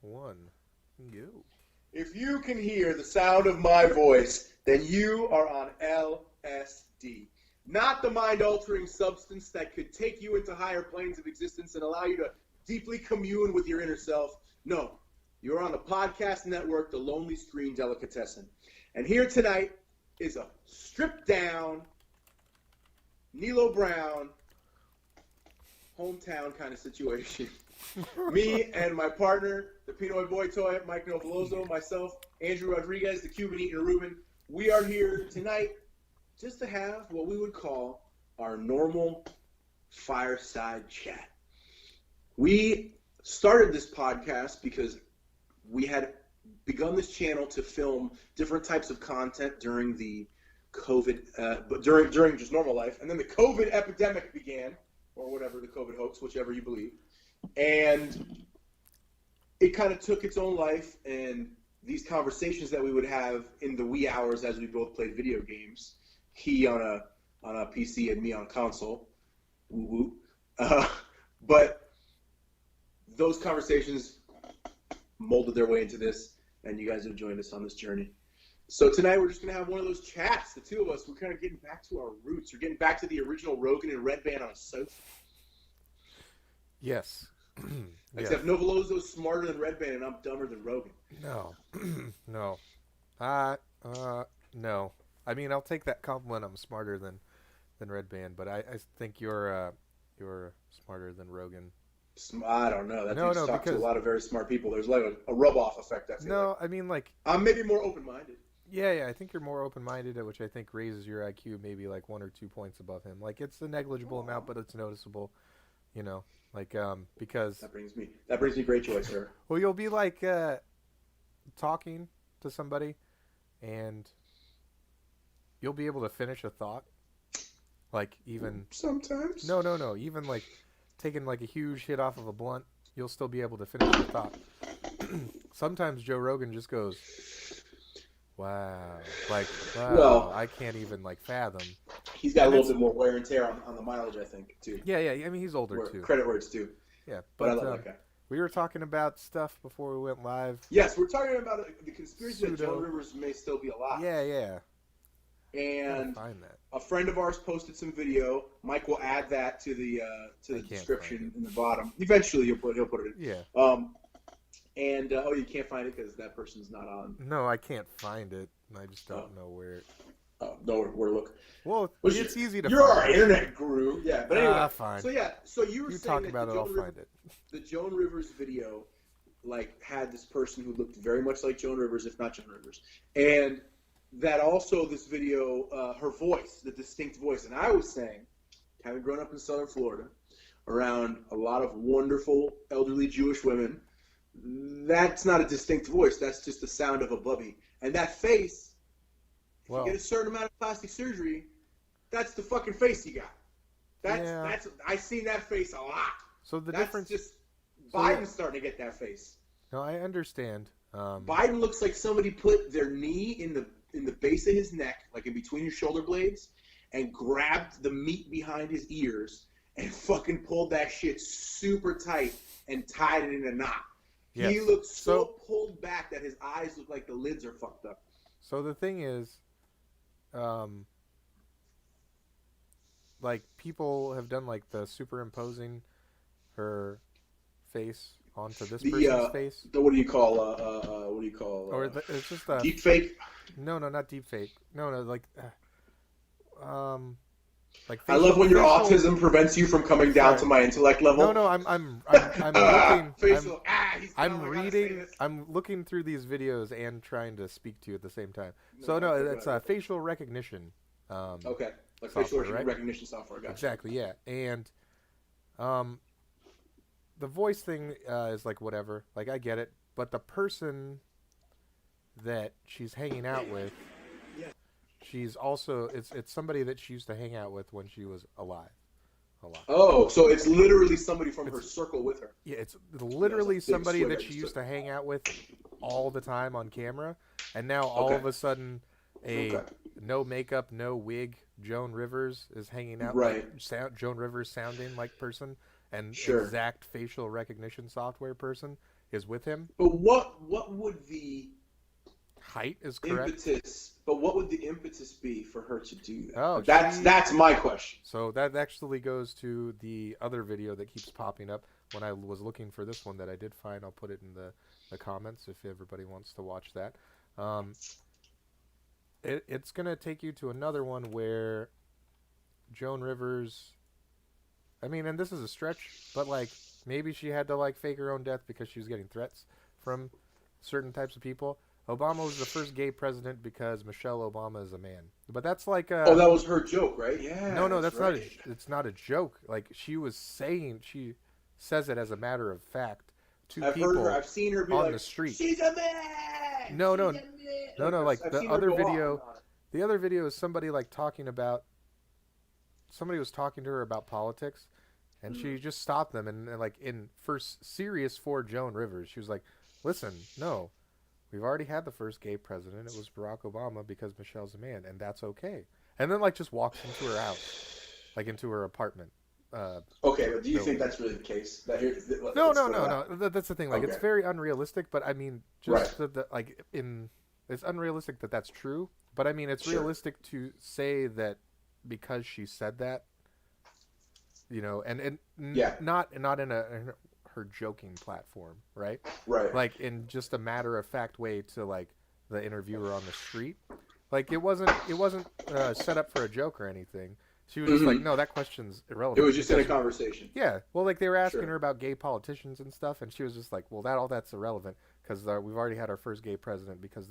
one, go. If you can hear the sound of my voice, then you are on LSD. Not the mind-altering substance that could take you into higher planes of existence and allow you to deeply commune with your inner self. No, you're on the podcast network, The Lonely Screen Delicatessen. And here tonight is a stripped-down, Nilo Brown, hometown kind of situation. Me and my partner, the Pinoy Boy Toy, Mike Noveloso, myself, Andrew Rodriguez, the Cuban Eater Ruben. We are here tonight just to have what we would call our normal fireside chat. We started this podcast because we had begun this channel to film different types of content during the COVID, but during just normal life, and then the COVID epidemic began, or whatever, the COVID hoax, whichever you believe, and it kind of took its own life, and these conversations that we would have in the wee hours as we both played video games, he on a PC and me on console, woo woo, but those conversations molded their way into this, and you guys have joined us on this journey. So tonight we're just going to have one of those chats, the two of us. We're kind of getting back to our roots. We're getting back to the original Rogan and Red Band on a sofa. Yes. Except Noveloso's smarter than Red Band and I'm dumber than Rogan. No. No. No. I mean, I'll take that compliment. I'm smarter than Red Band, but I think you're smarter than Rogan. I don't know. That dude's talked to a lot of very smart people. There's like a rub-off effect. I feel like. I mean, like... I'm maybe more open-minded. Yeah, I think you're more open-minded, which I think raises your IQ maybe like 1 or 2 points above him. Like, it's a negligible amount, but it's noticeable, you know? Like, because... That brings me great joy, sir. Well, you'll be like talking to somebody, and you'll be able to finish a thought. Like, even... Sometimes. No. Even, like, taking, like, a huge hit off of a blunt, you'll still be able to finish the thought. Sometimes Joe Rogan just goes, wow. Like, wow, well, I can't even, like, fathom. He's got a little bit more wear and tear on the mileage, I think, too. Yeah. I mean, he's older, too. Credit where it's due. Yeah, but I love that guy. We were talking about stuff before we went live. Yes, we're talking about the conspiracy that Joan Rivers may still be alive. Yeah. And find that. A friend of ours posted some video. Mike will add that to the description in the bottom. Eventually, he'll put it in. Yeah. And you can't find it because that person's not on. No, I can't find it. I just don't know where. Know where to look. Well, it's easy to. You're find. Our internet guru. Yeah, but anyway. Fine. So you were saying talk that about it. I'll find it. The Joan Rivers video, like, had this person who looked very much like Joan Rivers, if not Joan Rivers, and that also this video, her voice, the distinct voice, and I was saying, having grown up in Southern Florida, around a lot of wonderful elderly Jewish women, that's not a distinct voice. That's just the sound of a bubby. And that face, if you get a certain amount of plastic surgery, that's the fucking face you got. That's I've seen that face a lot. So the that's difference, just Biden's starting to get that face. No, I understand. Biden looks like somebody put their knee in the base of his neck, like in between his shoulder blades, and grabbed the meat behind his ears and fucking pulled that shit super tight and tied it in a knot. Yes. He looks so pulled back that his eyes look like the lids are fucked up. So the thing is, like, people have done, like, the superimposing her face onto this person's face. What do you call? It's just deep fake. No, not deep fake. No, like facial, I love when your autism prevents you from coming down to my intellect level. No, I'm looking. Facial. I'm reading. I'm looking through these videos and trying to speak to you at the same time. It's facial recognition. Okay, like software, facial recognition software. Gotcha. Exactly. Yeah, and the voice thing is like whatever. Like, I get it, but the person that she's hanging out with. She's also it's somebody that she used to hang out with when she was alive. Oh, so it's literally somebody from her circle with her. Yeah, it's literally somebody that she used to hang out with all the time on camera, and now all of a sudden no makeup, no wig Joan Rivers is hanging out with Joan Rivers sounding like person and exact facial recognition software person is with him. But what would the height is correct. Impetus? But what would the impetus be for her to do that? Oh, that's my question. So that actually goes to the other video that keeps popping up when I was looking for this one that I did find. I'll put it in the comments if everybody wants to watch that. It's gonna take you to another one where Joan Rivers. I mean, and this is a stretch, but like maybe she had to like fake her own death because she was getting threats from certain types of people. Obama was the first gay president because Michelle Obama is a man. But that's like oh, that was her joke, right? Yeah. No, that's right. It's not a joke. Like she was saying, she says it as a matter of fact to people. I've seen her be on like, the street. She's a man. No. Like I've the other video is somebody like talking about. Somebody was talking to her about politics, and she just stopped them and like for Joan Rivers, she was like, "Listen, no. We've already had the first gay president. It was Barack Obama because Michelle's a man, and that's okay." And then, like, just walks into her house, like into her apartment. Okay, but do you think that's really the case? No. That's the thing. Like, it's very unrealistic. But I mean, just it's unrealistic that that's true. But I mean, it's realistic to say that because she said that, you know, and not in her joking platform, right? Right. Like in just a matter of fact way to like the interviewer on the street. Like it wasn't set up for a joke or anything. She was just like, no, that question's irrelevant. It was just in a conversation. Yeah. Well, like they were asking her about gay politicians and stuff, and she was just like, well, all that's irrelevant because we've already had our first gay president because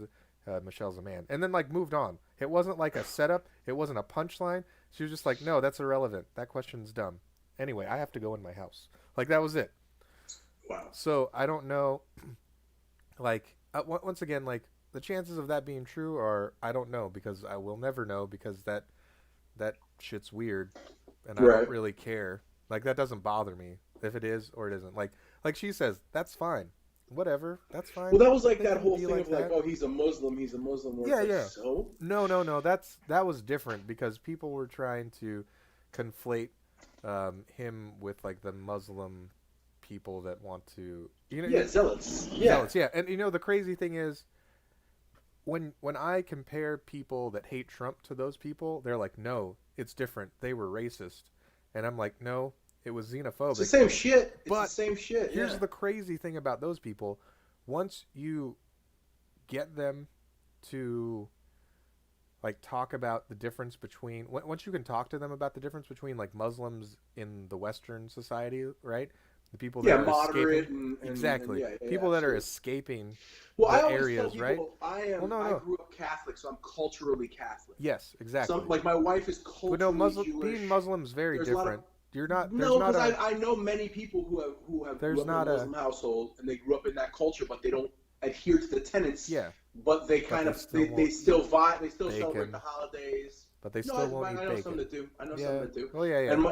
Michelle's a man, and then like moved on. It wasn't like a setup. It wasn't a punchline. She was just like, no, that's irrelevant. That question's dumb. Anyway, I have to go in my house. Like that was it. Wow. So I don't know, like once again, like the chances of that being true are I don't know because I will never know because that shit's weird, and I don't really care. Like that doesn't bother me if it is or it isn't. Like she says, that's fine, whatever, that's fine. Well, that was like that whole thing of like, oh, he's a Muslim. Yeah. So no, that was different because people were trying to conflate him with like the Muslim people that want to, zealots. Zealots, yeah. And you know the crazy thing is, when I compare people that hate Trump to those people, they're like, no, it's different. They were racist, and I'm like, no, it was xenophobic. It's the same shit. Here's the crazy thing about those people: once you get them to like talk about the difference between, once you can talk to them about the difference between like Muslims in the Western society, right? The people that are moderate escaping, exactly. People that are escaping the areas, right? I grew up Catholic, so I'm culturally Catholic. Yes, exactly. Like my wife is culturally Jewish. Being Muslim is very different. You're not. No, because I know many people who have grew up in a Muslim household and they grew up in that culture, but they don't adhere to the tenets. Yeah. But they kind of they still vibe. They still celebrate the holidays. But they still won't eat bacon. I know some that do. Some that do. Oh yeah. And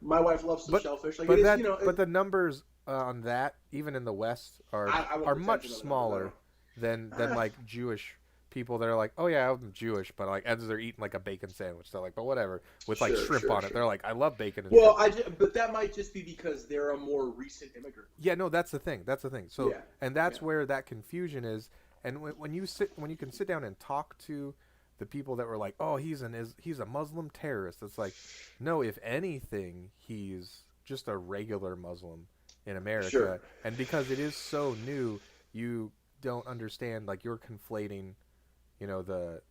my wife loves some shellfish. Like but the numbers on that, even in the West, are much smaller than like Jewish people that are like, oh yeah, I'm Jewish, but like as they're eating like a bacon sandwich, they're like, but whatever, with like shrimp on it. They're like, I love bacon. And shrimp. But that might just be because they're a more recent immigrant. Yeah, no, that's the thing. So and that's where that confusion is. And when you can sit down and talk to the people that were like, oh, he's a Muslim terrorist. It's like, no, if anything, he's just a regular Muslim in America. Sure. And because it is so new, you don't understand, like you're conflating, the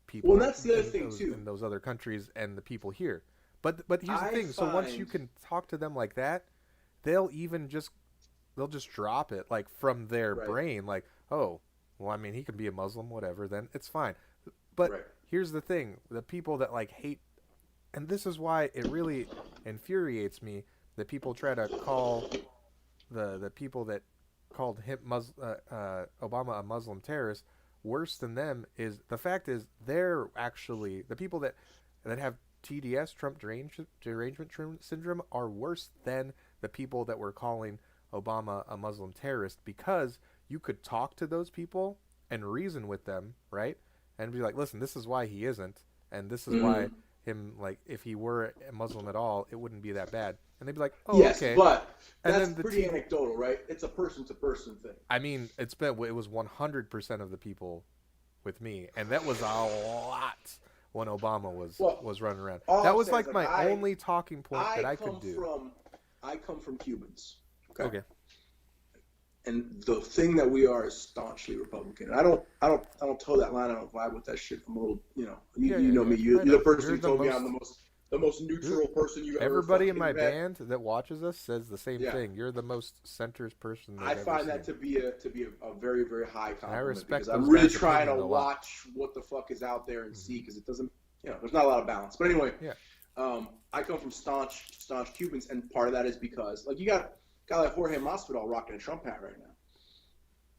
people. Well, that's the other thing too. In those other countries and the people here. But here's the thing. So once you can talk to them like that, they'll just drop it like from their brain, like, oh, well, I mean, he can be a Muslim, whatever, then it's fine. But here's the thing: the people that like hate, and this is why it really infuriates me that people try to call the people that called him Obama a Muslim terrorist worse than them. Is the fact is they're actually the people that have TDS, Trump derangement syndrome, are worse than the people that were calling Obama a Muslim terrorist, because you could talk to those people and reason with them, right? And be like, listen, this is why he isn't, and this is why him, like, if he were a Muslim at all, it wouldn't be that bad. and they'd be like, "Oh, yes, okay." but And that's then the pretty TV anecdotal, right? It's a person-to-person thing. I mean, it was 100% of the people with me, and that was a lot when Obama was running around. That was like my only talking point that I could do. I come from Cubans. Okay. And the thing that we are is staunchly Republican. I don't toe that line. I don't vibe with that shit. I'm a little, you know me. You're the person who told me I'm the most neutral person you've ever. Everybody in my met. band that watches us says the same thing. You're the most centers person. I find that to be a very, very high compliment. I respect because I'm really trying to watch what the fuck is out there and see, because it doesn't, there's not a lot of balance. But anyway, I come from staunch Cubans, and part of that is because, like, you got a guy like Jorge Masvidal rocking a Trump hat right now.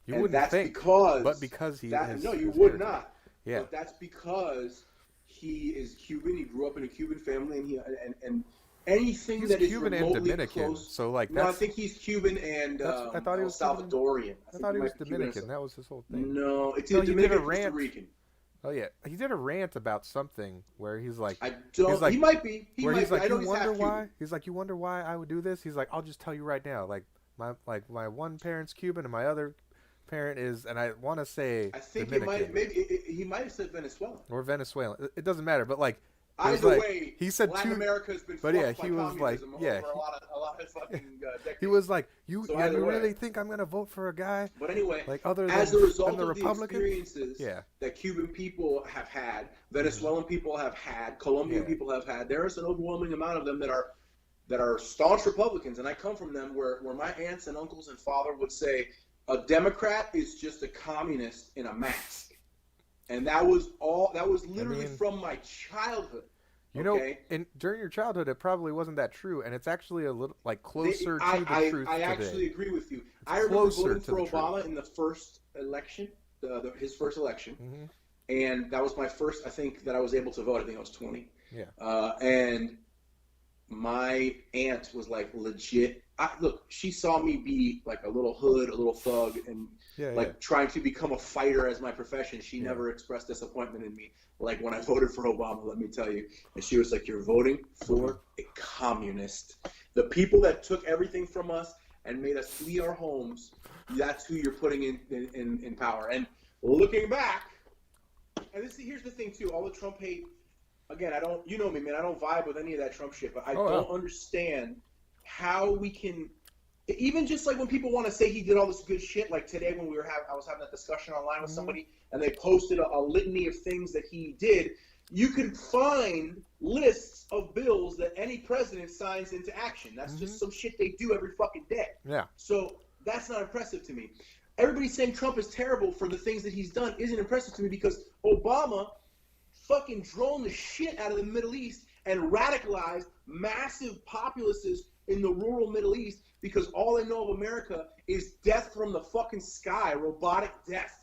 You and wouldn't that's think, because he no, you would not. Yeah, but that's because he is Cuban. He grew up in a Cuban family, and anything he's that Cuban is remotely and Dominican. close. So like, no, I think he's Cuban and I thought he was Salvadorian. I thought he was Dominican. That was his whole thing. No, it's either Dominican or Costa Rican. Oh yeah, he did a rant about something where he's like, he might be. He might be. Like, you wonder why? He's like, you wonder why I would do this? He's like, I'll just tell you right now. Like my one parent's Cuban and my other parent is, and I want to say, I think Dominican. he might have said Venezuelan or Venezuelan. It doesn't matter, but like. Either way, he said Latin America has been but yeah, he was like, over a lot of fucking decades. He was like, you really think I'm gonna vote for a guy? But anyway, like other than as a result the of Republican? the experiences that Cuban people have had, Venezuelan people have had, Colombian people have had, there is an overwhelming amount of them that are staunch Republicans, and I come from them where my aunts and uncles and father would say a Democrat is just a communist in a mask. And that was literally from my childhood. You know, and during your childhood, it probably wasn't that true, and it's actually a little like closer to the truth today. I actually agree with you. I remember voting for Obama in the first election, his first election, and that was my first. I think that I was able to vote. I think I was 20. Yeah. And my aunt was like legit. Look, she saw me be like a little hood, a little thug, and trying to become a fighter as my profession. She never expressed disappointment in me. Like when I voted for Obama, let me tell you. And she was like, you're voting for a communist. The people that took everything from us and made us flee our homes, that's who you're putting in power. And looking back, and here's the thing too, all the Trump hate, again, you know me, man, I don't vibe with any of that Trump shit, but I don't understand how we can, even just like when people want to say he did all this good shit, like today when I was having a discussion online with somebody and they posted a litany of things that he did, you can find lists of bills that any president signs into action. That's just some shit they do every fucking day. Yeah. So that's not impressive to me. Everybody saying Trump is terrible for the things that he's done isn't impressive to me because Obama fucking droned the shit out of the Middle East and radicalized massive populaces in the rural Middle East because all they know of America is death from the fucking sky, robotic death.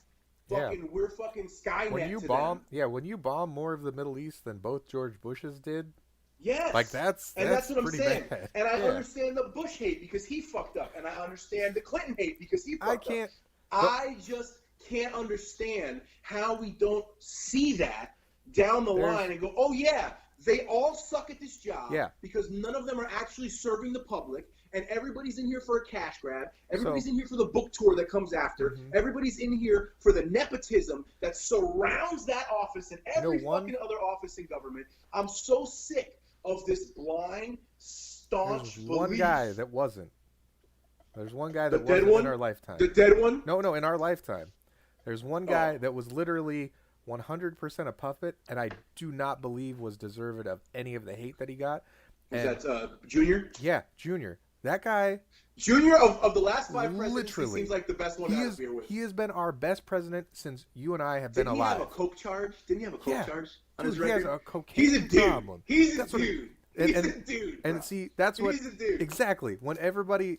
Fucking, we're fucking Skynet when you bomb more of the Middle East than both George Bushes did. Yes. Like that's what I'm saying. Bad. And I understand the Bush hate because he fucked up, and I understand the Clinton hate because he fucked up. I just can't understand how we don't see that down the line and go, oh yeah, they all suck at this job because none of them are actually serving the public, and everybody's in here for a cash grab. Everybody's in here for the book tour that comes after. Everybody's in here for the nepotism that surrounds that office and every fucking other office in government. I'm so sick of this blind, staunch belief. One guy that wasn't. There's one guy that wasn't in our lifetime. The dead one? No, in our lifetime. There's one guy that was literally 100% a puppet, and I do not believe was deserved of any of the hate that he got. Is that Junior? Yeah, Junior. That guy... Junior, of the last 5 presidents, he seems like the best one to have beer with. He has been our best president since you and I have been alive. Didn't he have a coke charge? Didn't he have a coke charge on his record? He has a cocaine problem. He's a dude. He's a dude. And see, that's what... He's a dude. Exactly. When everybody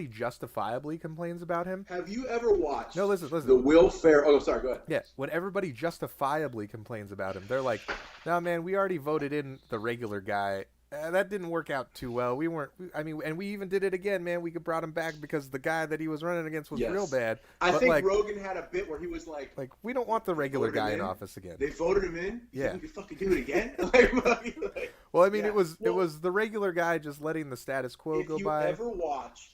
justifiably complains about him... Have you ever watched... No, listen. The Will Ferrell... Oh, sorry, go ahead. Yeah, when everybody justifiably complains about him, they're like, no, man, we already voted in the regular guy that didn't work out too well. And we even did it again, man. We brought him back because the guy that he was running against was real bad. I think Rogan had a bit where he was like, we don't want the regular guy in office again. They voted him in. Yeah, we could fucking do it again. Well, I mean, it was the regular guy just letting the status quo go by.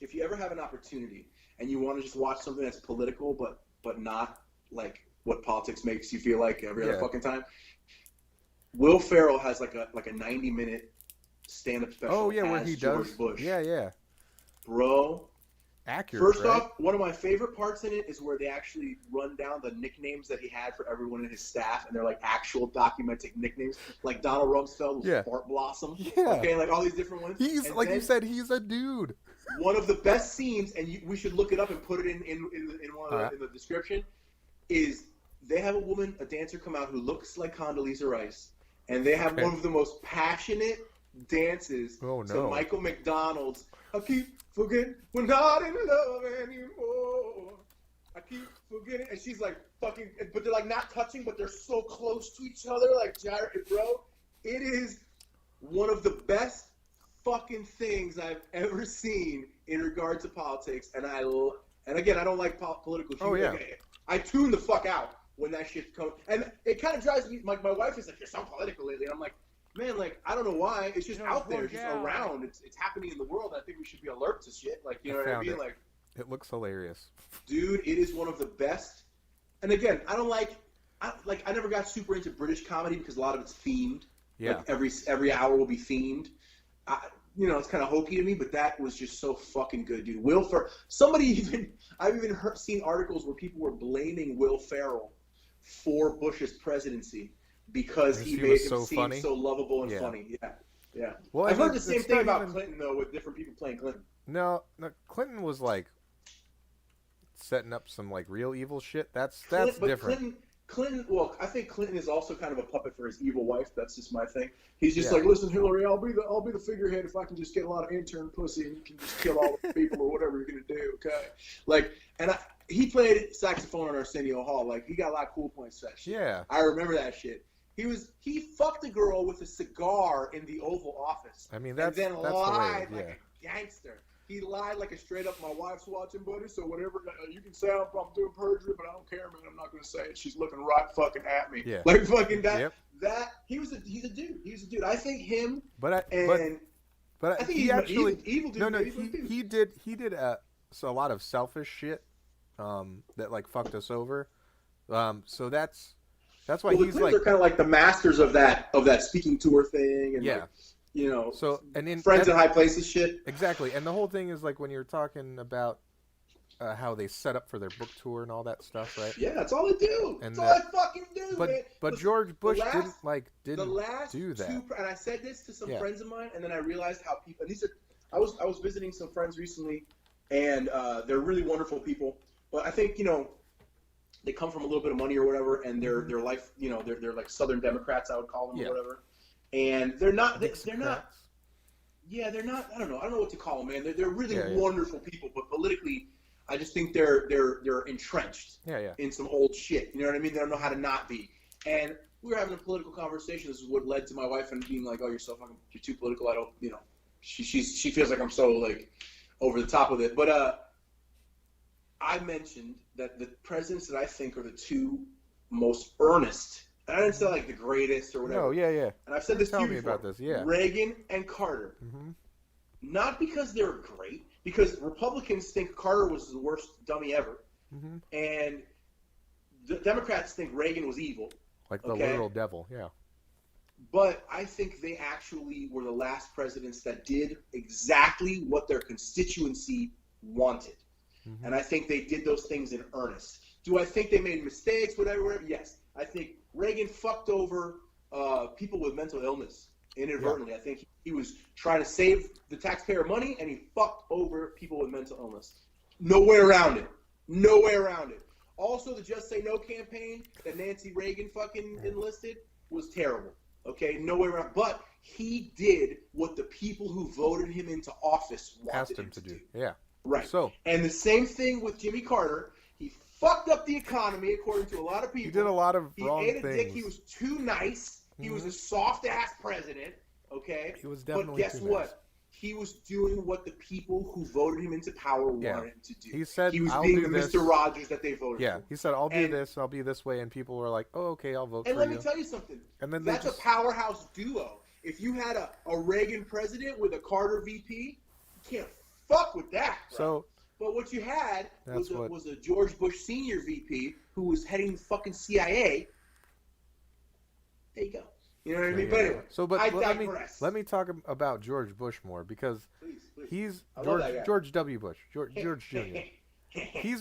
If you ever have an opportunity and you want to just watch something that's political, but not like what politics makes you feel like every other fucking time. Will Ferrell has like a 90-minute stand-up special. Oh yeah, where he George does. Bush. Yeah. Bro. Accurate. First right? off, one of my favorite parts in it is where they actually run down the nicknames that he had for everyone in his staff, and they're like actual documented nicknames. Like Donald Rumsfeld was Fart Blossom. Yeah. Okay, like all these different ones. He's like you said, he's a dude. One of the best scenes, and we should look it up and put it in in the description, is they have a dancer come out who looks like Condoleezza Rice, and they have one of the most passionate dances to Michael McDonald's I keep forgetting we're not in love anymore. I keep forgetting, and she's like fucking, but they're like not touching, but they're so close to each other, like bro. It is one of the best fucking things I've ever seen in regard to politics, and again, I don't like political shit. Oh yeah. I tune the fuck out when that shit comes, and it kind of drives me. Like my wife is like, "You're so political lately," and I'm like, man, like I don't know why. It's just out there, it's just around. It's happening in the world. I think we should be alert to shit. Like you know what I mean? Like it looks hilarious, dude. It is one of the best. And again, I never got super into British comedy because a lot of it's themed. Yeah. Like every hour will be themed. It's kind of hokey to me, but that was just so fucking good, dude. I've even seen articles where people were blaming Will Ferrell for Bush's presidency because he made him seem so lovable and funny. Yeah. Well, I've heard the same thing about Clinton though, with different people playing Clinton. No, Clinton was like setting up some like real evil shit. That's different. Clinton, well, I think Clinton is also kind of a puppet for his evil wife. That's just my thing. He's just like, listen, Hillary, I'll be the figurehead if I can just get a lot of intern pussy and you can just kill all the people or whatever you're gonna do, okay? Like, and he played saxophone on Arsenio Hall. Like, he got a lot of cool points to that shit. Yeah, I remember that shit. He fucked a girl with a cigar in the Oval Office. I mean, that's lied hilarious. like a gangster. He lied like a straight up, my wife's watching, buddy, so whatever, you can say I'm doing perjury, but I don't care, man. I'm not going to say it. She's looking right fucking at me. Yeah. Like fucking he's a dude. He's a dude. I think him I think he actually evil dude. He did a lot of selfish shit that like fucked us over. So that's why he's like, they're kind of like the masters of that speaking tour thing and like, so friends in high places shit. Exactly, and the whole thing is like when you're talking about how they set up for their book tour and all that stuff, right? Yeah, that's all they do. That's all they fucking do, man. But George Bush didn't do that. And I said this to some friends of mine, and then I realized how people. And I was visiting some friends recently, and they're really wonderful people. But I think they come from a little bit of money or whatever, and their life, they're like Southern Democrats, I would call them or whatever. And they're not. Yeah, they're not. I don't know what to call them, man. They're really wonderful people, but politically, I just think they're entrenched in some old shit. You know what I mean? They don't know how to not be. And we were having a political conversation. This is what led to my wife and being like, "Oh, you're too political." I don't, she feels like I'm so like over the top with it. But I mentioned that the presidents that I think are the two most earnest. And I didn't say like the greatest or whatever. No, yeah. And I've said this to you before. About this, yeah. Reagan and Carter. Mm-hmm. Not because they're great, because Republicans think Carter was the worst dummy ever, and the Democrats think Reagan was evil. Like the literal devil, yeah. But I think they actually were the last presidents that did exactly what their constituency wanted. Mm-hmm. And I think they did those things in earnest. Do I think they made mistakes, whatever? Yes. I think Reagan fucked over people with mental illness inadvertently. I think he was trying to save the taxpayer money, and he fucked over people with mental illness. No way around it. Also, the Just Say No campaign that Nancy Reagan fucking enlisted was terrible. Okay, no way around. But he did what the people who voted him into office wanted him to do. Yeah. Right. So, and the same thing with Jimmy Carter. He fucked up the economy, according to a lot of people. He did a lot of wrong things. He ate a dick. He was too nice. He was a soft-ass president. Okay? He was definitely But guess too what? nice. He was doing what the people who voted him into power wanted him to do. He said, he was I'll being do the this. Mr. Rogers that they voted for. He said, I'll do this, I'll be this way, and people were like, oh, okay, I'll vote for you. And let me tell you something. And then that's a powerhouse duo. If you had a Reagan president with a Carter VP, you can't fuck with that, bro. But what you had was a George Bush Sr. VP who was heading the fucking CIA. There you go. You know what I mean? But anyway, I digress. Let me talk about George Bush more because please. he's George W. Bush, George Jr. He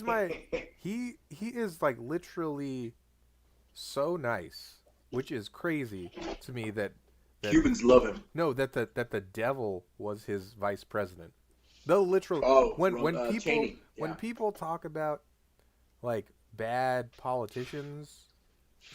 is like literally so nice, which is crazy to me that Cubans love him. No, that the devil was his vice president. The literal when people talk about like bad politicians,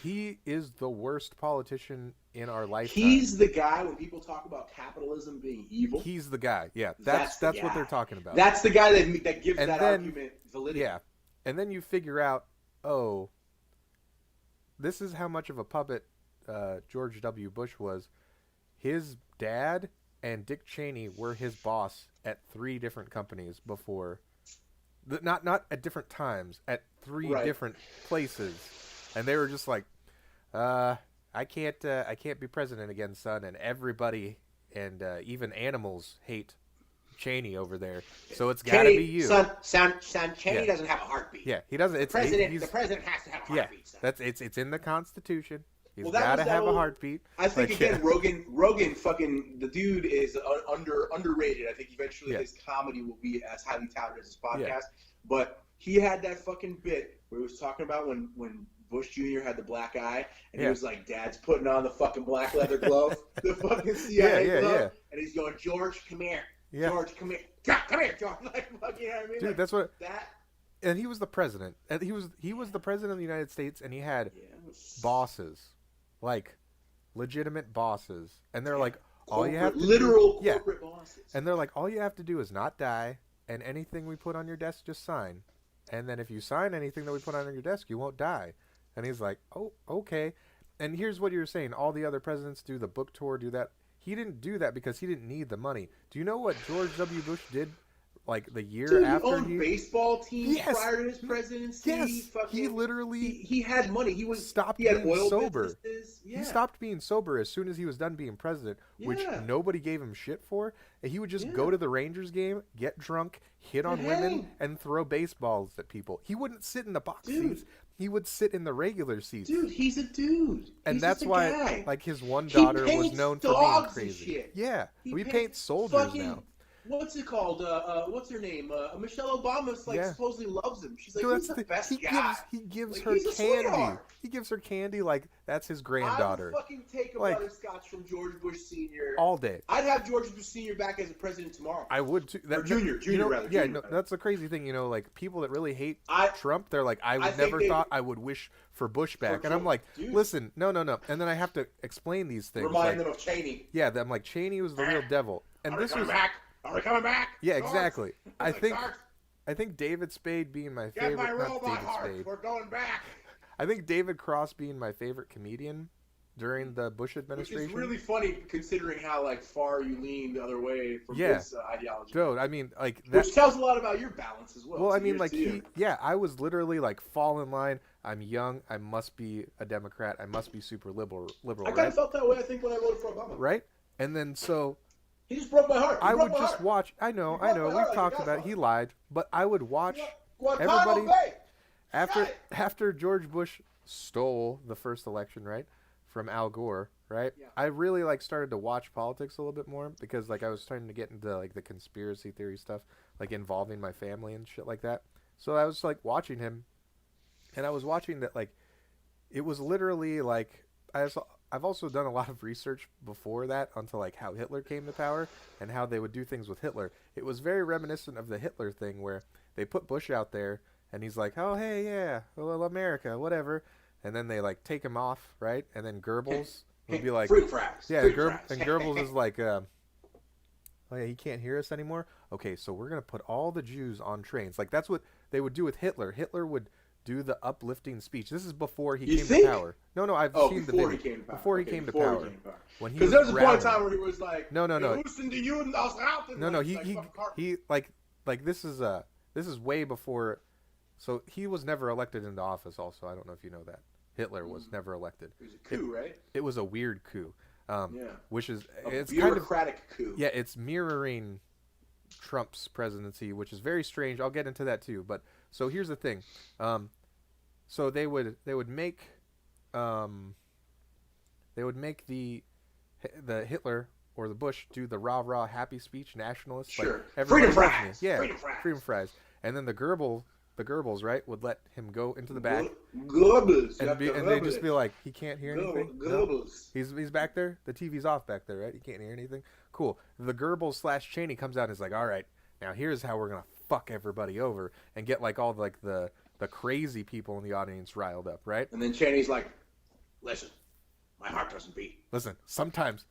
he is the worst politician in our lifetime. He's the guy when people talk about capitalism being evil. He's the guy. Yeah, that's what they're talking about. That's the guy that gives that argument validity. Yeah, and then you figure out, oh, this is how much of a puppet George W. Bush was. His dad and Dick Cheney were his boss at 3 different companies before. Not at different times, at 3 different places. And they were just like, I can't be president again, son. And everybody and even animals hate Cheney over there. So it's got to be you. Son, Cheney doesn't have a heartbeat. Yeah, he doesn't. The president has to have a heartbeat, son. It's in the Constitution. He's got to have a heartbeat. I think, again, Rogan fucking, the dude is underrated. I think eventually his comedy will be as highly touted as his podcast. Yeah. But he had that fucking bit where he was talking about when Bush Jr. had the black eye, and he was like, Dad's putting on the fucking black leather glove, the fucking CIA glove, and he's going, George, come here. Yeah. George, come here. Come here, George. Like, you know what I mean? Dude, like, that's what... And he was the president. And he was the president of the United States, and he had bosses. Like, legitimate bosses. And they're like, all you have to literal corporate bosses. And they're like, all you have to do is not die, and anything we put on your desk, just sign. And then if you sign anything that we put on your desk, you won't die. And he's like, oh, okay. And here's what you're saying. All the other presidents do the book tour, do that. He didn't do that because he didn't need the money. Do you know what George W. Bush did? Like the year after he owned baseball teams prior to his presidency. Yes, he literally he had money. He had oil sober. Yeah. He stopped being sober as soon as he was done being president, which nobody gave him shit for. And he would just go to the Rangers game, get drunk, hit on women, and throw baseballs at people. He wouldn't sit in the box seats. He would sit in the regular seats. Dude, he's a dude. And that's why, like, his one daughter was known for being crazy. Yeah, we paint soldiers now. What's it called? What's her name? Michelle Obama supposedly loves him. She's like, dude, he's the best guy. He gives her candy. He gives her candy like that's his granddaughter. I would fucking take a butterscotch from George Bush Sr. all day. I'd have George Bush Sr. back as a president tomorrow. I would too. Junior rather. Yeah, that's the crazy thing. You know, like people that really hate Trump, they're like, I never thought I would wish for Bush back. And I'm like, listen, no. And then I have to explain these things. Remind them of Cheney. Yeah, I'm like, Cheney was the real devil. And this was back. Are we coming back? Yeah, exactly. I think David Spade being my favorite. Get my robot heart. We're going back. I think David Cross being my favorite comedian during the Bush administration. Which is really funny considering how far you lean the other way from his ideology. Dude, I mean, like that, which tells a lot about your balance as well. Well, I mean, like I was literally like fall in line. I'm young. I must be a Democrat. I must be super liberal. I kind of felt that way. I think when I voted for Obama. Right, and then so. He just broke my heart. I would just watch. I know. We've talked about it. He lied, but I would watch everybody. After George Bush stole the first election, right, from Al Gore, right? Yeah. I really started to watch politics a little bit more because I was starting to get into the conspiracy theory stuff, involving my family and shit like that. So I was watching him, and I was watching that it was literally I've also done a lot of research before that onto how Hitler came to power and how they would do things with Hitler. It was very reminiscent of the Hitler thing where they put Bush out there and he's like, oh, hey, yeah, well, America, whatever. And then they take him off, right? And then Goebbels would be like, fruit fries. Yeah, and Goebbels is like, oh, yeah, he can't hear us anymore? Okay, so we're going to put all the Jews on trains. That's what they would do with Hitler. Hitler would do the uplifting speech. This is before he You came think? to power. No, I've seen the before video. he came to power. Before he Okay, came to before he power. came to power. When he Because was there was a point in rallying. time where he was like, No. listen to you and us out. No, like, he like this is way before. So he was never elected into office. Also, I don't know if you know that Hitler was never elected. It was a coup, right? It was a weird coup. Which is it's bureaucratic coup. Yeah, it's mirroring Trump's presidency, which is very strange. I'll get into that too. But so here's the thing. So they would make the Hitler or the Bush do the rah rah happy speech, nationalist. Sure. Like, Freedom fries. Yeah. Freedom fries. And then the Goebbels, right, would let him go into the back. Goebbels. And they'd just be like, he can't hear anything. Goebbels. No? He's back there. The TV's off back there, right? He can't hear anything. Cool. The Goebbels / Cheney comes out and is like, all right, now here's how we're gonna fuck everybody over and get like all like the crazy people in the audience riled up, right? And then Cheney's like, listen, my heart doesn't beat. Listen, sometimes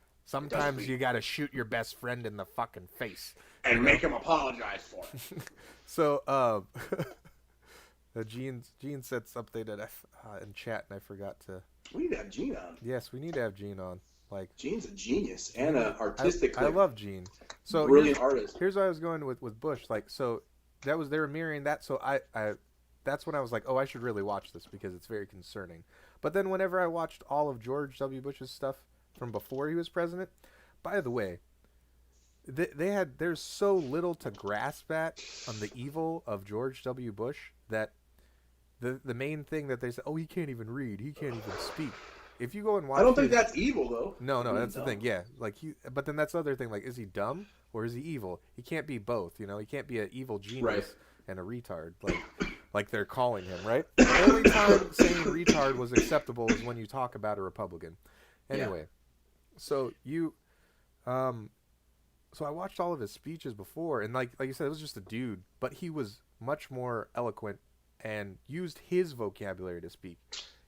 you gotta shoot your best friend in the fucking face and make him apologize for it. So, Gene said something that in chat, and I forgot to. We need to have Gene on. Yes, we need to have Gene on. Like, Gene's a genius and an artistic. I love Gene. So brilliant artist. Here's where I was going with Bush. Like, so they were mirroring that. So I that's when I was like, oh, I should really watch this because it's very concerning. But then whenever I watched all of George W. Bush's stuff from before he was president, by the way, there's so little to grasp at on the evil of George W. Bush that the main thing that they say, oh, he can't even read, he can't even speak. If you go and watch, I don't think that's evil though. No, that's the thing. Yeah, like but then that's the other thing. Like, is he dumb or is he evil? He can't be both. You know, he can't be an evil genius and a retard. Like they're calling him, right? The only time saying retard was acceptable is when you talk about a Republican. Anyway, so so I watched all of his speeches before, and like you said, it was just a dude, but he was much more eloquent and used his vocabulary to speak.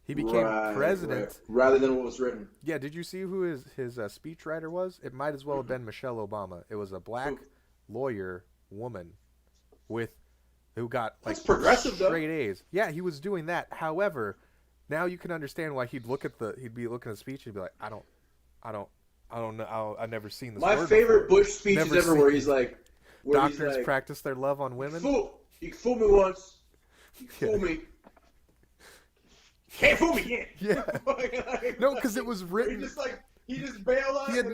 He became president rather than what was written. Yeah, did you see who his speechwriter was? It might as well have been Michelle Obama. It was a black lawyer woman who got like progressive straight A's. Yeah, he was doing that. However, now you can understand why he'd be looking at the speech and he'd be like, I don't know. I've never seen this. My favorite Bush speech is ever where he's like, doctors practice their love on women. You can fool me once. You can fool me. Can't fool me again. Yeah. No, because it was written. He just bailed on it.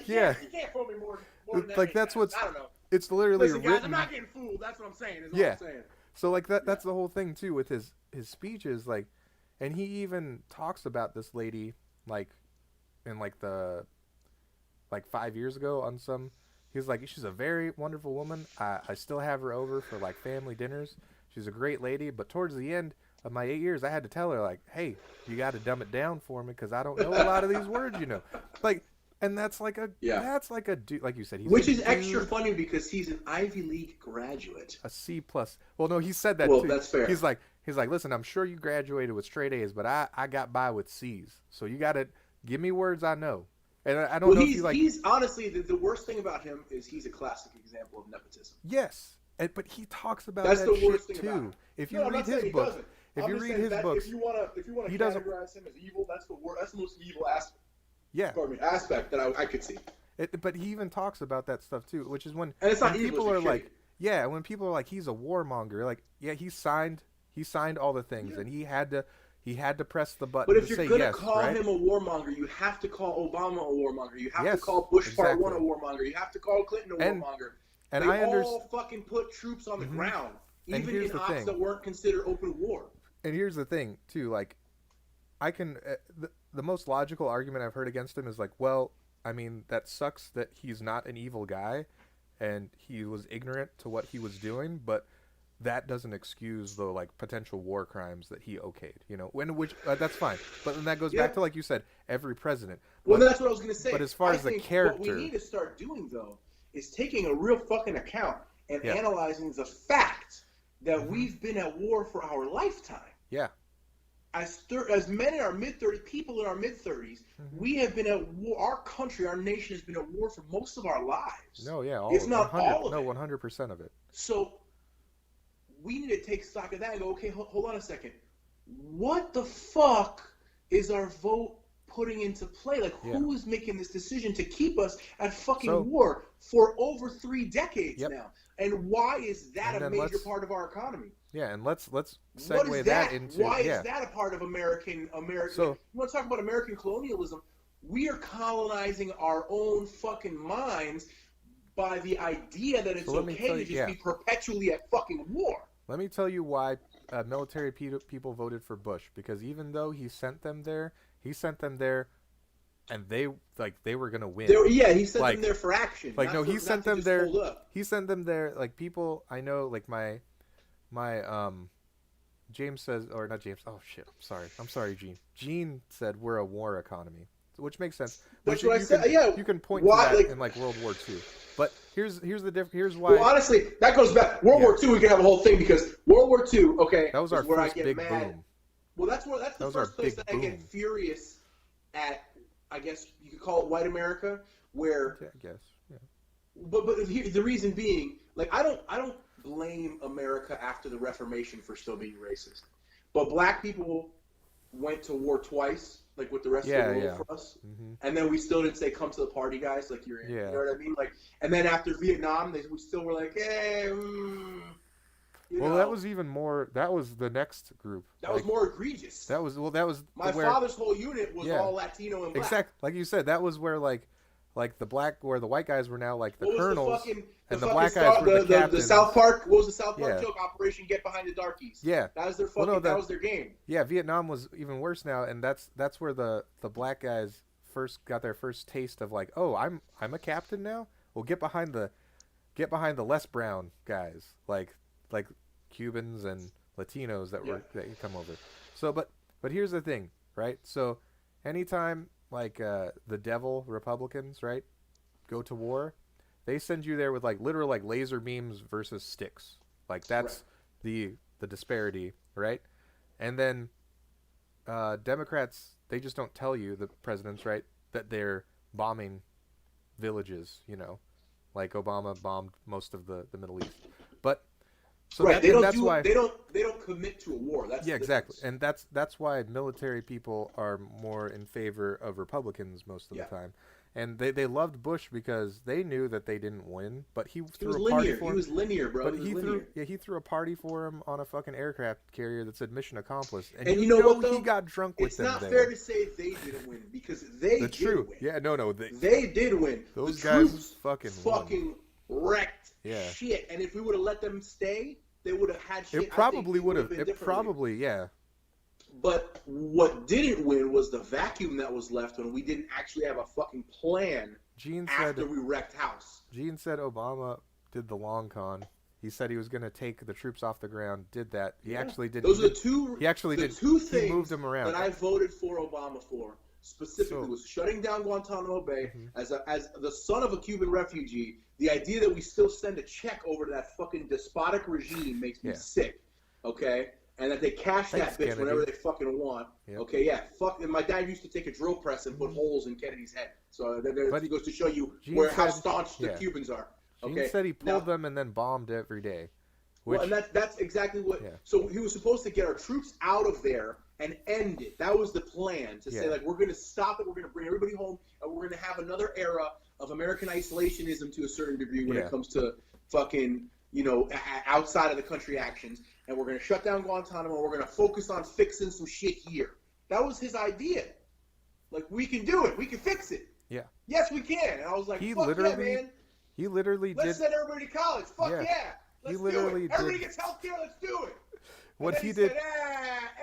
Yeah. You can't fool me more than that. Like that's what's. I don't know. It's literally Listen, written. guys, I'm not getting fooled. That's what I'm saying. Is Yeah. All I'm saying. So like that's the whole thing too with his speeches, like, and he even talks about this lady like in like 5 years ago on some. He's like, she's a very wonderful woman. I still have her over for like family dinners. She's a great lady, but towards the end of my 8 years, I had to tell her, like, hey, you got to dumb it down for me because I don't know a lot of these words, you know. Like, and that's like a dude, like you said. Which is extra funny because he's an Ivy League graduate. A C+. Well, no, he said that too. Well, that's fair. He's like, listen, I'm sure you graduated with straight A's, but I got by with C's. So you got to give me words I know. And I don't know if you like. He's honestly, the worst thing about him is he's a classic example of nepotism. Yes. But he talks about that's that the worst shit thing too. About him. If you read his books, if you want to categorize him as evil, that's the most evil aspect. Yeah. Aspect that I could see. But he even talks about that stuff too, which is when people are like, yeah, when people are like, he's a warmonger, like, yeah, he signed all the things, and he had to press the button. But if to you're say gonna yes, call right? him a warmonger, you have to call Obama a warmonger. You have to call Bush Part 1 a warmonger. You have to call Clinton a warmonger. And they all fucking put troops on the ground, even in ops that weren't considered open war. And here's the thing, too. Like, I can the most logical argument I've heard against him is like, well, I mean, that sucks that he's not an evil guy, and he was ignorant to what he was doing, but that doesn't excuse the like potential war crimes that he okayed. You know, that's fine. But then that goes back to, like you said, every president. Well, that's what I was going to say. But as far as the character, what we need to start doing though is taking a real fucking account and analyzing the fact that we've been at war for our lifetime. Yeah. As men in our mid-30s, people in our mid-30s, we have been at war. Our country, our nation has been at war for most of our lives. No, yeah. It's not all of it. No, 100% of it. So we need to take stock of that and go, okay, hold on a second. What the fuck is our vote putting into play? Like, who is making this decision to keep us at fucking war for over 3 decades now? And why is that a major part of our economy? Yeah, and let's segue that into... Why is that a part of American... So, you want to talk about American colonialism? We are colonizing our own fucking minds by the idea that it's okay to just be perpetually at fucking war. Let me tell you why military people voted for Bush. Because even though he sent them there, and they were gonna win. He sent them there for action. Like, no, he sent them there. He sent them there. Like, people I know, like my James says, or not James. Oh shit, I'm sorry, Gene. Gene said we're a war economy, which makes sense. That's what I said. You can point to that in like World War II. But here's the difference. Here's why. Well, honestly, that goes back. World War II, we can have a whole thing because World War II. Okay, that was our first big boom. Well, that's the first place that I get furious at. I guess you could call it white America, where. Yeah, I guess. Yeah. But the reason being, like, I don't blame America after the Reformation for still being racist, but black people went to war twice, like with the rest of the world for us, and then we still didn't say "come to the party, guys." Like you're in, you know what I mean? Like, and then after Vietnam, we still were like, "Hey." Well, that was even more. That was the next group. That was more egregious. That was my father's whole unit was all Latino and black. Exactly, like you said, that was where like the white guys were now like the colonels, and the black guys were the captains. The South Park. What was the South Park joke? Operation Get Behind the Darkies. Yeah, that was their fucking. That was their game. Yeah, Vietnam was even worse now, and that's where the black guys first got their first taste of like, oh, I'm a captain now. Well, get behind the less brown guys, like Cubans and Latinos that come over. So, but here's the thing, right? So, anytime like the devil Republicans, right, go to war, they send you there with like literal like laser beams versus sticks. Like that's the disparity, right? And then Democrats, they just don't tell you, the presidents, right, that they're bombing villages, like Obama bombed most of the Middle East. But so they don't commit to a war. That's exactly, and that's why military people are more in favor of Republicans most of the time, and they loved Bush because they knew that they didn't win, but he threw a party for him. He was linear, bro. But he threw a party for him on a fucking aircraft carrier that said mission accomplished, and you know what, though? He got drunk with them. It's not fair to say they didn't win because they did win. Yeah, no, they did win. Those guys fucking wrecked shit, and if we would have let them stay, they would have had shit. It probably would have. It probably, yeah. But what didn't win was the vacuum that was left when we didn't actually have a fucking plan after we wrecked house. Gene said Obama did the long con. He said he was going to take the troops off the ground. Did that? He actually did. Those are the two. He actually did. Two he things moved them around. that I voted for Obama for. Specifically, was shutting down Guantanamo Bay as the son of a Cuban refugee. The idea that we still send a check over to that fucking despotic regime makes me sick. Okay, and that they cash that bitch whenever they fucking want. Yep. Okay, fuck. And my dad used to take a drill press and put holes in Kennedy's head. So that goes to show you how staunch the Cubans are. Okay, Gene said he pulled them and then bombed every day. Well, and that's exactly what. Yeah. So he was supposed to get our troops out of there and end it. That was the plan, to say, like, we're going to stop it, we're going to bring everybody home, and we're going to have another era of American isolationism to a certain degree when it comes to fucking, outside of the country actions, and we're going to shut down Guantanamo, we're going to focus on fixing some shit here. That was his idea. Like, we can do it, we can fix it. Yeah. Yes, we can. And I was like, fuck yeah, man. He literally Let's send everybody to college. Fuck yeah. Let's do it. Everybody gets health care, let's do it. What he did?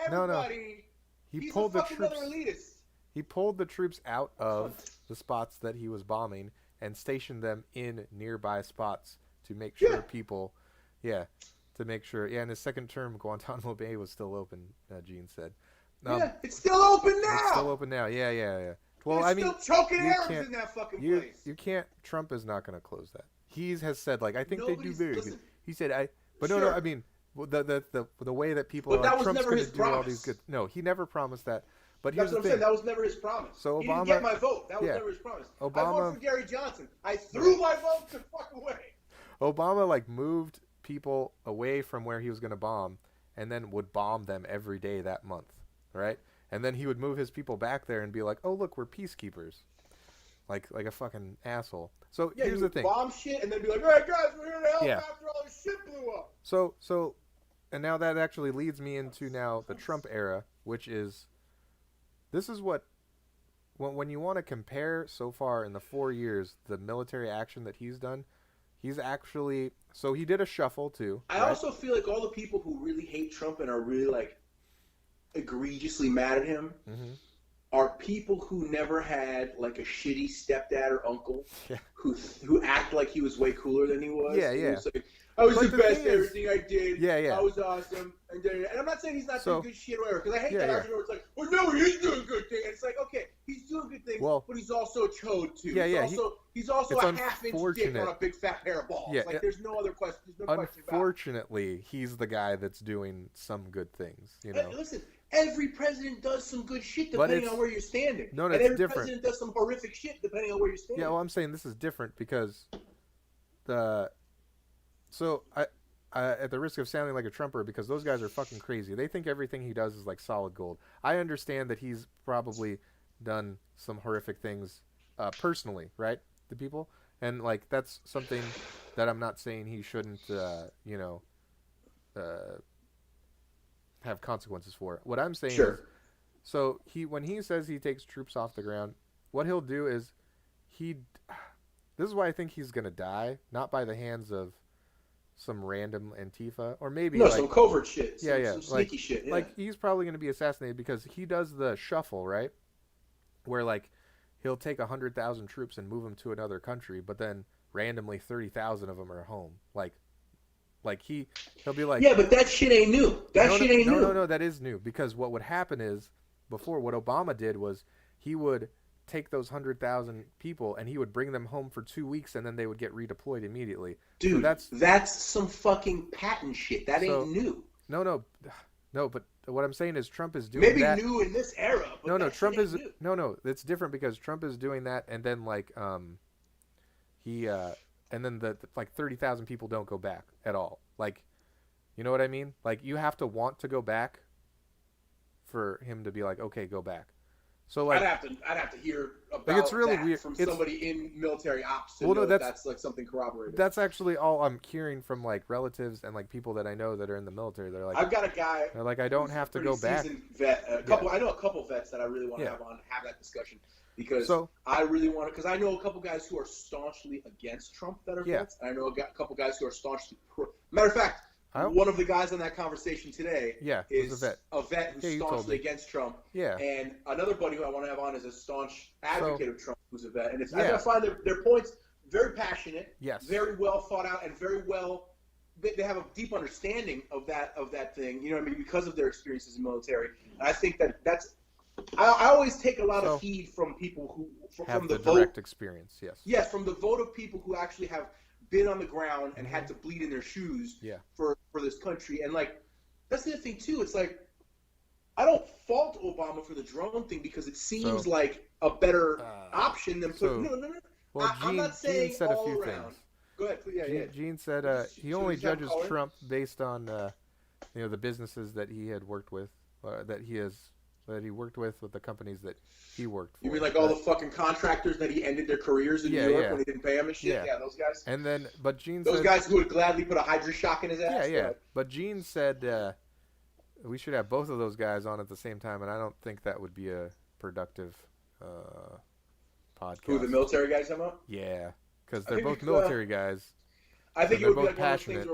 Everybody. He pulled the troops. He pulled the troops out of the spots that he was bombing and stationed them in nearby spots to make sure people, to make sure. Yeah, in his second term, Guantanamo Bay was still open. Gene said. It's still open now. It's still open now. Yeah. Well, I mean, still choking Arabs in that fucking place. You can't. Trump is not going to close that. He has said, like, I think they do very good. He said, no. I mean. The way that people are like, Trump's going to do all these good. No, he never promised that. But here's the thing. Saying. That was never his promise. So Obama, he didn't get my vote. That was never his promise. I voted for Gary Johnson. I threw my vote the fuck away. Obama moved people away from where he was going to bomb, and then would bomb them every day that month, right? And then he would move his people back there and be like, "Oh, look, we're peacekeepers," like a fucking asshole. So here's the thing: bomb shit, and then be like, "All right, guys, we're here to help Yeah. after all this shit blew up." So, and now that actually leads me into now the Trump era, which is, this is what, when you want to compare so far in the 4 years the military action that he's done, he's actually, so he did a shuffle too. I also feel like all the people who really hate Trump and are really like egregiously mad at him are people who never had like a shitty stepdad or uncle who act like he was way cooler than he was. Yeah. He was like, I was But the the best thing at is- everything I did. Yeah. I was awesome. And I'm not saying he's not doing good shit or whatever, because I hate that argument where it's like, well, no, he is doing good things. And it's like, okay, he's doing good things, but he's also a chode too. He's also a half-inch dick on a big fat pair of balls. Yeah, like, there's no other question. There's no question about it. Unfortunately, he's the guy that's doing some good things, you know. Listen, every president does some good shit depending on where you're standing. No, and it's every different. president does some horrific shit depending on where you're standing. Yeah, well, I'm saying this is different because I at the risk of sounding like a Trumper, because those guys are fucking crazy. They think everything he does is like solid gold. I understand that he's probably done some horrific things personally, right? The people, and like that's something that I'm not saying he shouldn't, have consequences for. What I'm saying is, so when he says he takes troops off the ground, what he'll do is this is why I think he's gonna die, not by the hands of some random Antifa, or maybe some covert shit. Some sneaky shit. Yeah. Like he's probably going to be assassinated because he does the shuffle, right? Where like he'll take 100,000 troops and move them to another country, but then randomly 30,000 of them are home. Like he'll be like, yeah, but that shit ain't new. Shit ain't new. No, that is new, because what would happen is, before, what Obama did was he would take those 100,000 people and he would bring them home for 2 weeks, and then they would get redeployed immediately. Dude, so that's some fucking patent shit. That ain't new. No. But what I'm saying is Trump is doing that. Maybe new in this era. But Trump is new. no. It's different because Trump is doing that, and then like and then the like 30,000 people don't go back at all. Like, you know what I mean? Like, you have to want to go back for him to be like, okay, go back. So like, I'd have to hear about like, it's really that weird. From somebody in military ops to know that's like something corroborated. That's actually all I'm hearing from like relatives and like people that I know that are in the military. They're like, I've got a guy. They're like, I don't have to go back. Vet, I know a couple vets that I really want to have that discussion, because I really want to. Because I know a couple guys who are staunchly against Trump that are vets. And I know a couple guys who are staunchly pro. Matter of fact, one of the guys on that conversation today is a vet who's staunchly against Trump. Yeah. And another buddy who I want to have on is a staunch advocate of Trump who's a vet. And I find their points very passionate, very well thought out, and very well. They have a deep understanding of that thing. You know what I mean? Because of their experiences in the military. And I think that's. I always take a lot of heed from people who have the direct experience. Yes. Yes, from the vote of people who actually have been on the ground and had to bleed in their shoes for this country. And like, that's the other thing too. It's like, I don't fault Obama for the drone thing, because it seems like a better option than putting. No. Well, I'm not saying Gene said all a few around. things. Go ahead, please. Gene said he only judges Trump based on the businesses that he had worked with, that he worked with the companies that he worked for. You mean like all the fucking contractors that he ended their careers in New York when he didn't pay them and shit? Yeah, those guys. And then, but Gene those guys who would gladly put a Hydra-Shock in his ass. Yeah. But Gene said we should have both of those guys on at the same time, and I don't think that would be a productive podcast. Who, the military guys come up? Yeah, because they're both military guys. I think it would be like one of those things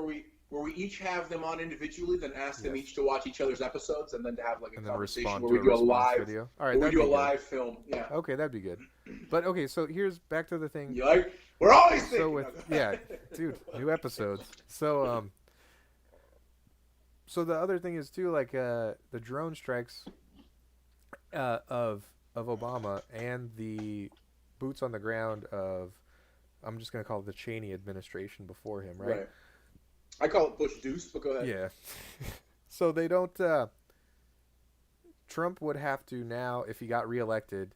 where we each have them on individually, then ask them each to watch each other's episodes, and then to have like a conversation where we do a live video. All right, we do a live film. Yeah. Okay, that'd be good. But okay, so here's back to the thing. We're always thinking. So dude, new episodes. So so the other thing is too, like the drone strikes of Obama and the boots on the ground of, I'm just gonna call it the Cheney administration before him, right? I call it Bush Deuce, but go ahead. Yeah. So they don't. Trump would have to now, if he got reelected,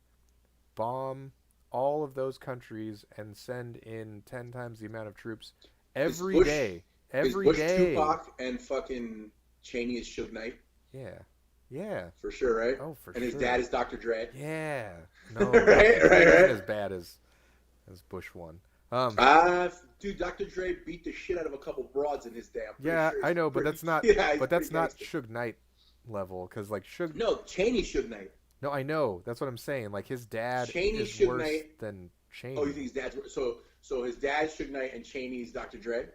bomb all of those countries and send in 10 times the amount of troops every day. every Bush day. Tupac and fucking Cheney is Suge Knight? Yeah. For sure, right? Oh, for and sure. his dad is Dr. Dre? Yeah. No, right. isn't as bad as Bush one. Dude, Dr. Dre beat the shit out of a couple broads in his day. Yeah, sure I know, but that's not. But that's not Suge Knight level, because like Suge. No, Cheney Suge Knight. No, I know. That's what I'm saying. Like his dad Cheney is Suge worse Knight. than Cheney. Oh, you think his dad's so his dad's Suge Knight and Cheney's Dr. Dre?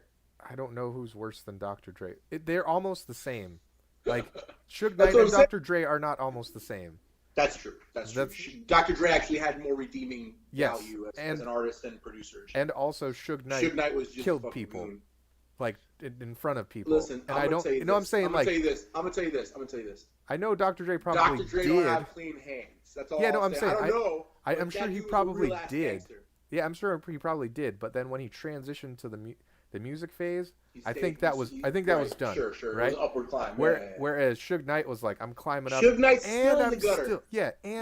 I don't know who's worse than Dr. Dre. They're almost the same. Like Suge Knight and Dr. Dre are not almost the same. That's true. That's true. Dr. Dre actually had more redeeming value as an artist and producer. And also Suge Knight was just killed people, like in front of people. Listen, and I'm gonna tell you this. I know Dr. Dre probably Dr. Dre did. don't have clean hands. That's all. I'm saying. I don't know. I'm sure he probably did. Yeah, I'm sure he probably did. But then when he transitioned to the music phase, I think that was done. Sure. Right? It was an upward climb. Whereas Suge Knight was like, I'm climbing up. Suge Knight's and still in I'm the gutter.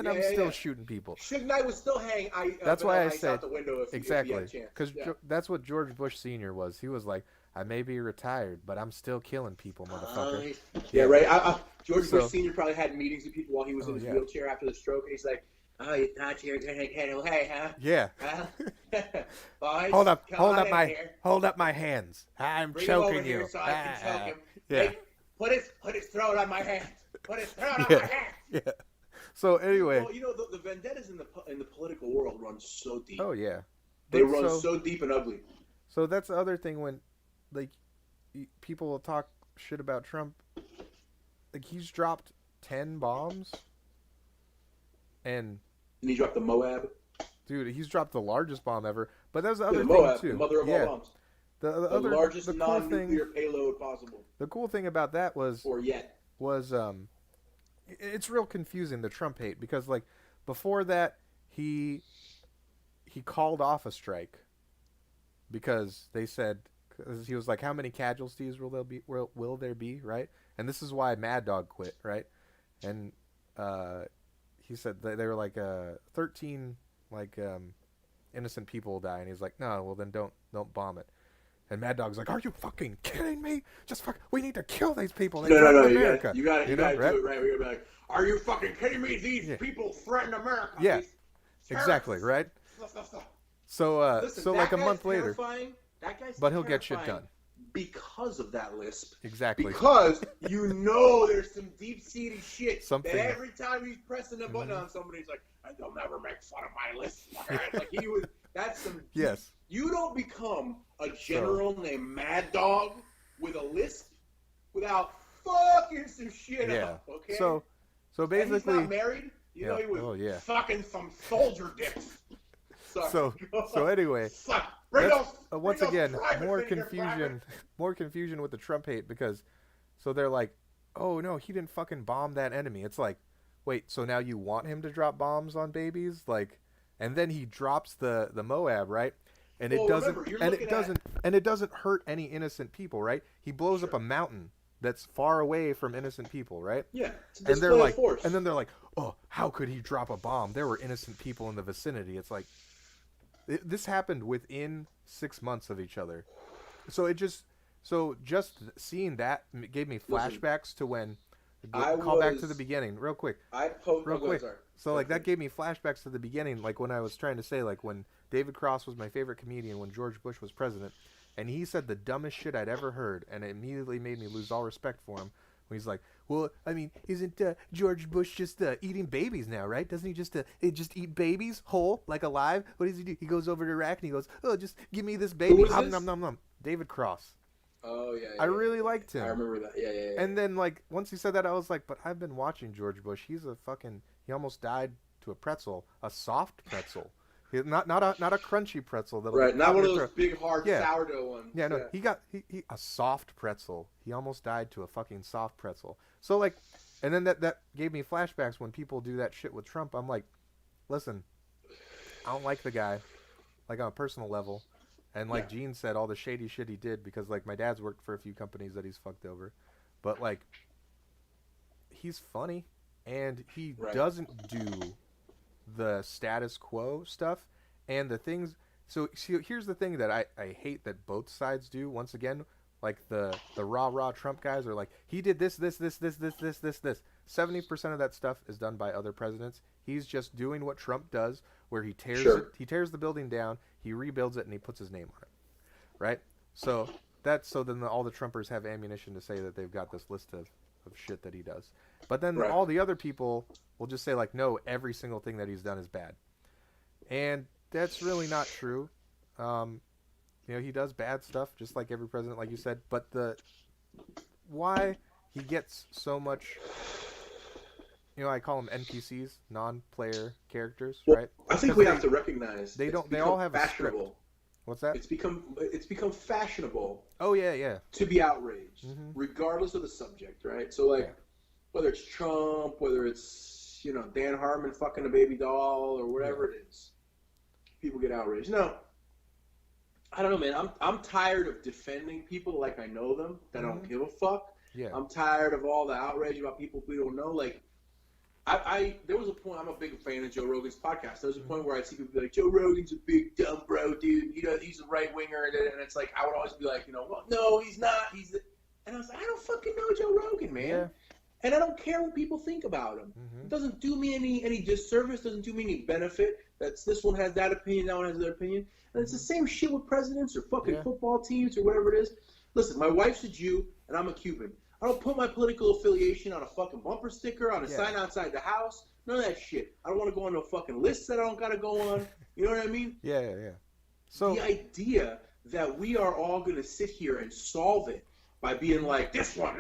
I'm still shooting people. Suge Knight was still hanging. That's why I said out the window exactly, because that's what George Bush Sr. was. He was like, I may be retired, but I'm still killing people, motherfucker. Yeah, right. George Bush Sr. probably had meetings with people while he was in his wheelchair after the stroke, and he's like, "Oh, you thought you were gonna get away, huh? Yeah. Boys, hold up my hands. I'm Bring choking him over you. Here so I can choke him. Yeah. Hey, put his throat on my hand. Put his throat on my hand. Yeah. So anyway, well, you know the vendettas in the political world run so deep. Oh yeah. They run so deep and ugly. So that's the other thing when, like, people will talk shit about Trump. Like he's dropped 10 bombs. And he dropped the Moab. Dude, he's dropped the largest bomb ever. But that's the other thing Moab, too. The mother of all bombs. The largest non-nuclear payload possible. The cool thing about that was it's real confusing, the Trump hate, because like before that he called off a strike because they said, cause he was like, how many casualties will there be, right? And this is why Mad Dog quit, right? And he said that they were like 13 innocent people die, and he's like, no, well then don't bomb it. And Mad Dog's like, are you fucking kidding me? We need to kill these people. No, you got to do it right. We're gonna be like, are you fucking kidding me? These people threaten America. Yeah, exactly, right? So listen, like a month later, but he'll get shit done. Because of that lisp. Exactly. Because there's some deep-seated shit. That every time he's pressing a button on somebody, he's like, they'll never make fun of my lisp. Like that's some... Yes. You don't become a general named Mad Dog with a lisp without fucking some shit up, okay? So basically... And he's not married. He was fucking some soldier dicks. So anyway... once again, more confusion with the Trump hate, because so they're like, oh no, he didn't fucking bomb that enemy. It's like, wait, so now you want him to drop bombs on babies? Like, and then he drops the Moab, right? And it doesn't hurt any innocent people, right? He blows up a mountain that's far away from innocent people, right? Yeah. And they're like, and then they're like, oh, how could he drop a bomb? There were innocent people in the vicinity. It's like, this happened within 6 months of each other. So just seeing that gave me flashbacks to when, back to the beginning real quick. So like that gave me flashbacks to the beginning, like when I was trying to say, like when David Cross was my favorite comedian when George Bush was president, and he said the dumbest shit I'd ever heard, and it immediately made me lose all respect for him. When he's like, well, I mean, isn't George Bush just eating babies now, right? Doesn't he just eat babies whole, like alive? What does he do? He goes over to Iraq and he goes, oh, just give me this baby. David Cross. Oh, yeah. I really liked him. I remember that. Yeah. And then, like, once he said that, I was like, but I've been watching George Bush. He almost died to a pretzel, a soft pretzel. Not a crunchy pretzel. Right, not one of those big, hard sourdough ones. Yeah, no, he got a soft pretzel. He almost died to a fucking soft pretzel. So, like, and then that gave me flashbacks when people do that shit with Trump. I'm like, listen, I don't like the guy, like, on a personal level. And like Gene said, all the shady shit he did, because, like, my dad's worked for a few companies that he's fucked over. But, like, he's funny, and he doesn't do the status quo stuff and the things. So here's the thing that I hate that both sides do. Once again, like the rah Trump guys are like, he did this. 70% of that stuff is done by other presidents. He's just doing what Trump does, where he tears the building down, he rebuilds it, and he puts his name on it, right? So then all the Trumpers have ammunition to say that they've got this list of shit that he does. But then all the other people will just say like, no, every single thing that he's done is bad, and that's really not true. He does bad stuff just like every president, like you said. But why he gets so much, I call them NPCs, non-player characters, right? I think we have to recognize they all have fashionable. A script. What's that? It's become fashionable. Oh yeah. To be outraged, regardless of the subject, right? So whether it's Trump, whether it's Dan Harmon fucking a baby doll or whatever it is, people get outraged. No. I don't know, man. I'm tired of defending people like I know them that don't give a fuck. Yeah. I'm tired of all the outrage about people we don't know. Like, there was a point. I'm a big fan of Joe Rogan's podcast. There was a point where I'd see people be like, Joe Rogan's a big dumb bro, dude. He's a right winger, and it's like I would always be like, well, no, he's not. And I was like, I don't fucking know Joe Rogan, man. Yeah. And I don't care what people think about him. It doesn't do me any disservice. Doesn't do me any benefit. This one has that opinion, that one has that opinion. And it's the same shit with presidents or fucking football teams or whatever it is. Listen, my wife's a Jew and I'm a Cuban. I don't put my political affiliation on a fucking bumper sticker, on a sign outside the house. None of that shit. I don't want to go on no fucking lists that I don't got to go on. You know what I mean? Yeah. So the idea that we are all going to sit here and solve it by being like, this one's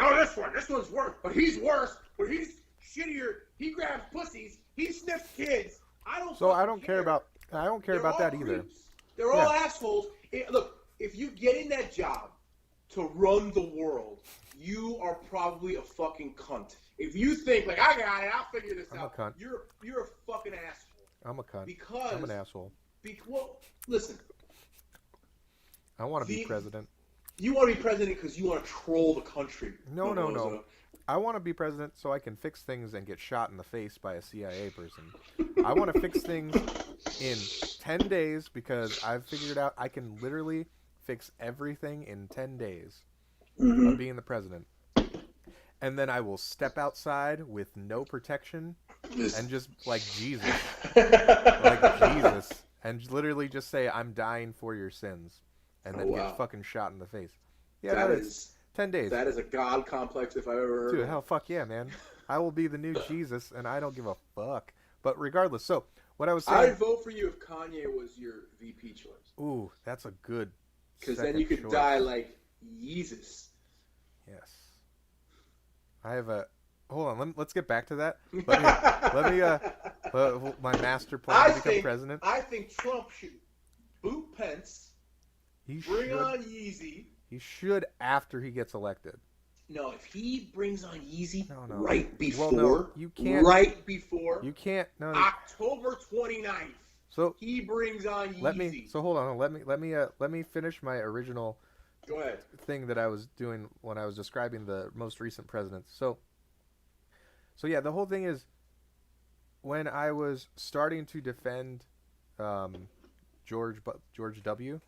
worse, but he's worse, but he's shittier, he grabs pussies, he sniffs kids. I don't care about that either. They're all assholes. Look, if you get in that job to run the world, you are probably a fucking cunt. If you think like I got it, I'll figure this out. I'm a cunt. You're a fucking asshole. I'm a cunt. Because I'm an asshole. Well, listen. I want to be president. You want to be president because you want to troll the country. No. I want to be president so I can fix things and get shot in the face by a CIA person. I want to fix things in 10 days because I've figured out I can literally fix everything in 10 days of being the president. And then I will step outside with no protection and just like Jesus. And literally just say, I'm dying for your sins. And then get fucking shot in the face. Yeah, that is 10 days. That is a god complex if I ever heard. Dude, hell, fuck yeah, man. I will be the new Jesus, and I don't give a fuck. But regardless, so what I was saying... I'd vote for you if Kanye was your VP choice. Ooh, that's a good because then you could die like Jesus. Yes. I have a... Hold on, let's get back to that. Let me my master plan to become president. I think Trump should boot Pence, bring on Yeezy. He should after he gets elected. No, if he brings on Yeezy right before, you can't. Right before, you can't. No, October 29th. So he brings on Yeezy. Hold on. Let me finish my original. Go ahead. Thing that I was doing when I was describing the most recent presidents. So yeah, the whole thing is when I was starting to defend George W.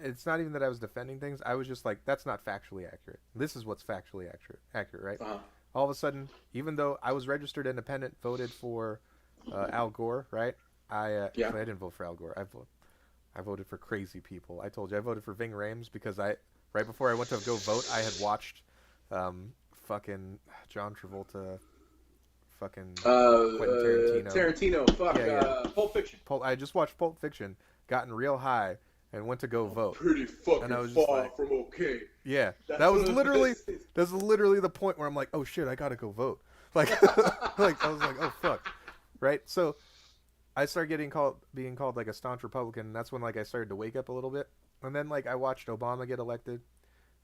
It's not even that I was defending things. I was just like, that's not factually accurate. This is what's factually accurate, right? Uh-huh. All of a sudden, even though I was registered independent, voted for Al Gore, right? I didn't vote for Al Gore. I voted for crazy people. I told you I voted for Ving Rhames because right before I went to go vote, I had watched fucking John Travolta, fucking Quentin Tarantino. Pulp Fiction. I just watched Pulp Fiction, gotten real high, and went to go vote. Pretty fucking far from okay. Yeah, that was literally the point where I'm like, oh shit, I gotta go vote. Like, I was like, oh fuck, right? So I started being called like a staunch Republican, and that's when like I started to wake up a little bit. And then like I watched Obama get elected,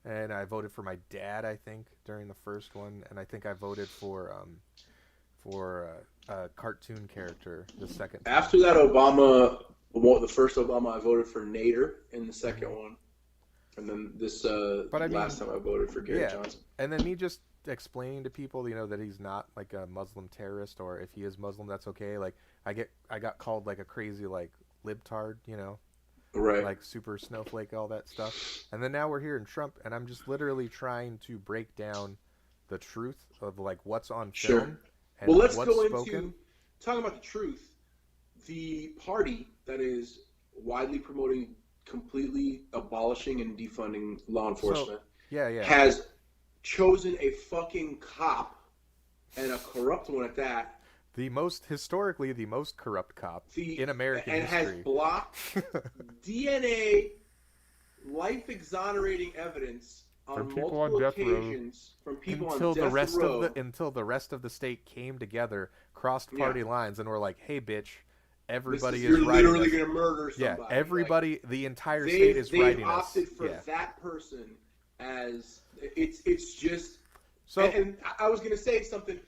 and I voted for my dad, I think, during the first one, and I think I voted for a cartoon character the second time. After that Obama. The first Obama, I voted for Nader in the second one. And then last time I voted for Gary Johnson. And then me just explaining to people, that he's not like a Muslim terrorist, or if he is Muslim, that's okay. Like I got called like a crazy like libtard, Right. Like super snowflake, all that stuff. And then now we're here in Trump, and I'm just literally trying to break down the truth of like what's on film and well, let's what's go spoken. into talking about the truth. The party that is widely promoting completely abolishing and defunding law enforcement has chosen a fucking cop, and a corrupt one at that. Historically the most corrupt cop in American history. And has blocked DNA life exonerating evidence on multiple occasions from people on death row. Until the rest of the state came together, crossed party lines, and were like, hey, bitch, everybody is writing us. You're literally going to murder somebody. Yeah, everybody, like, the entire state is writing us. They've opted for that person as, it's just, so, and I was going to say something.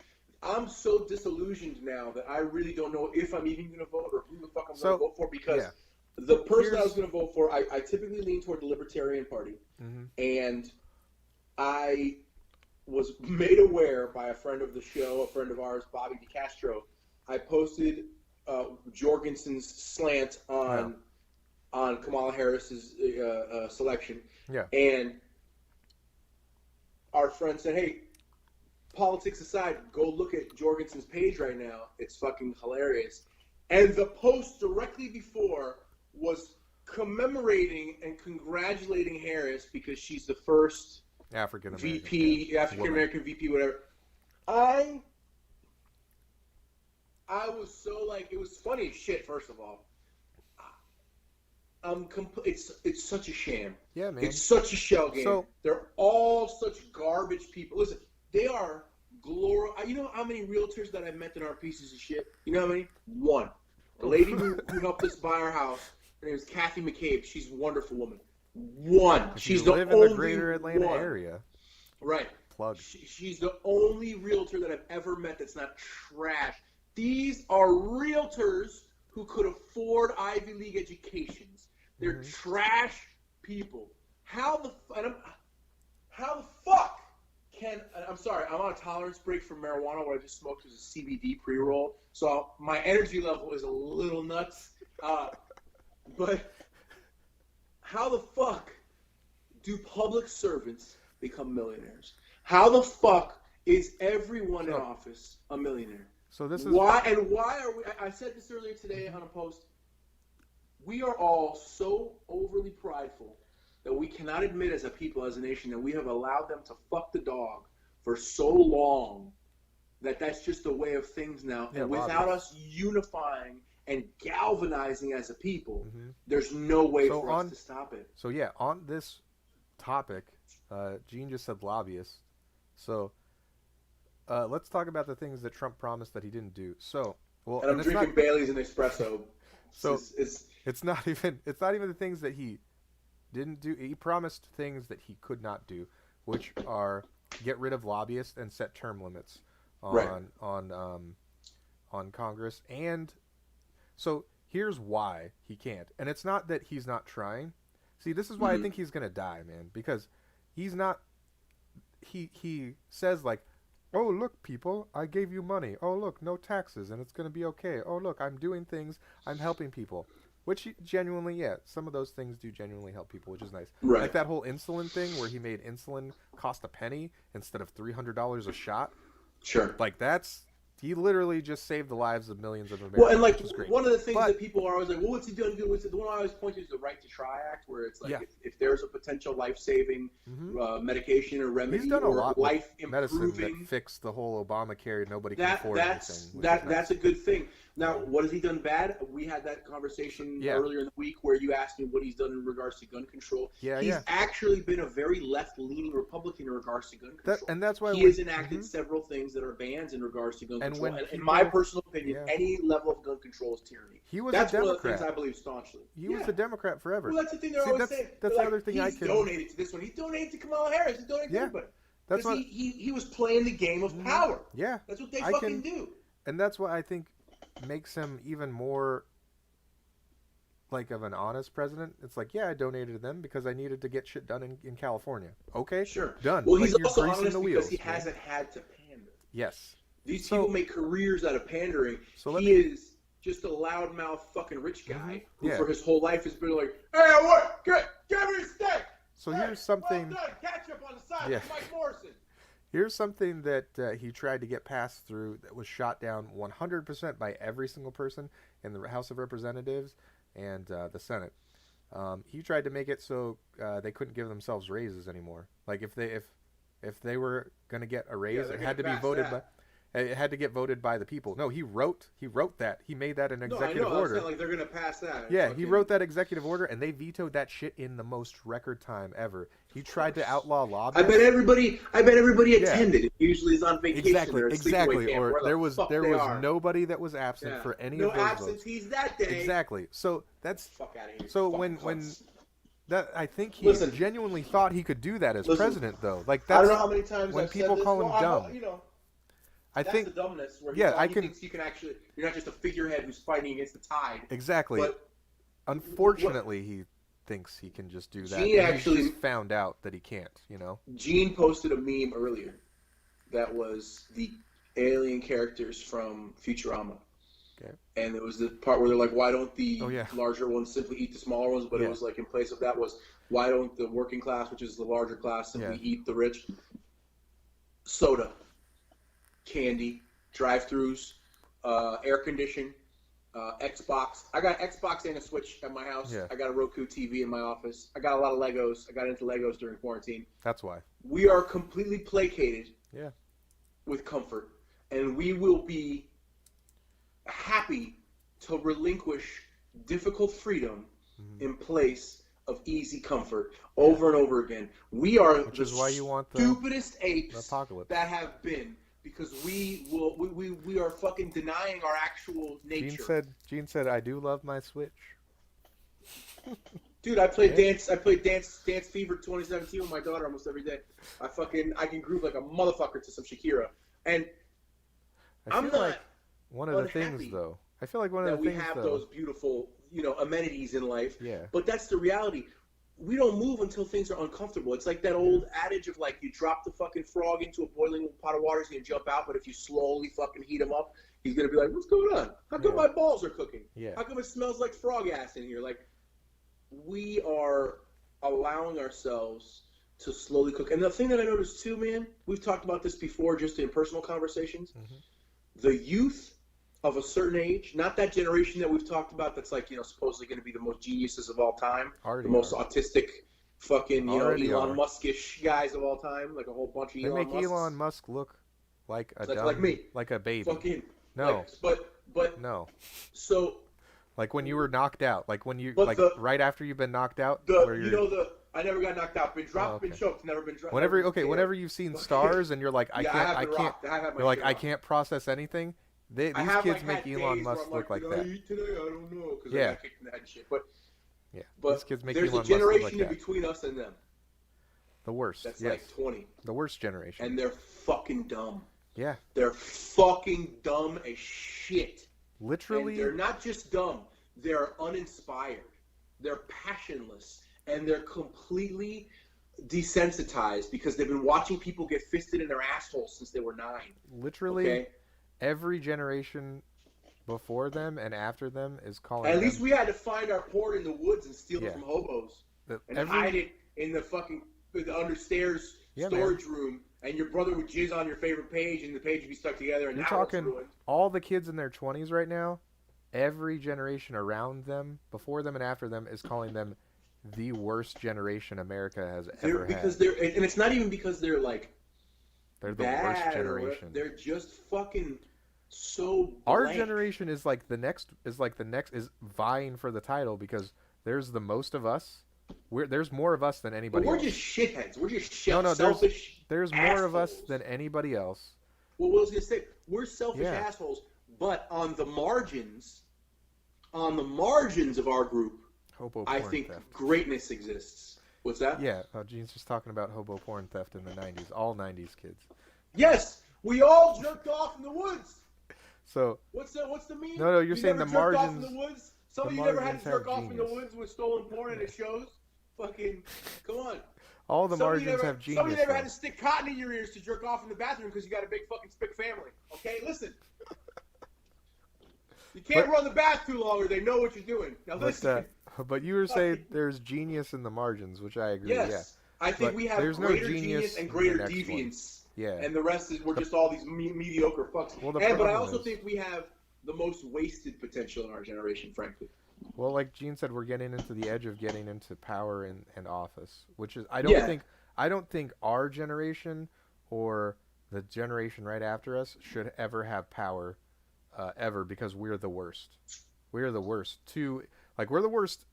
I'm so disillusioned now that I really don't know if I'm even going to vote or who the fuck I'm going to vote for, because the person I was going to vote for, I typically lean toward the Libertarian Party, and I was made aware by a friend of the show, a friend of ours, Bobby DeCastro. I posted Jorgensen's slant on Kamala Harris's selection, and our friend said, hey, politics aside, go look at Jorgensen's page right now. It's fucking hilarious. And the post directly before was commemorating and congratulating Harris because she's the first African American VP, whatever. I was so like, it was funny as shit. First of all, it's such a sham. Yeah, man. It's such a shell game. So, they're all such garbage people. Listen, they are you know how many realtors that I've met that are pieces of shit? You know how many? One. The lady who helped us buy our house, her name is Kathy McCabe. She's a wonderful woman. One. She's the only one. In the greater Atlanta area. Right. Plug. She's the only realtor that I've ever met that's not trash. These are realtors who could afford Ivy League educations. They're trash people. How the fuck I'm sorry, I'm on a tolerance break from marijuana. What I just smoked was a CBD pre-roll, so my energy level is a little nuts. But how the fuck do public servants become millionaires? How the fuck is everyone in office a millionaire? So this is why are we? I said this earlier today on a post. We are all so overly prideful that we cannot admit as a people, as a nation, that we have allowed them to fuck the dog for so long that that's just the way of things now. And without us unifying and galvanizing as a people, there's no way for us to stop it. So yeah, on this topic, Gene just said lobbyists. So let's talk about the things that Trump promised that he didn't do. So and I'm drinking Bailey's and espresso. So it's not even the things that he didn't do. He promised things that he could not do, which are get rid of lobbyists and set term limits on Congress. And so here's why he can't. And it's not that he's not trying. See, this is why I think he's gonna die, man, because he's not. He says like, oh look, people, I gave you money. Oh look, no taxes, and it's gonna be okay. Oh look, I'm doing things. I'm helping people. Which genuinely, some of those things do genuinely help people, which is nice. Right. Like that whole insulin thing where he made insulin cost a penny instead of $300 a shot. Sure. Like he literally just saved the lives of millions of Americans. Well, and like which is great. One of the things that people are always like, well, what's he doing? The one I always point to is the Right to Try Act, where it's like if there's a potential life-saving medication or remedy, he's done a lot life with medicine improving, that fixed the whole Obamacare. Nobody can afford anything. That's a good thing. Now, what has he done bad? We had that conversation earlier in the week where you asked me what he's done in regards to gun control. He's actually been a very left-leaning Republican in regards to gun control. And that's why he has enacted several things that are bans in regards to gun control. And in my personal opinion, any level of gun control is tyranny. That's one of the things I believe staunchly. He was a Democrat forever. Well, that's the thing they're always saying. That's the other thing he's donated to this one. He donated to Kamala Harris. He donated to everybody. That's what he was playing the game of power. Yeah. That's what they fucking do. And that's what I think makes him even more like of an honest president. It's like, I donated to them because I needed to get shit done in California. Okay, sure, done. Well, he's also honest because he hasn't had to pander. Yes. These people make careers out of pandering. So he is just a loudmouth fucking rich guy who Yeah. for his whole life has been like, hey, what? Give me a steak. So here's something. Well done. Ketchup on the side. Yeah. Mike Morrison. Here's something that he tried to get passed through that was shot down 100% by every single person in the House of Representatives and the Senate. He tried to make it so they couldn't give themselves raises anymore. Like if they were going to get a raise, it had to be voted by. It had to get voted by the people. No, he wrote that. He made that an executive order. It's not like they're gonna pass that. Yeah, he wrote that executive order, and they vetoed that shit in the most record time ever. He tried to outlaw lobbyists. I bet everybody attended. It usually is on vacation. Exactly. Or there was nobody that was absent for any of those votes. No absentees that day. Exactly. So that's fuck out of here. So when that I think he genuinely thought he could do that as president, though. Like that's I don't know how many times when I've people said call this. him dumb. That's the dumbness where he thinks you can actually. You're not just a figurehead who's fighting against the tide. Exactly. But unfortunately, he thinks he can just do that. Gene actually found out that he can't. Gene posted a meme earlier that was the alien characters from Futurama. Okay. And it was the part where they're like, why don't the larger ones simply eat the smaller ones? But it was like in place of that was, why don't the working class, which is the larger class, simply eat the rich? Soda, candy, drive-thrus, air condition, Xbox. I got an Xbox and a Switch at my house. Yeah. I got a Roku TV in my office. I got a lot of Legos. I got into Legos during quarantine. That's why. We are completely placated with comfort. And we will be happy to relinquish difficult freedom in place of easy comfort over and over again. We are Which is why you want the stupidest apes apocalypse that have been, because we are fucking denying our actual nature. Gene said, I do love my Switch. Dude, I played Dance Fever 2017 with my daughter almost every day. I can groove like a motherfucker to some Shakira. And I'm not like one of the things though. I feel like one of the things we have those beautiful, amenities in life. Yeah. But that's the reality. We don't move until things are uncomfortable. It's like that old adage of like you drop the fucking frog into a boiling pot of water, he's gonna jump out. But if you slowly fucking heat him up, he's gonna be like, "What's going on? How come my balls are cooking? Yeah. How come it smells like frog ass in here?" Like, we are allowing ourselves to slowly cook. And the thing that I noticed too, man, we've talked about this before, just in personal conversations. The youth of a certain age, not that generation that we've talked about that's like, supposedly going to be the most geniuses of all time, the most autistic fucking, Elon Musk-ish guys of all time, like a whole bunch of Elon Musks. They make Elon Musk look like like me. Like a baby. Fucking, no. But no. So like when you were knocked out, like when you right after you've been knocked out, I never got knocked out. Been dropped, been choked, never been dropped. Whenever you've seen stars and you're like, I can't process anything. These kids make Elon Musk look like that. I don't know, because I got kicked in the head and shit. But these kids make there's Elon a generation Musk look like in between us and them. The worst. That's like 20. The worst generation. And they're fucking dumb. Yeah. They're fucking dumb as shit. Literally. And they're not just dumb. They're uninspired. They're passionless. And they're completely desensitized because they've been watching people get fisted in their assholes since they were 9. Literally, every generation before them and after them is calling. At least we had to find our porn in the woods and steal it from hobos and hide it in the fucking understairs storage room. And your brother would jizz on your favorite page, and the page would be stuck together. And you're talking all the kids in their 20s right now. Every generation around them, before them and after them, is calling them the worst generation America has ever had. And it's not even because they're like they're the worst generation. They're just fucking so blank. Our generation is vying for the title because there's the most of us. There's more of us than anybody else. We're just shitheads. We're just selfish. There's more of us than anybody else. Well, what I was gonna say, we're selfish assholes, but on the margins of our group, I think greatness exists. What's that? Yeah, Gene's just talking about hobo porn theft in the 90s. All 90s kids. Yes, we all jerked off in the woods. So what's the meme? No, you're saying the margins. Off in the woods? Some of you never had to jerk off in the woods with stolen porn and it shows? Fucking, come on. All the margins have genius. Some of you never had to stick cotton in your ears to jerk off in the bathroom because you got a big fucking spick family. Okay, listen. You can't run the bath too long, or they know what you're doing. Now listen. But you were saying there's genius in the margins, which I agree. Yes, yeah. I think we have greater genius and greater deviance. Yeah. And the rest is we're just all these mediocre fucks. Well, but I also think we have the most wasted potential in our generation, frankly. Well, like Gene said, we're getting into the edge of getting into power and office, which is I don't think our generation or the generation right after us should ever have power, ever, because we're the worst. We're the worst. We're the worst.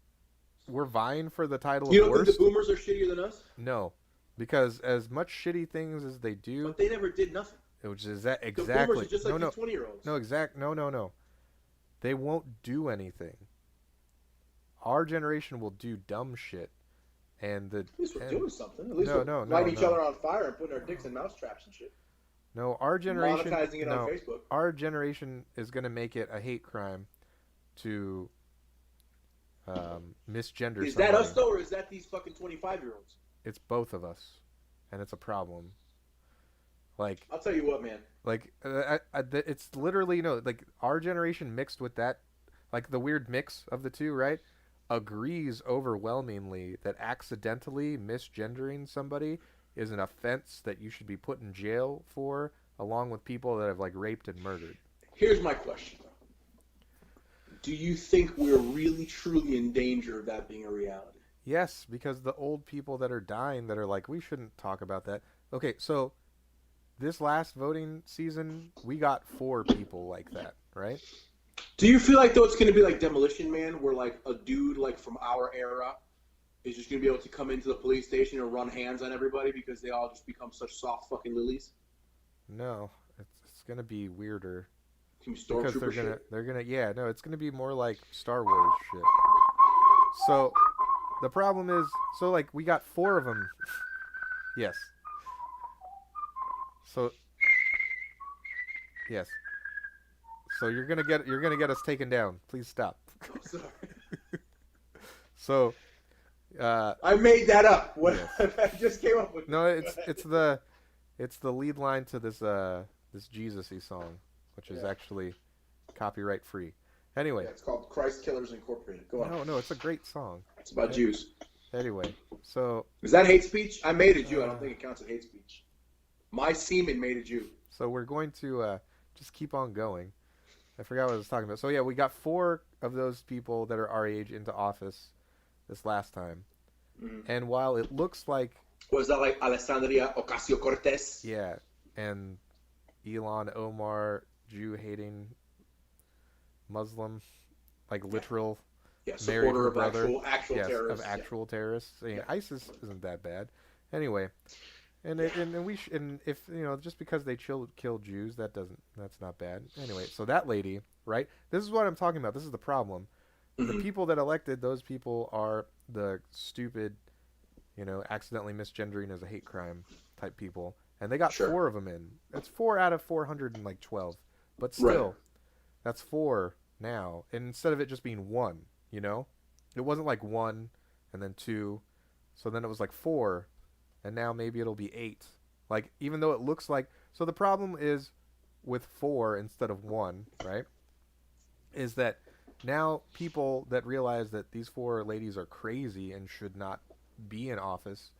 We're vying for the title of worst. You don't think the boomers are shittier than us? No, because as much shitty things as they do, but they never did nothing. Which is that exactly? The boomers are just like these 20-year-olds. No. They won't do anything. Our generation will do dumb shit, and at least we're doing something. At least we're lighting each other on fire and putting our dicks in mouse traps and shit. No, our generation monetizing it on Facebook. Our generation is going to make it a hate crime to misgender. Is that us though, or is that these fucking 25-year-olds? It's both of us, and it's a problem. Like, I'll tell you what, man. Like, it's literally like our generation mixed with that, like the weird mix of the two, right? Agrees overwhelmingly that accidentally misgendering somebody is an offense that you should be put in jail for, along with people that have like raped and murdered. Here's my question, though. Do you think we're really truly in danger of that being a reality? Yes, because the old people that are dying that are like, we shouldn't talk about that. Okay, so this last voting season, we got 4 people like that, right? Do you feel like, though, it's going to be like Demolition Man, where like a dude like from our era is just going to be able to come into the police station and run hands on everybody because they all just become such soft fucking lilies? No, it's going to be weirder. Because they're gonna it's gonna be more like Star Wars shit. So the problem is, like we got 4 of them. Yes. So yes. So you're gonna get us taken down. Please stop. I'm sorry. So I made that up. What yes. I just came up with? No, it's the lead line to this Jesus-y song, which is actually copyright free. Anyway. Yeah, it's called Christ Killers Incorporated. Go on. No, it's a great song. It's about Jews. Anyway, so... Is that hate speech? I made a Jew. I don't think it counts as hate speech. My semen made a Jew. So we're going to just keep on going. I forgot what I was talking about. So yeah, we got 4 of those people that are our age into office this last time. Mm-hmm. And while it looks like... Was that like Alessandria Ocasio-Cortez? Yeah, and Ilhan Omar, Jew-hating Muslim, like literal supporter of brother, actual terrorists. Of actual terrorists. Yeah, ISIS isn't that bad. Anyway, and if just because they kill Jews, that's not bad. Anyway, so that lady, right? This is what I'm talking about. This is the problem. Mm-hmm. The people that elected those people are the stupid, accidentally misgendering as a hate crime type people. And they got 4 of them in. It's 4 out of 412. But still, that's 4 now. And instead of it just being 1, it wasn't like 1 and then 2. So then it was like 4. And now maybe it'll be 8. Like, even though it looks like... So the problem is with 4 instead of 1, right? Is that now people that realize that these 4 ladies are crazy and should not be in office...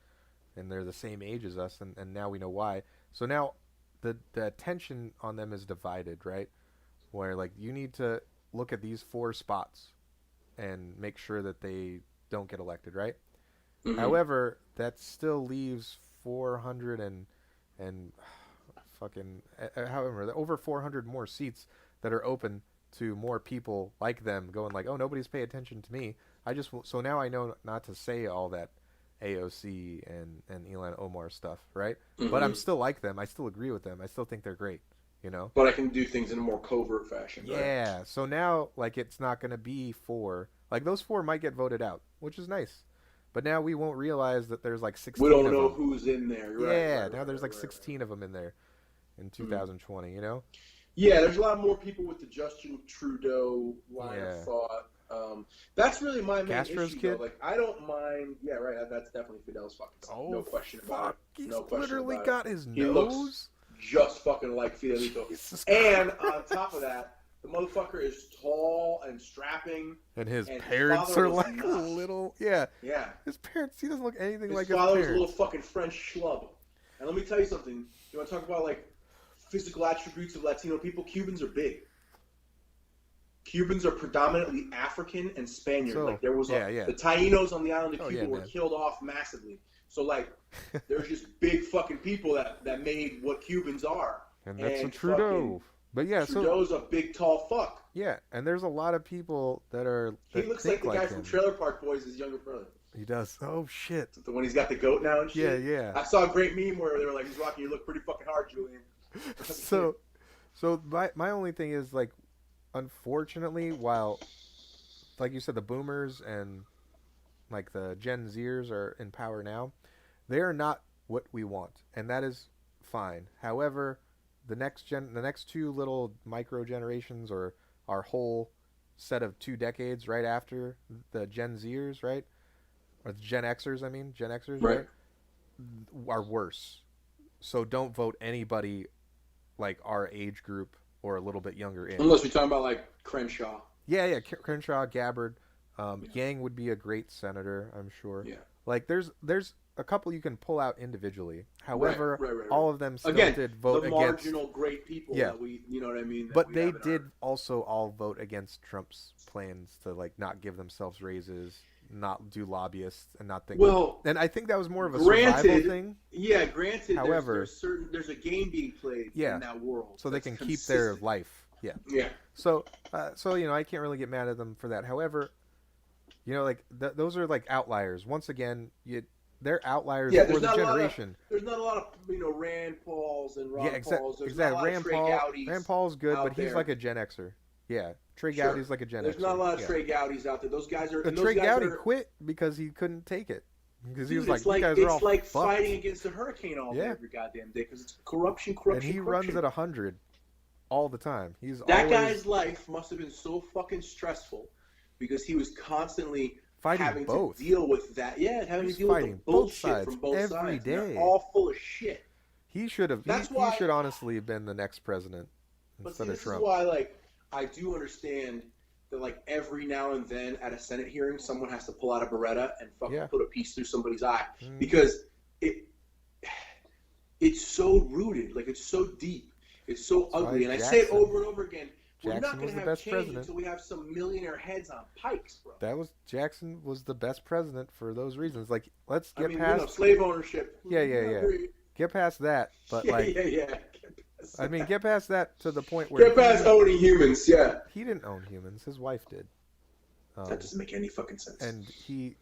and they're the same age as us, and now we know why. So now the attention on them is divided, right? Where, like, you need to look at these 4 spots and make sure that they don't get elected, right? Mm-hmm. However, that still leaves 400 and fucking... however, over 400 more seats that are open to more people like them going like, oh, nobody's paying attention to me. So now I know not to say all that AOC and Ilhan Omar stuff, right? Mm-hmm. But I'm still like them. I still agree with them. I still think they're great, But I can do things in a more covert fashion. Yeah. Right? So now, like, it's not going to be 4. Like, those 4 might get voted out, which is nice. But now we won't realize that there's like 16 We don't of know them. Who's in there. Yeah. Now there's like 16 of them in there in 2020, Yeah, there's a lot more people with the Justin Trudeau line of thought. That's really my main Castro's issue, kid? though. Like, I don't mind. Yeah, right. That's definitely Fidel's fucking son. Oh, no question about it. He's no question literally about got it. his He nose. looks just fucking like Fidelito. And on top of that, The motherfucker is tall and strapping. And his his parents father are was like nuts. little. Yeah. Yeah. His parents, he doesn't look anything like His his father was a parents. little fucking French schlub. And let me tell you something. You want to talk about, like, physical attributes of Latino people? Cubans are big. Cubans are predominantly African and Spaniard. So, like, there was the Tainos on the island of Cuba were killed off massively. So, like, there's just big fucking people that made what Cubans are. And that's a Trudeau. But yeah, Trudeau's a big, tall fuck. Yeah, and there's a lot of people that are. That he looks like the guy from Trailer Park Boys, his younger brother. He does. Oh shit. The one he's got the goat now and shit. Yeah. I saw a great meme where they were like, "He's rocking. You look pretty fucking hard, Julian." So my only thing is, like, unfortunately, while, like you said, the boomers and like the Gen Zers are in power now, they are not what we want, and that is fine. However, the next two little micro generations, or our whole set of 2 decades right after the Gen Zers, right? Or the Gen Xers, right? Are worse. So don't vote anybody like our age group or a little bit younger in. Unless we're talking about, like, Crenshaw. Yeah, Crenshaw, Gabbard. Yang would be a great senator, I'm sure. Yeah. Like, there's a couple you can pull out individually. However, right. all of them still did vote the against marginal great people that we, you know what I mean? But they did also all vote against Trump's plans to, like, not give themselves raises, not do lobbyists, and not think. Well, and I think that was more of a survival thing. Yeah, granted. However, there's a game being played in that world, so they can keep their life. Yeah. Yeah. So you know, I can't really get mad at them for that. However, you know, like those are like outliers. Once again, they're outliers for the generation. There's not a lot of, you know, Rand Pauls and Ron Pauls. There's exactly. Not a lot of Rand Paul's good, but he's there. like a Gen Xer. Yeah, Trey Gowdy's like a Gen Xer. There's not a lot of Trey Gowdys out there. Those guys are. But Trey Gowdy quit because he couldn't take it. Because he was like, you guys are all like fucked. Fighting against a hurricane all day every goddamn day, because it's corruption. And he runs at 100 all the time. That guy's life must have been so fucking stressful, because he was constantly having to deal with that. Yeah, having to deal with the bullshit from both every sides. Day. They're all full of shit. He should have. He should honestly have been the next president instead of Trump. This is why, like, I do understand that, like, every now and then at a Senate hearing, someone has to pull out a Beretta and fucking put a piece through somebody's eye, because it's so rooted, like, it's so deep, it's so ugly, and I say it over and over again. We're not going to have change until we have some millionaire heads on pikes, bro. Jackson was the best president for those reasons. Like, let's get past, you know, slave ownership. Yeah. Get past that, but I mean, get past that to the point where get past owning humans. Yeah, he didn't own humans. His wife did. That doesn't make any fucking sense. And he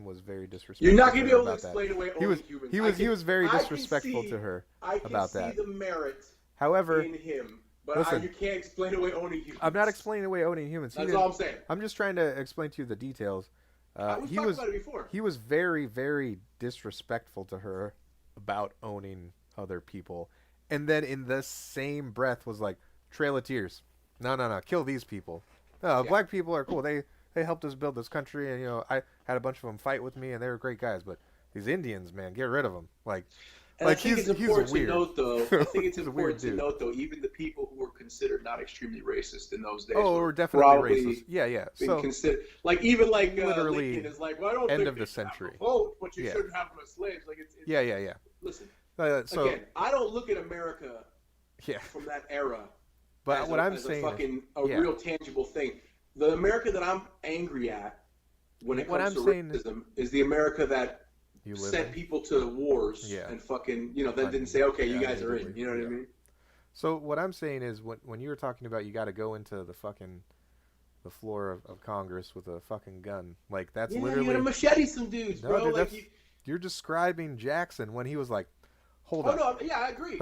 was very disrespectful. You're not gonna be able to explain away owning humans. He was very disrespectful to her about that. I can see the merit, however, in him, but listen, you can't explain away owning humans. I'm not explaining away owning humans. That's all I'm saying. I'm just trying to explain to you the details. He was about it before. He was very, very disrespectful to her about owning other people, and then in the same breath was like, Trail of Tears. No, kill these people. Black people are cool. They helped us build this country, and, you know, I had a bunch of them fight with me, and they were great guys. But these Indians, man, get rid of them. Like I think it's important weird. To note, though. I think it's important to note, though, even the people who were considered not extremely racist in those days. Oh, were definitely racist. Yeah. So even like literally, Lincoln is like, well, I don't end think of the century. Vote, but you shouldn't have them as slaves. Like it's yeah. Listen, so again, I don't look at America from that era. But what I'm saying is a real tangible thing. The America that I'm angry at when it comes to racism is the America that sent people to wars and fucking, you know, then didn't say, okay, you guys are in. You know what I mean? So what I'm saying is, when you were talking about you got to go into the floor of Congress with a fucking gun, like, that's literally, you got to machete some dudes, bro. Dude, you're describing Jackson when he was like, hold up. No, yeah, I agree.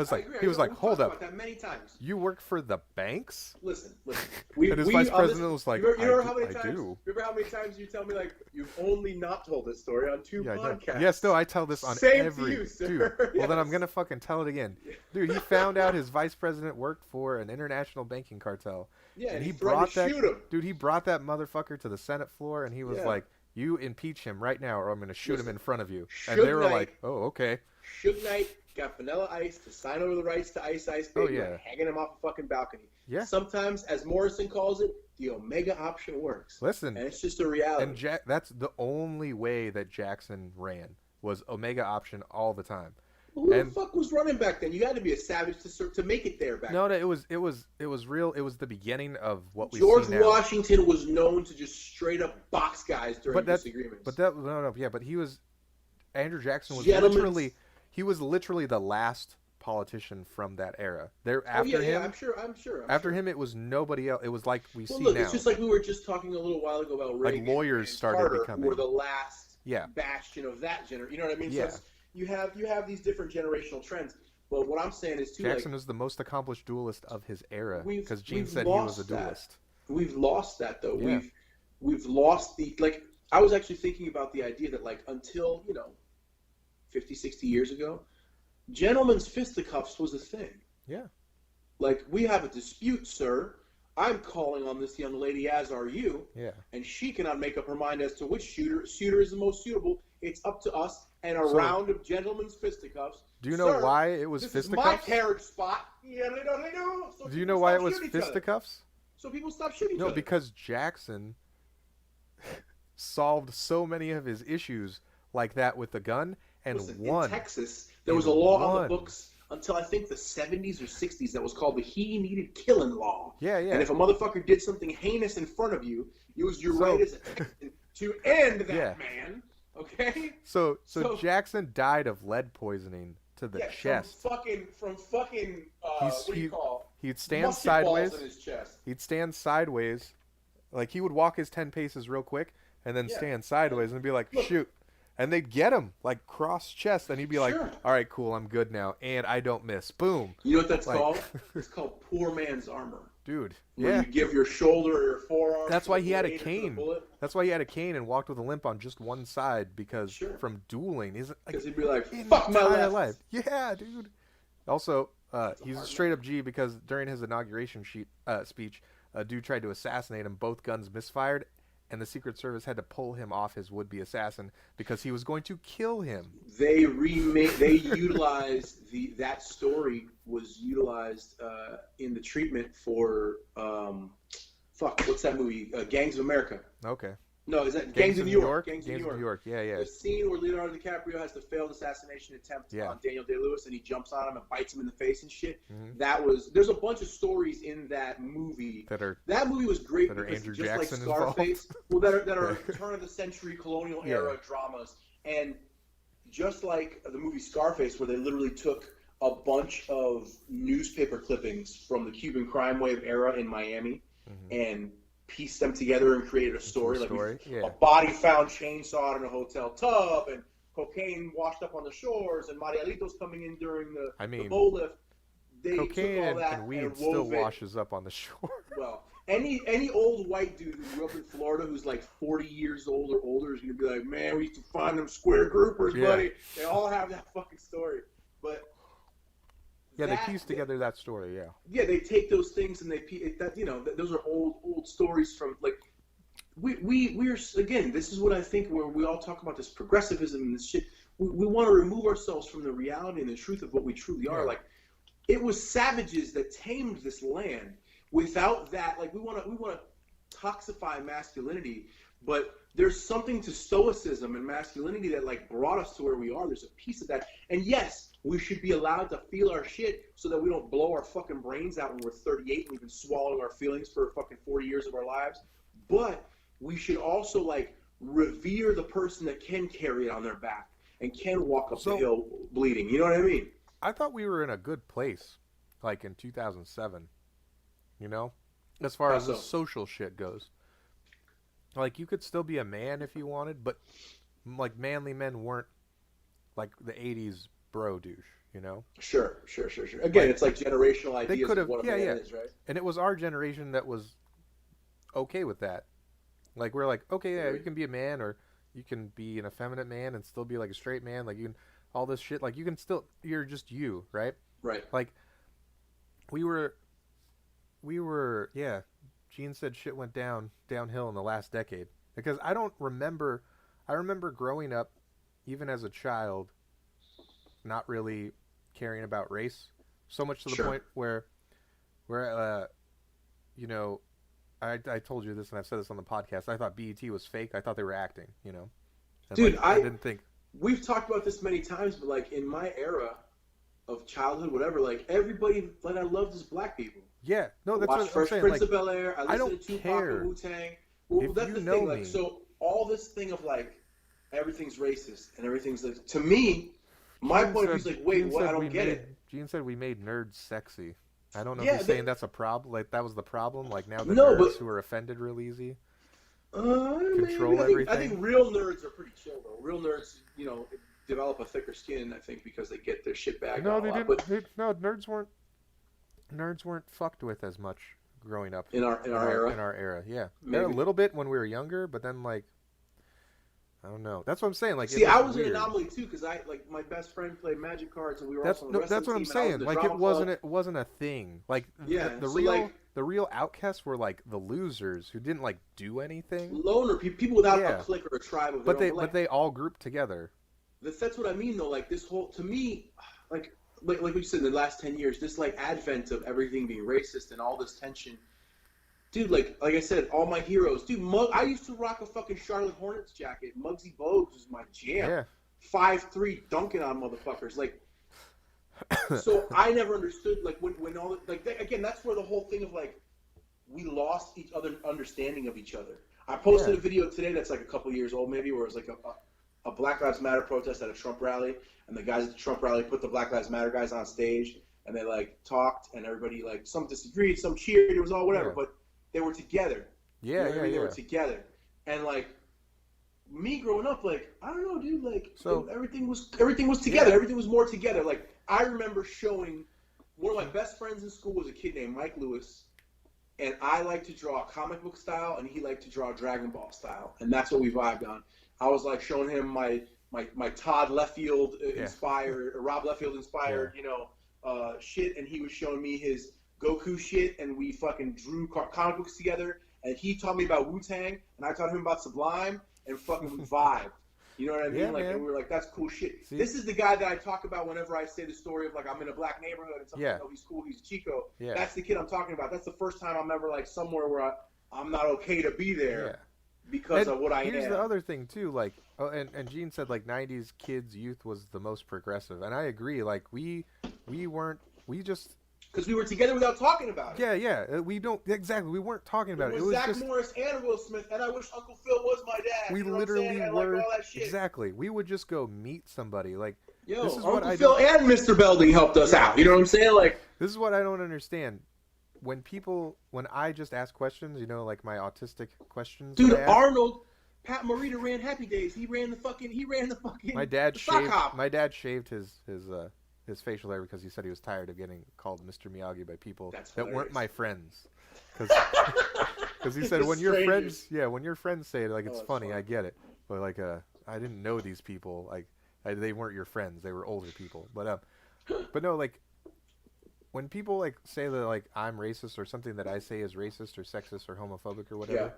He was like, hold up. About that many times. You work for the banks? Listen. And his vice president was like, I do. Remember how many times you tell me, like, you've only not told this story on 2 podcasts? Yes, no, I tell this on every. To you, sir. Dude. Well, then I'm gonna fucking tell it again, dude. He found out his vice president worked for an international banking cartel. Yeah, and he brought that. Shoot him. Dude, he brought that motherfucker to the Senate floor, and he was like, "You impeach him right now, or I'm gonna shoot him in front of you." And they were like, "Oh, okay." Suge Knight got Vanilla Ice to sign over the rights to Ice Ice Oh, Baby, yeah. like hanging him off a fucking balcony. Yeah. Sometimes, as Morrison calls it, the Omega option works. Listen, and it's just a reality. and that's the only way that Jackson ran was Omega option all the time. Who the fuck was running back then? You had to be a savage to make it there back then. No, it was real. It was the beginning of what we George see now. Washington was known to just straight up box guys during disagreements. But he was Andrew Jackson was literally the last politician from that era. I'm sure. Him, it was nobody else. It was like we see look, now. It's just like we were just talking a little while ago about Reagan. Like lawyers and started Carter, becoming. who were the last Yeah. bastion of that generation. You know what I mean? Yeah. So you have these different generational trends. But what I'm saying is too, Jackson was the most accomplished duelist of his era because Gene said he lost was a duelist. We've lost that though. Yeah. We've lost the I was actually thinking about the idea that until 50, 60 years ago, gentlemen's fisticuffs was a thing. Yeah. We have a dispute, sir. I'm calling on this young lady, as are you. Yeah. And she cannot make up her mind as to which shooter is the most suitable. It's up to us and a round of gentlemen's fisticuffs. Do you know why it was fisticuffs? This is my carriage spot. So do you know why it was fisticuffs? So people stop shooting each other. No, because Jackson solved so many of his issues like that with the gun and won. In Texas, there was a law on the books until I think the 70s or 60s that was called the He Needed Killing Law. Yeah. And if a motherfucker did something heinous in front of you, it was your right as a Texan to end that man. Okay? So Jackson died of lead poisoning to the chest. From fucking what do you call? He'd stand musket sideways. balls in his chest. He'd stand sideways. Like he would walk his 10 paces real quick and then stand sideways and be like, shoot. And they'd get him like cross chest and he'd be like, all right, cool, I'm good now. And I don't miss. Boom. You know what that's called? It's called poor man's armor. Dude. Where you give your shoulder or your forearm. That's why he had a cane. That's why he had a cane and walked with a limp on just one side because from dueling. Because he'd be like, fuck my life. Yeah, dude. Also, he's a straight up G because during his inauguration speech, a dude tried to assassinate him. Both guns misfired, and the Secret Service had to pull him off his would-be assassin because he was going to kill him. They utilized that story was utilized in the treatment for what's that movie? Gangs of America. Okay. No, is that Gangs of New York? Gangs of New York. Yeah. The scene where Leonardo DiCaprio has the failed assassination attempt on Daniel Day-Lewis, and he jumps on him and bites him in the face and shit. Mm-hmm. There's a bunch of stories in that movie. That movie was great because Andrew just Jackson like Scarface, that are turn of the century colonial era dramas, and just like the movie Scarface, where they literally took a bunch of newspaper clippings from the Cuban crime wave era in Miami and pieced them together and created a story. A body found chainsawed in a hotel tub, and cocaine washed up on the shores, and Marielitos coming in during the boat lift. They cocaine took all that and weed and still washes up on the shore. Well, any old white dude who grew up in Florida who's like 40 years old or older is going to be like, man, we used to find them square groupers, buddy. They all have that fucking story. But they piece together that story, Yeah, they take those things and those are old stories from we're again. This is what I think where we all talk about this progressivism and this shit. We want to remove ourselves from the reality and the truth of what we truly are. Like it was savages that tamed this land. Without that, we want to toxify masculinity, but there's something to stoicism and masculinity that brought us to where we are. There's a piece of that, and yes. We should be allowed to feel our shit so that we don't blow our fucking brains out when we're 38 and we've been swallowing our feelings for fucking 40 years of our lives. But we should also revere the person that can carry it on their back and can walk up the hill bleeding. You know what I mean? I thought we were in a good place, in 2007. You know, as far as the social shit goes. You could still be a man if you wanted, but manly men weren't the 80s. Bro douche, you know? Sure. Again, it's generational ideas of what a man is, right? And it was our generation that was okay with that. We're okay, you can be a man or you can be an effeminate man and still be a straight man. You can, all this shit. You can still, you're just you, right? Right. We were, Gene said shit went downhill in the last decade. Because I remember growing up, even as a child, not really caring about race so much to the Sure. point where you know, I told you this and I've said this on the podcast. I thought BET was fake. I thought they were acting. You know, and Dude, like, I didn't think. We've talked about this many times, but like in my era of childhood, whatever, like everybody that I loved is black people. Yeah, no, that's I watched what I'm Fresh saying. Prince Like, of Bel-Air. I listened to Tupac care. and Wu-Tang. Well, If that's you the know thing. Like, me- so all this thing of like everything's racist and everything's like, to me, my Gene point of view is said- like, wait, Gene what? said I don't we get made- it. Gene said we made nerds sexy. I don't know Yeah, if he's saying that's a problem. Like that was the problem. Like now the No, nerds but- who are offended real easy. Maybe. I everything. think real nerds are pretty chill though. Real nerds, you know, develop a thicker skin. I think because they get their shit back. No, a they lot. didn't. But No, nerds weren't fucked with as much growing up. in our era. In our era, yeah. Maybe. There a little bit when we were younger, but then like, I don't know. That's what I'm saying. Like, See, I was weird. an anomaly too because I like my best friend played Magic cards and we were That's also on the wrestling that's what I'm team, and I was in saying. the Like drama it wasn't a thing. Like Yeah, the so, real like- the real outcasts were like the losers who didn't like do anything. loner people without Yeah. a clique or a tribe of But their own. but they all grouped together. That's what I mean though. Like this whole, to me, like what you said in the last 10 years, this like advent of everything being racist and all this tension. Dude, like I said, all my heroes. Dude, I used to rock a fucking Charlotte Hornets jacket. Muggsy Bogues was my jam. Yeah. 5'3" dunking on motherfuckers. Like, so I never understood like when all like again, that's where the whole thing of like we lost each other understanding of each other. I posted Yeah. a video today that's like a couple years old maybe, where it was like a Black Lives Matter protest at a Trump rally, and the guys at the Trump rally put the Black Lives Matter guys on stage, and they like talked, and everybody like some disagreed, some cheered, it was all whatever, Yeah. but they were together. Yeah, You know what I mean? They yeah. were together, and like me growing up, like I don't know, dude, like So- everything was together. Yeah. Everything was more together. Like I remember showing one of my best friends in school was a kid named Mike Lewis. And I like to draw comic book style, and he liked to draw Dragon Ball style, and that's what we vibed on. I was like showing him my Todd Leffield inspired, Rob Leffield inspired, shit, and he was showing me his Goku shit, and we fucking drew comic books together. And he taught me about Wu-Tang, and I taught him about Sublime, and fucking vibed. You know what I mean? Yeah, like, man. and we were like, that's cool shit. See? This is the guy that I talk about whenever I say the story of like I'm in a black neighborhood and something. Yeah. Oh, he's cool. He's a Chico. Yeah. That's the kid I'm talking about. That's the first time I'm ever like somewhere where I'm not okay to be there Yeah. because And of what I here's am. the other thing too, like, and Gene said like '90s kids youth was the most progressive, and I agree. Like we just Because we were together without talking about it. yeah we don't exactly we weren't talking about it. It It was was Zach just Morris and Will Smith, and I wish Uncle Phil was my dad. we you know what I'm literally saying? And, were like, all that shit. exactly. We would just go meet somebody. Like Yo, this is Uncle what I Phil don't, and Mr. Belding helped us out. You know what I'm saying? Like, this is what I don't understand. When I just ask questions, like my autistic questions. dude, that I ask, Arnold, Pat Morita ran Happy Days. He ran the fucking. my dad the sock shaved. hop. My dad shaved his facial hair because he said he was tired of getting called Mr. Miyagi by people That's that weren't hilarious. my friends. Because he said when your Strangers. friends say it, like it's that's funny, funny. I get it, but like I didn't know these people, like they weren't your friends, they were older people. But no, like when people like say that like I'm racist or something that I say is racist or sexist or homophobic or whatever. Yeah.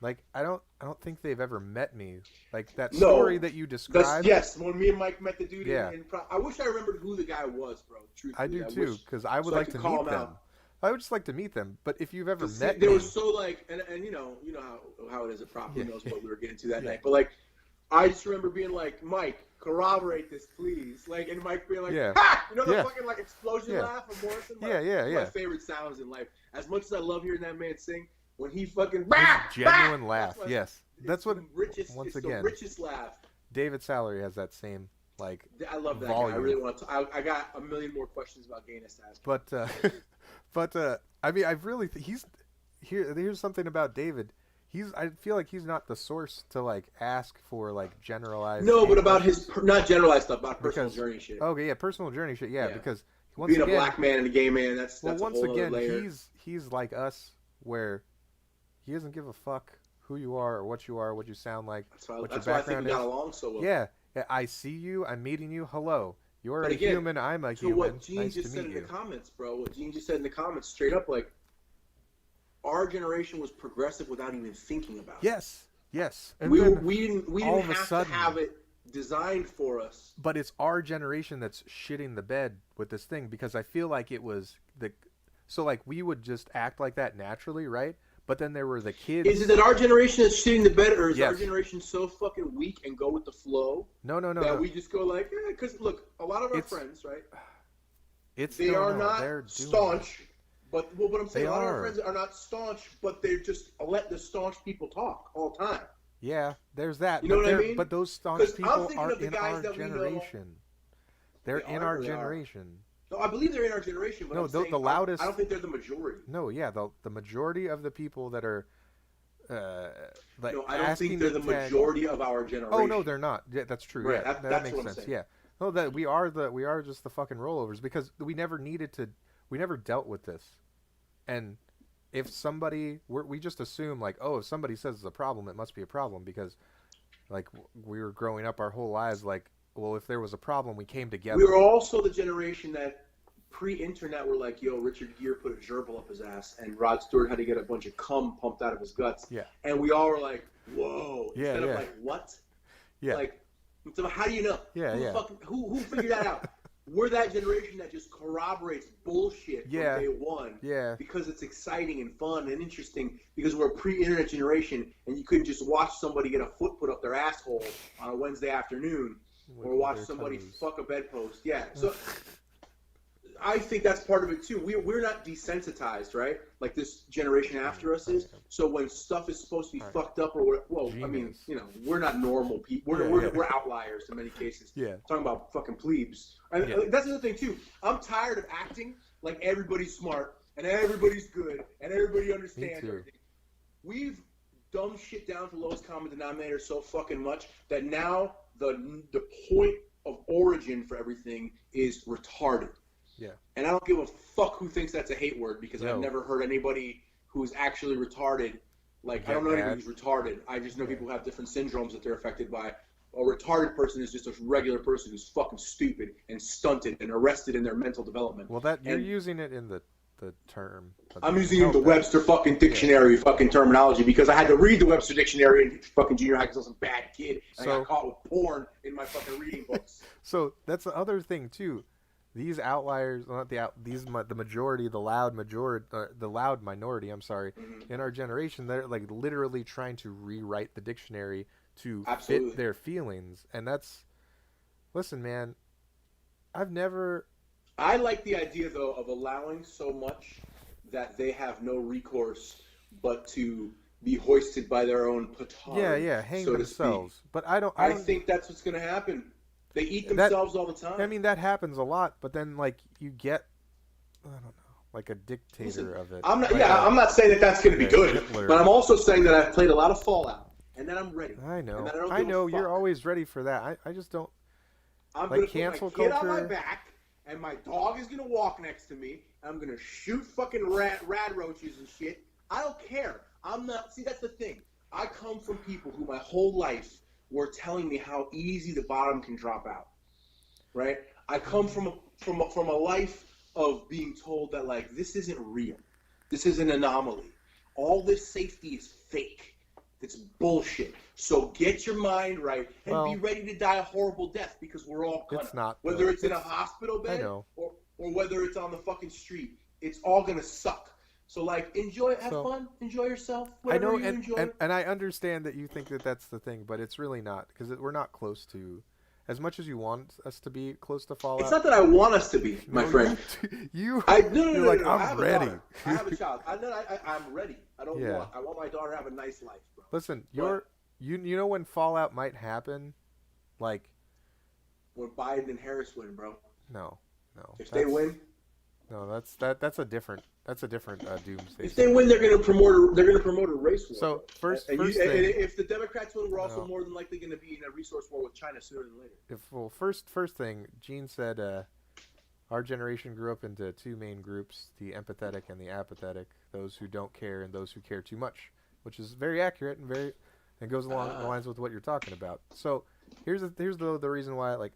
Like I don't think they've ever met me. Like that No. story that you That's, described. yes, when me and Mike met the dude, Yeah. I wish I remembered who the guy was, bro. Truthfully, I do too, wish- because I would so I like could to call meet him them. out. I would just like to meet them. But if you've ever See, met they me, were so like, and you know how it is at Prop. Who Yeah. knows what we were getting to that Yeah. night? But like, I just remember being like, Mike, corroborate this, please. Like, and Mike being like, Yeah. ha! You know the Yeah. fucking like explosion Yeah. laugh of Morrison. Yeah, yeah, It's yeah. my favorite sounds in life. As much as I love hearing that man sing, when he fucking his genuine bah! laugh. That's Yes, it's that's what. the richest. once it's again. the richest laugh. David Salary has that same like. I love that guy. I Volume. really want to. I got a million more questions about gayness to ask. But I mean, I really he's here. Here's something about David. I feel like he's not the source to like ask for like generalized. No, but about questions. his not generalized stuff, about personal Because- journey shit. Okay, yeah, personal journey shit. Yeah, Yeah. because once Being again, a black man and a gay man, that's well, a once whole again, other layer. he's like us, where he doesn't give a fuck who you are, what you sound like, That's why, what that's your why I think background we got is. along so well. Yeah, I see you. I'm meeting you. Hello, you're But a again, human. I'm a So human. what Gene Nice just to said meet in you. the comments, bro, what Gene just said in the comments, straight up, like, our generation was progressive without even thinking about it. Yes, yes. And We then didn't all of a have sudden- to have it designed for us. But it's our generation that's shitting the bed with this thing, because I feel like it was so like we would just act like that naturally, right? But then there were the kids. Is it that our generation is shitting the bed, or is Yes. our generation so fucking weak and go with the flow No. that we just go like, because look, a lot of our friends, right? They are not staunch, but what I'm saying, a lot of our friends are not staunch, but they just let the staunch people talk all the time. Yeah, there's that. You know what I mean? But those staunch people thinking are of the in guys our that we know. generation. They're in our generation. No, I believe they're in our generation, but No, I'm saying, the loudest. I don't think they're the majority. No, yeah, the majority of the people that are, like, No, I don't asking think they're the to tag- majority of our generation. Oh no, they're not. Yeah, that's true. Right, Yeah, that's that makes what I'm sense. saying. Yeah. No, that we are just the fucking rollovers, because we never dealt with this, and if somebody we just assume like, oh, if somebody says it's a problem, it must be a problem, because like we were growing up our whole lives like, well, if there was a problem, we came together. We were also the generation that pre-internet were like, yo, Richard Gere put a gerbil up his ass, and Rod Stewart had to get a bunch of cum pumped out of his guts. Yeah. And we all were like, whoa. Yeah, Instead yeah. of like, what? Yeah. Like, so how do you know? Yeah, who yeah. Who figured that out? We're that generation that just corroborates bullshit from day one. Yeah. Because it's exciting and fun and interesting, because we're a pre-internet generation, and you couldn't just watch somebody get a foot put up their asshole on a Wednesday afternoon, or watch somebody fuck a bedpost. Yeah. So I think that's part of it too. We're not desensitized, right? Like this generation after us is. So when stuff is supposed to be fucked up, or I mean, you know, we're not normal people. We're outliers in many cases. Yeah. Talking about fucking plebes. And that's the other thing too. I'm tired of acting like everybody's smart and everybody's good and everybody understands everything. We've dumbed shit down to the lowest common denominator so fucking much that now the point of origin for everything is retarded. Yeah. And I don't give a fuck who thinks that's a hate word, because I've never heard anybody who's actually retarded. Like, I don't know anybody who's retarded. I just know people who have different syndromes that they're affected by. A retarded person is just a regular person who's fucking stupid and stunted and arrested in their mental development. Well, you're using it in the term. I'm using the Webster fucking dictionary fucking terminology, because I had to read the Webster dictionary in fucking junior high because I was a bad kid. And I got caught with porn in my fucking reading books. So that's the other thing too. These outliers, the majority, the loud minority. I'm sorry, in our generation, they're like literally trying to rewrite the dictionary to fit their feelings, and that's. Listen, man, I like the idea though of allowing so much that they have no recourse but to be hoisted by their own petard. Yeah, hang so themselves. But I think that's what's going to happen. They eat themselves all the time. I mean, that happens a lot, but then like you get, I don't know, like a dictator of it. I'm not saying that that's going to be good, Hitler. But I'm also saying that I've played a lot of Fallout, and that I'm ready. I know. And I know you're always ready for that. I just don't. I'm going to put my kid on my back, and my dog is going to walk next to me. I'm going to shoot fucking rad roaches and shit. I don't care. I'm not. See, that's the thing. I come from people who my whole life were telling me how easy the bottom can drop out, right? I come from a life of being told that, like, this isn't real. This is an anomaly. All this safety is fake. It's bullshit. So get your mind right and be ready to die a horrible death, because we're all gonna. It's not. Whether it's in a hospital bed or whether it's on the fucking street, it's all gonna suck. So, like, have fun, enjoy yourself, whatever you enjoy. And I understand that you think that that's the thing, but it's really not, because we're not close to, as much as you want us to be close to Fallout. It's not that I want us to be, my friend. You're like, I'm ready. I have a child. I'm ready. I want my daughter to have a nice life, bro. Listen, you know when Fallout might happen, like when Biden and Harris win, bro. No. If they win. No, that's a different doomsday. If they win, they're going to promote a race war. So first thing, if the Democrats win, we're also more than likely going to be in a resource war with China sooner than later. First thing, Gene said, our generation grew up into two main groups: the empathetic and the apathetic. Those who don't care and those who care too much, which is very accurate and goes along the lines with what you're talking about. So here's the reason why,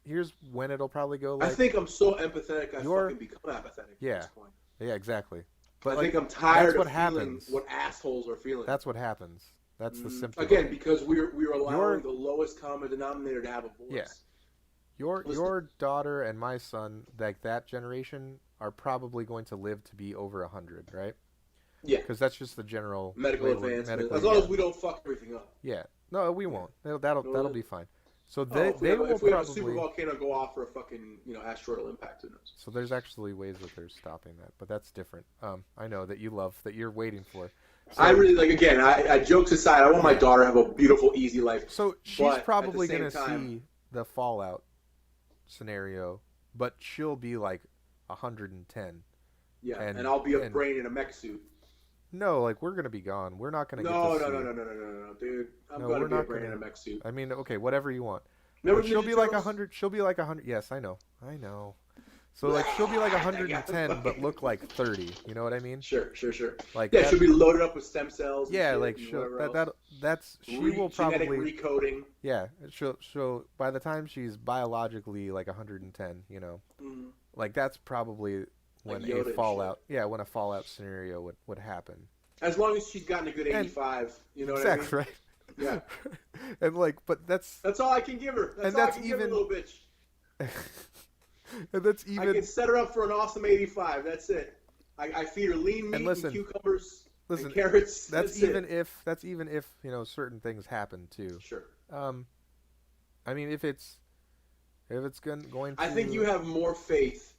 here's when it'll probably go. Like, I think I'm so empathetic, I fucking become apathetic. Yeah, at this point. Yeah, exactly. But I think I'm tired of feeling what assholes are feeling. That's what happens. That's the symptom. Again, because we're allowing the lowest common denominator to have a voice. Yeah. Your daughter and my son, like that generation, are probably going to live to be over 100, right? Yeah. Because that's just the general medical advancement. As long as we don't fuck everything up. Yeah. No, we won't. That'll be fine. So they will if we have a super volcano go off for a fucking asteroidal impact, who knows? So there's actually ways that they're stopping that, but that's different. I know that you're waiting for. So, I really like. Again, I jokes aside, I want my daughter to have a beautiful, easy life. So she's probably gonna see the fallout scenario, but she'll be like 110. Yeah, and I'll be a brain in a mech suit. No, like we're gonna be gone. We're not gonna get to see. No, dude. I'm gonna be a brain in a mech suit. I mean, okay, whatever you want. Remember she'll be like 100. She'll be like 100. Yes, I know. So like she'll be like 110, but look like 30. You know what I mean? Sure. Like she'll be loaded up with stem cells. Yeah, like she will probably recoding. Yeah, she'll by the time she's biologically like 110, like that's probably when like a fallout. Yeah, when a fallout scenario would happen. As long as she's gotten a good 85, you know what I mean? Exactly, right. Yeah. And like, but that's all I can give her. That's all I can give her, little bitch. And that's even. I can set her up for an awesome 85. That's it. I feed her lean meat and cucumbers and carrots. That's even if certain things happen too. Sure. I mean, if it's going to. I think you have more faith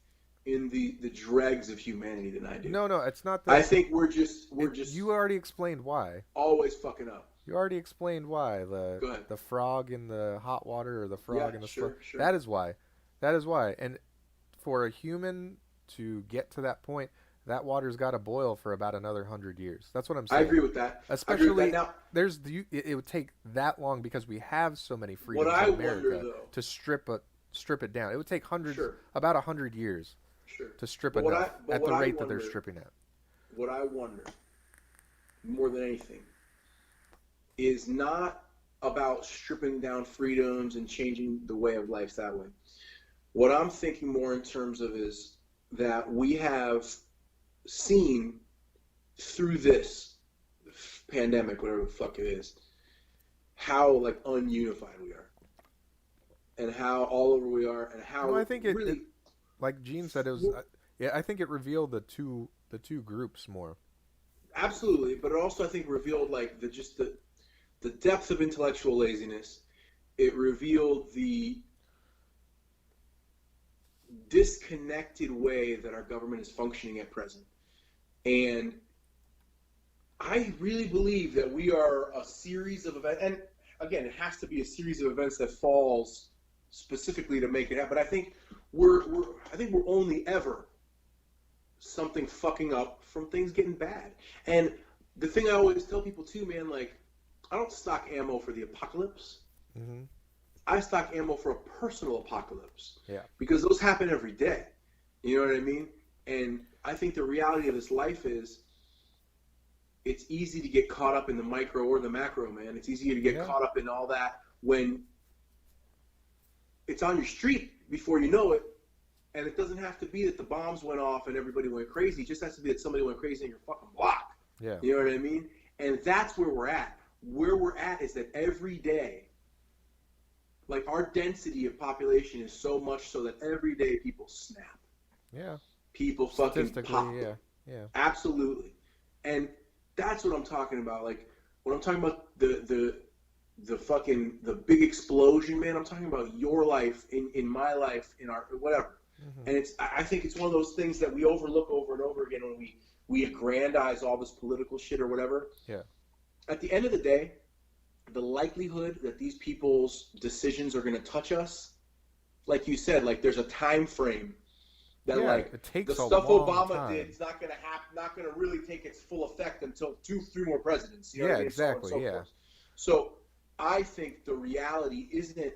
in the dregs of humanity than I do. No, it's not that. I think we're just. You already explained why. Always fucking up. You already explained why the frog in the hot water or the frog in the sure. That is why. That is why. And for a human to get to that point, that water's got to boil for about another 100 years. That's what I'm saying. I agree with that. Especially it would take that long because we have so many freedoms in America to strip it down. It would take about 100 years to strip it down at the rate that they're stripping it. What I wonder more than anything is not about stripping down freedoms and changing the way of life that way. What I'm thinking more in terms of is that we have seen through this pandemic, whatever the fuck it is, how like ununified we are, and how all over we are, and how I think it like Gene said, it was. I think it revealed the two groups more. Absolutely, but it also I think revealed like the depth of intellectual laziness. It revealed the disconnected way that our government is functioning at present. And I really believe that we are a series of events, and again, it has to be a series of events that falls specifically to make it happen. But I think we're only ever something fucking up from things getting bad. And the thing I always tell people too, man, like, I don't stock ammo for the apocalypse. Mm-hmm. I stock ammo for a personal apocalypse. Yeah. Because those happen every day. You know what I mean? And I think the reality of this life is it's easy to get caught up in the micro or the macro, man. It's easy to get caught up in all that when it's on your street before you know it. And it doesn't have to be that the bombs went off and everybody went crazy. It just has to be that somebody went crazy in your fucking block. Yeah. You know what I mean? And that's where we're at. Where we're at is that every day, like our density of population is so much so that every day people snap. Yeah. People fucking pop. Yeah. Absolutely. And that's what I'm talking about. Like when I'm talking about the big explosion, man, I'm talking about your life, in my life, in our whatever. Mm-hmm. And I think it's one of those things that we overlook over and over again when we aggrandize all this political shit or whatever. Yeah. At the end of the day, the likelihood that these people's decisions are going to touch us, like you said, like there's a time frame that it takes the stuff Obama time. did is not going to happen, not going to really take its full effect until 2-3 more presidents. You know yeah, what I mean? exactly. So forth. So I think the reality isn't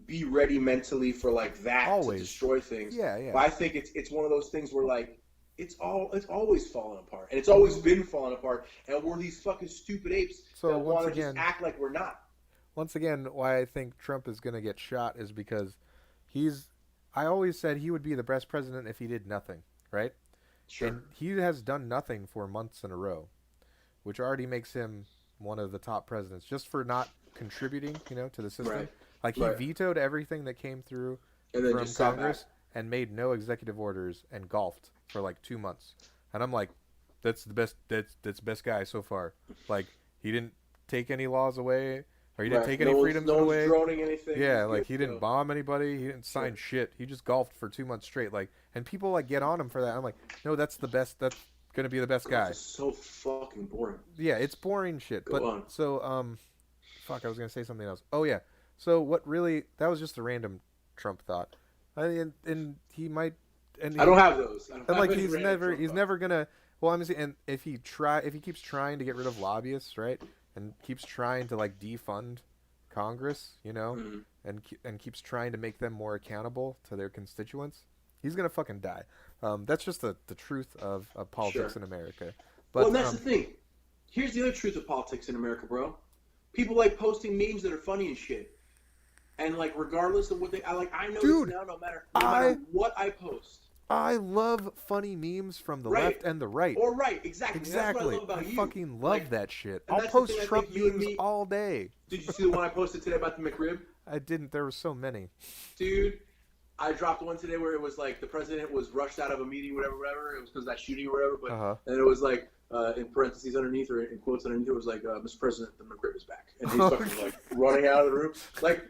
be ready mentally for like that to destroy things. Yeah. But I think it's one of those things where like it's always falling apart, and it's always been falling apart, and we're these fucking stupid apes that want to just act like we're not. Once again, why I think Trump is going to get shot is because I always said he would be the best president if he did nothing, right? Sure. And he has done nothing for months in a row, which already makes him one of the top presidents just for not contributing, to the system. Right. Like he vetoed everything that came through from Congress and made no executive orders and golfed for like 2 months. And I'm like, that's the best. That's the best guy so far. Like he didn't take any laws away, or he didn't take any freedoms away. No one's droning anything. Yeah, like he didn't bomb anybody. He didn't sign shit. He just golfed for 2 months straight. Like, and people like get on him for that. I'm like, no, that's the best. That's gonna be the best guy. It's so fucking boring. Yeah, it's boring shit. Go on. So fuck, I was gonna say something else. Oh yeah. So what really? That was just a random Trump thought. And he might. And I don't have those. And like he's never gonna. Well, I'm saying, and if he keeps trying to get rid of lobbyists, right, and keeps trying to like defund Congress, and keeps trying to make them more accountable to their constituents, he's gonna fucking die. That's just the truth of politics in America. But well, that's the thing. Here's the other truth of politics in America, bro. People like posting memes that are funny and shit, and like regardless of what I know this now, no matter what I post. I love funny memes from the left and the right. Or right, exactly. Exactly. That's what I love about I fucking love that shit. I'll post Trump memes all day. Did you see the one I posted today about the McRib? I didn't. There were so many. Dude, I dropped one today where it was like the president was rushed out of a meeting, whatever. It was because of that shooting or whatever. But and it was like in parentheses underneath or in quotes underneath, it was like, Mr. President, the McRib is back. And he's fucking like running out of the room. Like,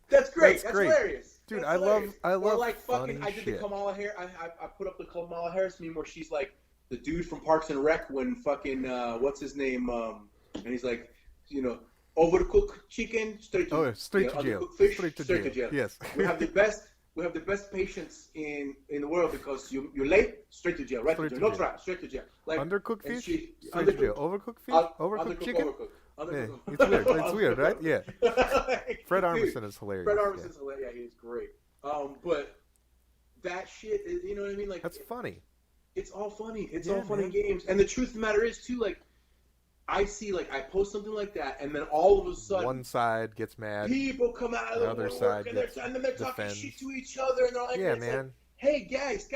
that's great. That's hilarious. Dude, I love or like fucking, funny I did shit. the Kamala Harris. I put up the Kamala Harris meme where she's like the dude from Parks and Rec when fucking what's his name and he's like, overcooked chicken straight to jail. Fish, straight to jail. Yes. We have the best patients in the world because you're late, straight to jail, right? Straight to to jail. jail. No try, straight to jail. Like undercooked fish, straight to jail. Overcooked fish, overcooked chicken. Yeah, it's weird. It's weird, right? Yeah. Fred Armisen is hilarious. Fred Armisen's hilarious. Yeah, he's great. But that shit is, you know what I mean? Like that's funny. It's all funny. It's all funny games. And the truth of the matter is too, like I see, like I post something like that, and then all of a sudden one side gets mad. People come out of the other side and then they're talking shit to each other, and they're like, "Yeah, man. Like, hey, guys,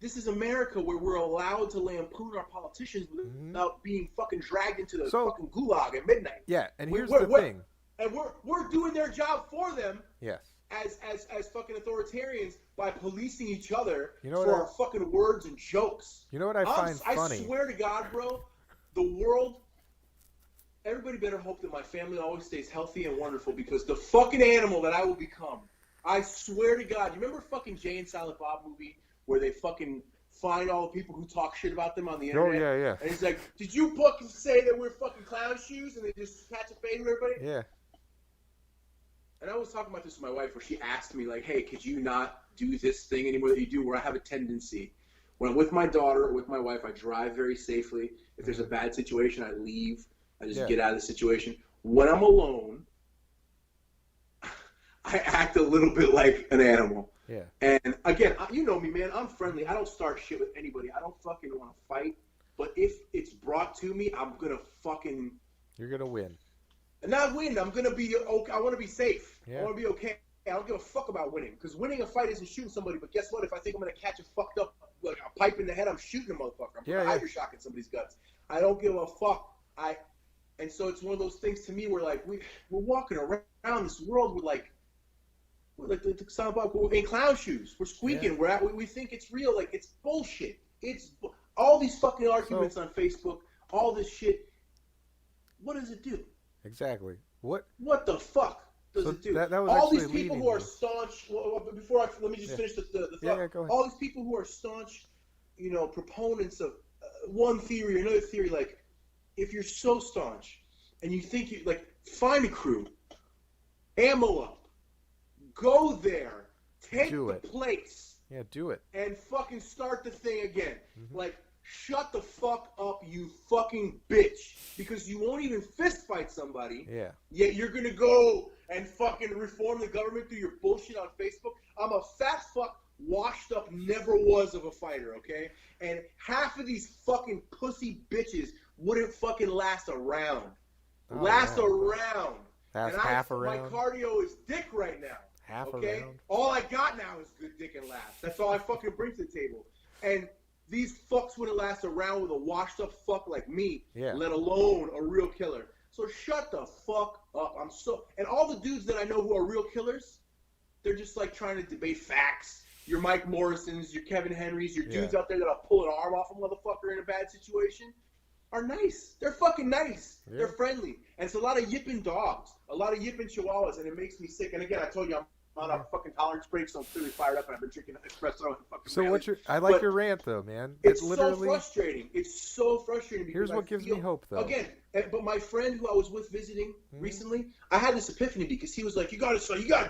this is America where we're allowed to lampoon our politicians without being fucking dragged into the fucking gulag at midnight." Yeah, and here's the thing. And we're doing their job for them. Yes. As fucking authoritarians by policing each other for our fucking words and jokes. You know what I find funny? I swear to God, bro, the world. Everybody better hope that my family always stays healthy and wonderful because the fucking animal that I will become. I swear to God. You remember fucking Jay and Silent Bob movie where they fucking find all the people who talk shit about them on the internet? Oh, yeah. And he's like, did you fucking say that we're fucking clown shoes? And they just catch a fade with everybody? Yeah. And I was talking about this with my wife where she asked me, like, hey, could you not do this thing anymore that you do where I have a tendency. When I'm with my daughter or with my wife, I drive very safely. If there's a bad situation, I leave. I just get out of the situation. When I'm alone, I act a little bit like an animal. Yeah. And again, you know me, man. I'm friendly. I don't start shit with anybody. I don't fucking want to fight. But if it's brought to me, I'm gonna fucking. You're gonna win. And not win. I'm gonna be okay. I want to be safe. Yeah. I want to be okay. I don't give a fuck about winning. Because winning a fight isn't shooting somebody. But guess what? If I think I'm gonna catch a fucked up like a pipe in the head, I'm shooting a motherfucker. I'm hydroshock in somebody's guts. I don't give a fuck. And so it's one of those things to me where like we're walking around this world with like the sound about in clown shoes. We're squeaking. Yeah. We think it's real. Like it's bullshit. It's all these fucking arguments on Facebook. All this shit. What does it do? Exactly. What the fuck does it do? That was all these actually people who are staunch. Well, let me just finish the thought. Yeah, go ahead. All these people who are staunch, proponents of one theory or another theory. Like, if you're so staunch and you think you like, find a crew, ammo up, go there, take the place. Yeah, do it. And fucking start the thing again. Mm-hmm. Like, shut the fuck up, you fucking bitch. Because you won't even fist fight somebody. Yeah. Yet you're gonna go and fucking reform the government through your bullshit on Facebook. I'm a fat fuck, washed up, never was of a fighter, okay? And half of these fucking pussy bitches wouldn't fucking last a round. Last a round. That's half a round. My cardio is dick right now. Half okay? a round. All I got now is good dick and laughs. That's all I fucking bring to the table. And these fucks wouldn't last around with a washed up fuck like me, Yeah. let alone a real killer. So shut the fuck up. And all the dudes that I know who are real killers, they're just like trying to debate facts. Your Mike Morrisons, your Kevin Henrys, your dudes out there that'll pull an arm off a motherfucker in a bad situation are nice. They're fucking nice. Yeah. They're friendly. And it's a lot of yipping dogs, a lot of yipping chihuahuas, and it makes me sick. And again, I told you I'm on a fucking tolerance break, so I'm clearly fired up, and I've been drinking espresso and fucking. So I like your rant though, man. It's literally so frustrating. It's so frustrating because here's what gives me hope though. Again, but my friend who I was with visiting recently, I had this epiphany because he was like, "You gotta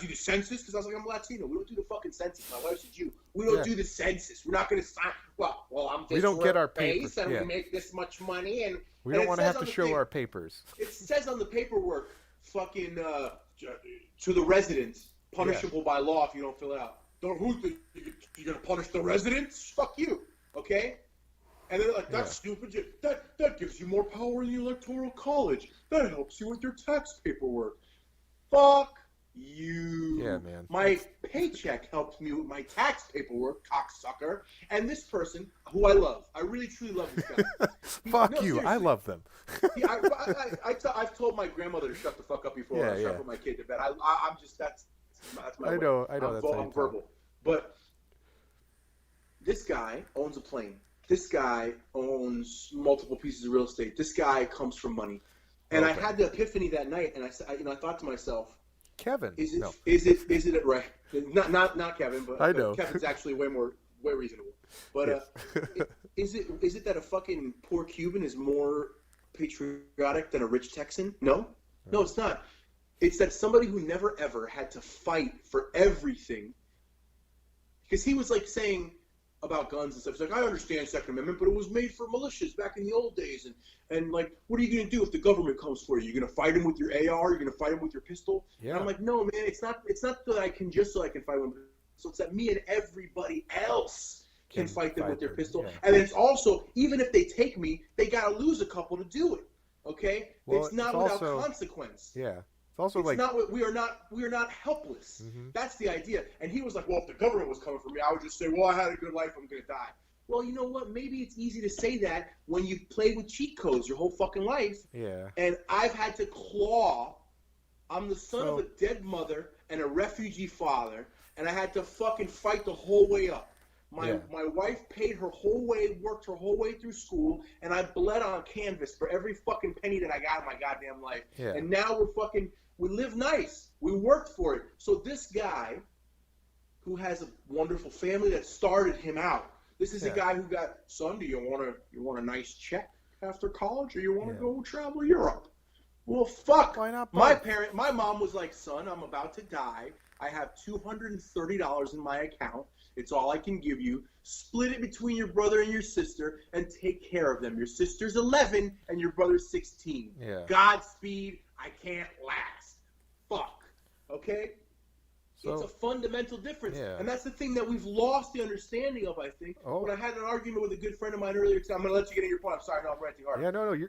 do the census," because I was like, "I'm Latino. We don't do the fucking census. My wife's a Jew. We don't do the census. We're not gonna sign. Well, I'm this. We don't get our papers, and we make this much money, and we don't want to have to show our papers. It says on the paperwork, fucking to the residents. Punishable by law if you don't fill it out. You're gonna punish the residents? Fuck you, okay? And they're like, that's stupid. That gives you more power in the Electoral College. That helps you with your tax paperwork. Fuck you. Yeah, man. My paycheck helps me with my tax paperwork, cocksucker. And this person, who I love, I really truly love this guy. Fuck you. Seriously. I love them. I've told my grandmother to shut the fuck up before I put my kid to bed. I'm just that's my I know. I'm verbal. But this guy owns a plane. This guy owns multiple pieces of real estate. This guy comes from money. And I had the epiphany that night, and I thought to myself, Kevin, is it right? Not Kevin, but I know Kevin's actually way reasonable. But is it that a fucking poor Cuban is more patriotic than a rich Texan? No, it's not. It's that somebody who never ever had to fight for everything, because he was like saying about guns and stuff. He's like, I understand Second Amendment, but it was made for militias back in the old days, and like, what are you gonna do if the government comes for you? You're gonna fight him with your AR? You're gonna fight him with your pistol? Yeah. And I'm like, no, man, it's not that I can just so I can fight him. So it's that me and everybody else can fight them with their pistol, and then it's also, even if they take me, they gotta lose a couple to do it. Okay, well, it's not without consequence. Yeah. Also, we are not helpless. Mm-hmm. That's the idea. And he was like, well, if the government was coming for me, I would just say, well, I had a good life, I'm gonna die. Well, you know what? Maybe it's easy to say that when you've played with cheat codes your whole fucking life. Yeah. And I've had to claw. I'm the son of a dead mother and a refugee father, and I had to fucking fight the whole way up. My wife paid her whole way, worked her whole way through school, and I bled on canvas for every fucking penny that I got in my goddamn life. Yeah. And now we live nice. We worked for it. So this guy, who has a wonderful family that started him out, this is a guy who got, son, do you want a nice check after college, or you want to go travel Europe? Well, fuck. Why not? My mom was like, son, I'm about to die. I have $230 in my account. It's all I can give you. Split it between your brother and your sister and take care of them. Your sister's 11 and your brother's 16. Yeah. Godspeed. I can't last. Fuck. Okay? So, it's a fundamental difference. Yeah. And that's the thing that we've lost the understanding of, I think. Oh. When I had an argument with a good friend of mine earlier today, I'm going to let you get in your point. I'm sorry, no, I'm ranting hard. Yeah, no, you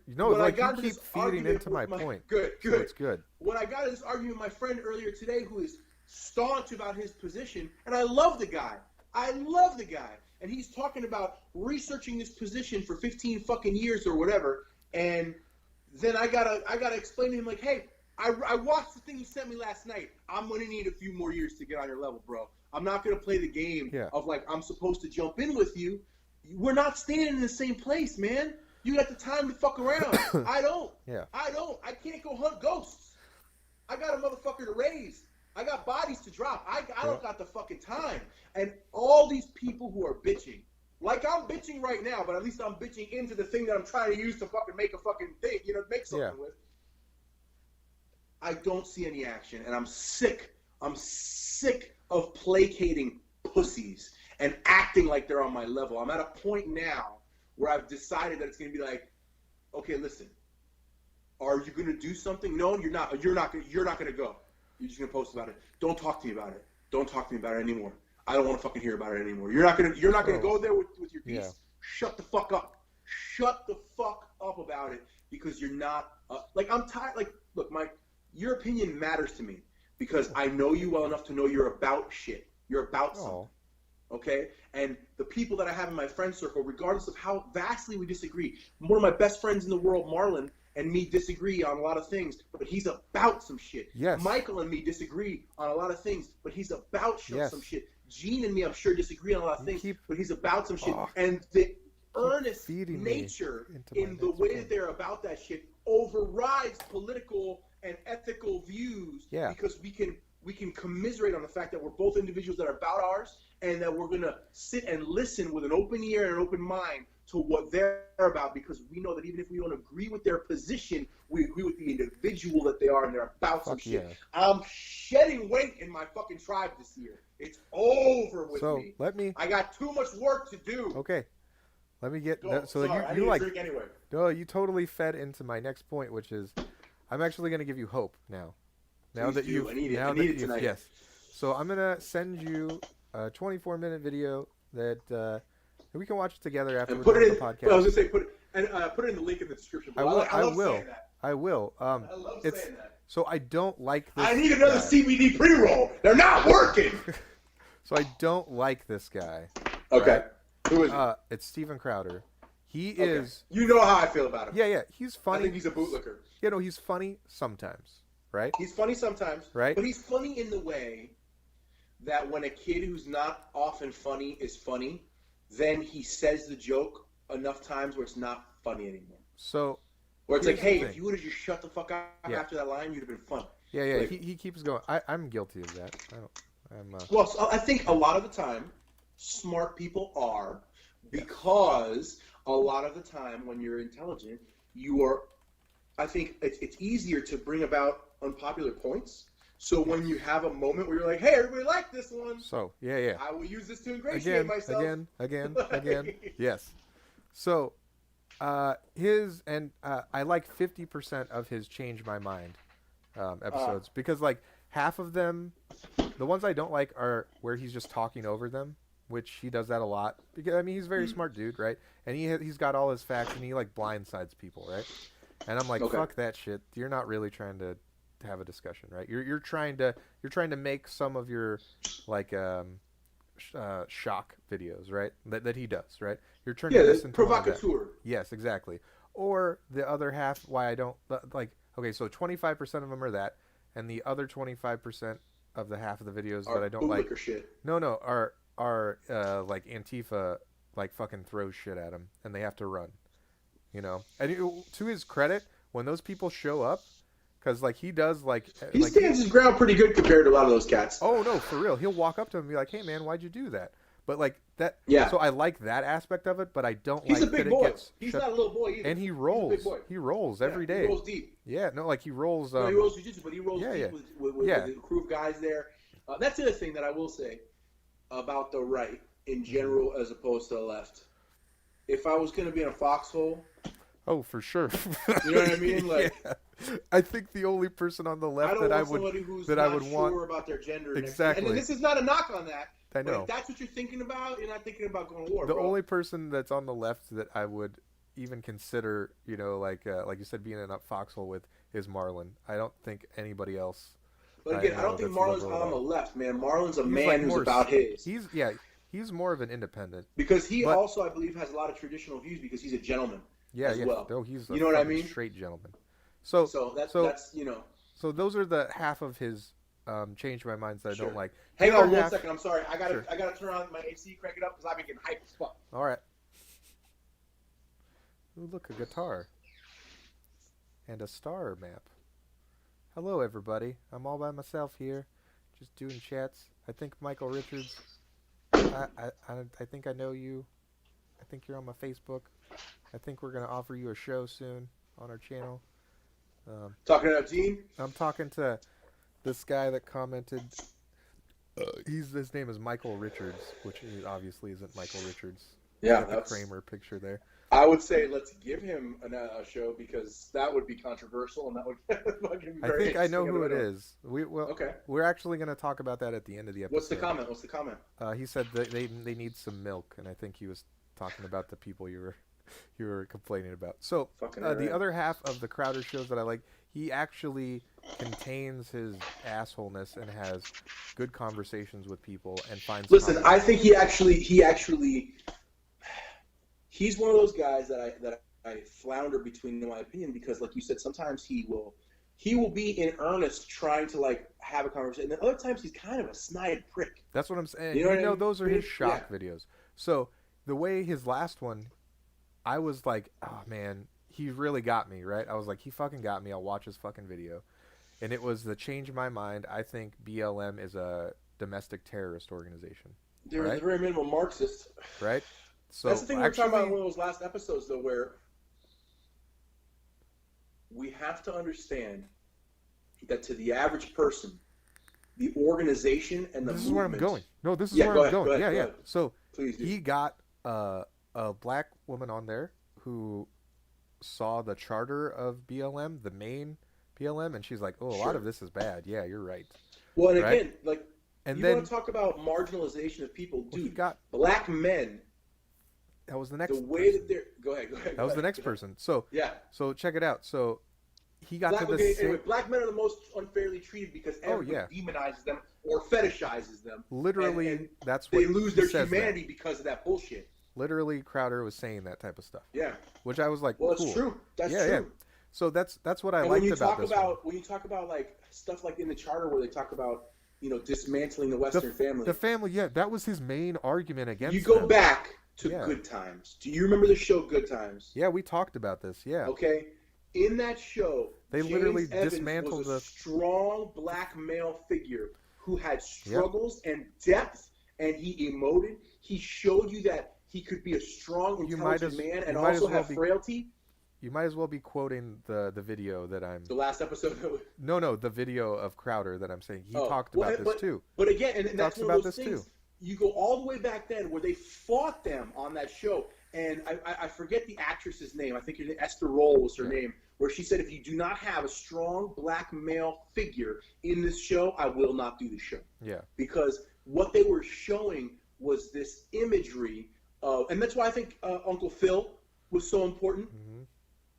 keep feeding into my point. Good. So it's good. When I got in this argument with my friend earlier today, who is staunch about his position, and I love the guy. And he's talking about researching this position for 15 fucking years or whatever, and then I gotta explain to him, like, hey, I watched the thing you sent me last night. I'm gonna need a few more years to get on your level, bro. I'm not gonna play the game of like I'm supposed to jump in with you. We're not standing in the same place, man. You got the time to fuck around. I don't. Yeah. I can't go hunt ghosts. I got a motherfucker to raise. I got bodies to drop. I don't got the fucking time. And all these people who are bitching, like I'm bitching right now, but at least I'm bitching into the thing that I'm trying to use to fucking make a fucking thing, make something with. I don't see any action, and I'm sick. I'm sick of placating pussies and acting like they're on my level. I'm at a point now where I've decided that it's going to be like, okay, listen, are you going to do something? No, you're not. You're not going to go. You're just gonna post about it. Don't talk to me about it. Don't talk to me about it anymore. I don't want to fucking hear about it anymore. You're not gonna go there with your piece. Yeah. Shut the fuck up. Shut the fuck up about it, because you're not. I'm tired. Like, look, Mike, your opinion matters to me because I know you well enough to know you're about shit. You're about something. okay? And the people that I have in my friend circle, regardless of how vastly we disagree, one of my best friends in the world, Marlon, and me disagree on a lot of things, but he's about some shit. Yes. Michael and me disagree on a lot of things, but he's about Yes. some shit. Gene and me, I'm sure, disagree on a lot of things, but he's about some shit. Oh. And the earnest feeding nature me in the way that they're about that shit overrides political and ethical views, because we can commiserate on the fact that we're both individuals that are about ours, and that we're going to sit and listen with an open ear and an open mind to what they're about, because we know that even if we don't agree with their position, we agree with the individual that they are, and they're about some shit. Yeah. I'm shedding weight in my fucking tribe this year. It's over with me. I got too much work to do. Okay. Let me get I need a drink anyway. No, you totally fed into my next point, which is I'm actually going to give you hope now. Now Please that do. you I need it tonight. Yes. So I'm going to send you a 24-minute video that we can watch it together after and we're put done it with in, the podcast. well, I was going to say put it in the link in the description. I will. I love saying that. I will. I love saying that. So I don't like this. I need another CBD pre-roll. They're not working. So I don't like this guy. Okay. Right? Who is it's Steven Crowder. He is. You know how I feel about him. Yeah. He's funny. I think he's a bootlicker. You know, he's funny sometimes, right? He's funny sometimes, right? But he's funny in the way that when a kid who's not often funny is funny, then he says the joke enough times where it's not funny anymore. So, where it's like, hey, if you would have just shut the fuck up after that line, you'd have been funny. Yeah. Like, he keeps going. I'm guilty of that. Well, so I think a lot of the time, smart people are, because a lot of the time when you're intelligent, you are. I think it's easier to bring about unpopular points. So when you have a moment where you're like, "Hey, everybody like this one," so I will use this to ingratiate myself again. Yes. So I like 50% of his Change My Mind episodes because like half of them, the ones I don't like are where he's just talking over them, which he does that a lot. Because I mean, he's a very smart dude, right? And he's got all his facts and he like blindsides people, right? And I'm like, fuck that shit. You're not really trying to have a discussion, right? You're trying to make some of your like shock videos, right? That he does, right? You're turning this into provocateur. Yes, exactly. Or the other half, why I don't like. Okay, so 25% of them are that, and the other 25% of the half of the videos that I don't like. Shit. No, are like Antifa like fucking throws shit at him and they have to run. You know, and to his credit, when those people show up, because like he does like he stands his ground pretty good compared to a lot of those cats. Oh no, for real. He'll walk up to him and be like, "Hey man, why'd you do that?" But like that. Yeah. So I like that aspect of it, but I don't He's like a big that boy. it gets. He's not a little boy either. And he rolls. He's a big boy. He rolls every day. He rolls deep. Yeah, no, like he rolls. No, he rolls jiu-jitsu, but he rolls deep with the crew of guys there. That's the other thing that I will say about the right in general, as opposed to the left. If I was going to be in a foxhole. Oh, for sure. You know what I mean? Like, I think the only person on the left that I would want sure about their gender. Exactly. And this is not a knock on that. I know. But if that's what you're thinking about, you're not thinking about going to war. The only person that's on the left that I would even consider, you know, like you said, being in a foxhole with is Marlon. I don't think anybody else. But again, I don't think Marlon's on the left, man. Marlon's a man who's about his. He's more of an independent. Because he also, I believe, has a lot of traditional views because he's a gentleman. Well. No, he's you know what I mean? Straight gentleman. So that's you know. So those are the half of his Change My Minds that I don't like. Hang on 1 second. I'm sorry. I gotta turn on my AC, crank it up because I've been getting hyped as fuck. All right. Ooh, look, a guitar and a star map. Hello, everybody. I'm all by myself here, just doing chats. I think Michael Richards. I think I know you. I think you're on my Facebook. I think we're gonna offer you a show soon on our channel. Talking to Gene? I'm talking to this guy that commented. His name is Michael Richards, which obviously isn't Michael Richards. Yeah, that's the Kramer picture there. I would say let's give him a show because that would be controversial and that would fucking be very I think I know who it is. Okay. We're actually going to talk about that at the end of the episode. What's the comment? He said that they need some milk, and I think he was talking about the people you were complaining about. So the other half of the Crowder shows that I like, he actually contains his assholeness and has good conversations with people and finds. Listen, I think he's one of those guys that I flounder between, in my opinion, because like you said, sometimes he will be in earnest trying to like have a conversation, and then other times he's kind of a snide prick. That's what I'm saying. You know, those are his shock videos. So the way his last one, I was like, oh man, he really got me, right? I was like, he fucking got me. I'll watch his fucking video. And it was the change my mind. I think BLM is a domestic terrorist organization. They're very minimal Marxist. Right? So that's the thing we were talking about in one of those last episodes, though, where we have to understand that to the average person, the organization and the movement... This is where I'm going. No, this is where I'm going. Go ahead. So please do. He got a black woman on there who saw the charter of BLM, the main BLM, and she's like, oh, a lot of this is bad. Yeah, you're right. Well, and again, like, and you then, want to talk about marginalization of people, dude, got black men... That was the next The way that they're... Go ahead. That was the next person. So, so check it out. So, he got to the anyway, black men are the most unfairly treated because everybody demonizes them or fetishizes them. Literally, and that's what they lose their humanity because of that bullshit. Literally, Crowder was saying that type of stuff. Yeah. Which I was like, well, cool. it's true. That's true. Yeah. So that's what I liked about this one. When you talk about like stuff like in the charter where they talk about, you know, dismantling the Western family. The family, that was his main argument against You go back to Good Times. Do you remember the show Good Times? Yeah, we talked about this. Yeah. Okay. In that show, they literally dismantled a strong black male figure who had struggles and depth, and he emoted. He showed you that he could be a strong, intelligent man and also have frailty. You might as well be quoting the video that I'm... The last episode? No, the video of Crowder that I'm saying. He talked about this too. But again, and that's one of those things. You go all the way back then where they fought them on that show. And I forget the actress's name. I think Esther Roll was her name. Where she said, if you do not have a strong black male figure in this show, I will not do the show. Yeah. Because what they were showing was this imagery of... And that's why I think Uncle Phil was so important. Mm-hmm.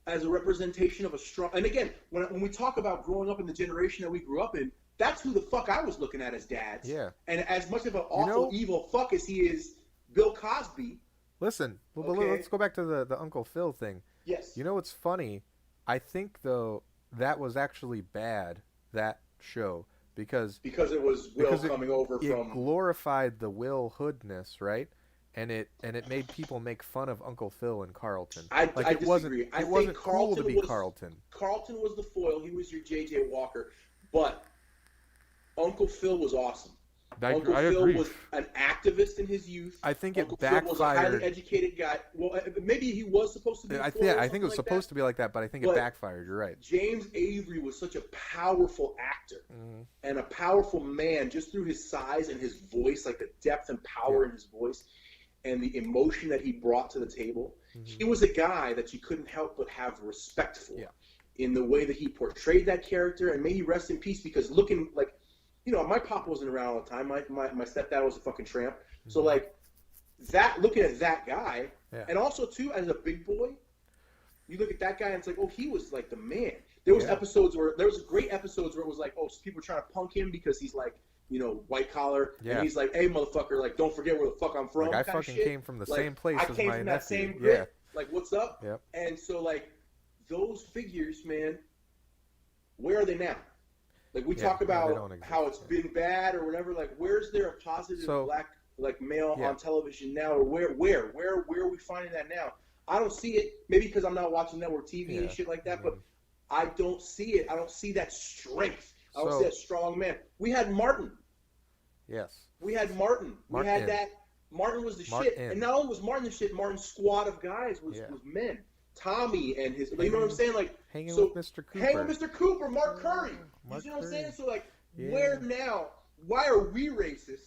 As a representation of a strong... And again, when we talk about growing up in the generation that we grew up in, that's who the fuck I was looking at as dads. Yeah. And as much of an awful, evil fuck as he is, Bill Cosby... Listen, let's go back to the Uncle Phil thing. Yes. You know what's funny? I think, though, that was actually bad, that show, because it was Will coming over from... It glorified the Will Hoodness, right? And it made people make fun of Uncle Phil and Carlton. I disagree. It wasn't cool to be Carlton. Carlton was the foil. He was your J.J. Walker. But Uncle Phil was awesome. Uncle Phil was an activist in his youth. I think Uncle it backfired. Phil was a highly educated guy. Well, maybe he was supposed to be. I think it was supposed to be like that, but I think it backfired. You're right. James Avery was such a powerful actor and a powerful man just through his size and his voice, like the depth and power in his voice and the emotion that he brought to the table. Mm-hmm. He was a guy that you couldn't help but have respect for in the way that he portrayed that character. And may he rest in peace, because looking like, you know, my pop wasn't around all the time. My stepdad was a fucking tramp. Mm-hmm. So, like, looking at that guy, and also, too, as a big boy, you look at that guy and it's like, oh, he was, like, the man. There was great episodes where it was like, oh, people were trying to punk him because he's, like, you know, white collar. Yeah. And he's like, hey, motherfucker, like, don't forget where the fuck I'm from. Like, I fucking came from the same place as my nephew. I came from that same grit. Yeah. Like, what's up? Yep. And so, like, those figures, man, where are they now? Like, we talk about how it's been bad or whatever. Like, where's there a positive black, like, male on television now? Or where are we finding that now? I don't see it. Maybe because I'm not watching network TV and shit like that. But I don't see it. I don't see that strength. I don't see that strong man. We had Martin. Yes. We had Martin. We had that. Martin was the shit. And not only was Martin the shit, Martin's squad of guys was men. Tommy and his, you know what I'm saying? Like, hanging with Mr. Cooper. Hanging with Mr. Cooper, Mark Curry. You see what I'm saying? So, like, where now? Why are we racist?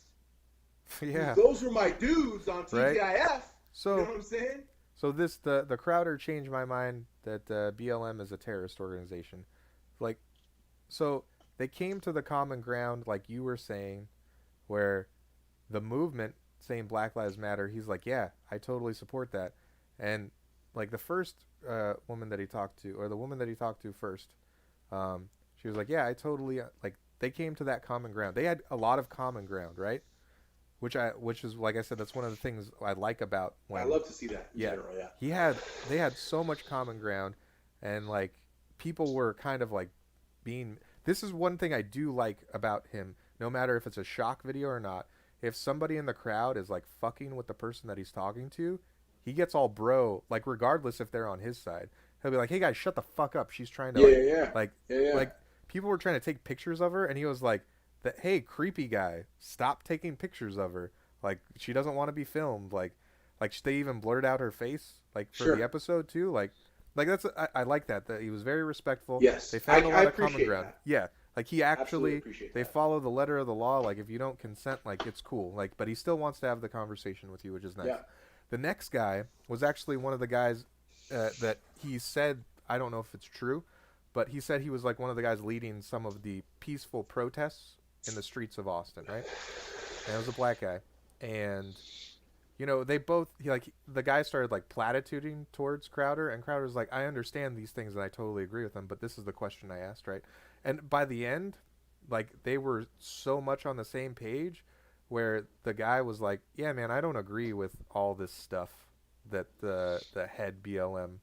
Yeah. Those were my dudes on TGIF. Right? So, you know what I'm saying? So the Crowder changed my mind that BLM is a terrorist organization. Like, so they came to the common ground, like you were saying, where the movement saying Black Lives Matter, he's like, yeah, I totally support that. And like the first woman that he talked to, or the woman that he talked to first, She was like, yeah, I totally like. They came to that common ground. They had a lot of common ground, right? Which is like I said, that's one of the things I like about I when love to see that in general. Yeah. they had so much common ground, and like people were kind of like being. This is one thing I do like about him. No matter if it's a shock video or not, if somebody in the crowd is like fucking with the person that he's talking to, he gets all bro. Like regardless if they're on his side, he'll be like, "Hey guys, shut the fuck up." She's trying to like people were trying to take pictures of her, and he was like, "Hey, creepy guy, stop taking pictures of her. Like she doesn't want to be filmed. Like they even blurred out her face like for the episode too. Like that's I like that he was very respectful. Yes, they found a lot of common ground. Yeah, like he actually they follow the letter of the law. Like if you don't consent, like it's cool. Like but he still wants to have the conversation with you, which is nice. Yeah. The next guy was actually one of the guys that he said, I don't know if it's true, but he said he was like one of the guys leading some of the peaceful protests in the streets of Austin, right? And it was a black guy, and you know they both the guy started like platituding towards Crowder, and Crowder's like, I understand these things and I totally agree with them, but this is the question I asked, right? And by the end, like they were so much on the same page, where the guy was like, yeah, man, I don't agree with all this stuff that the head BLM.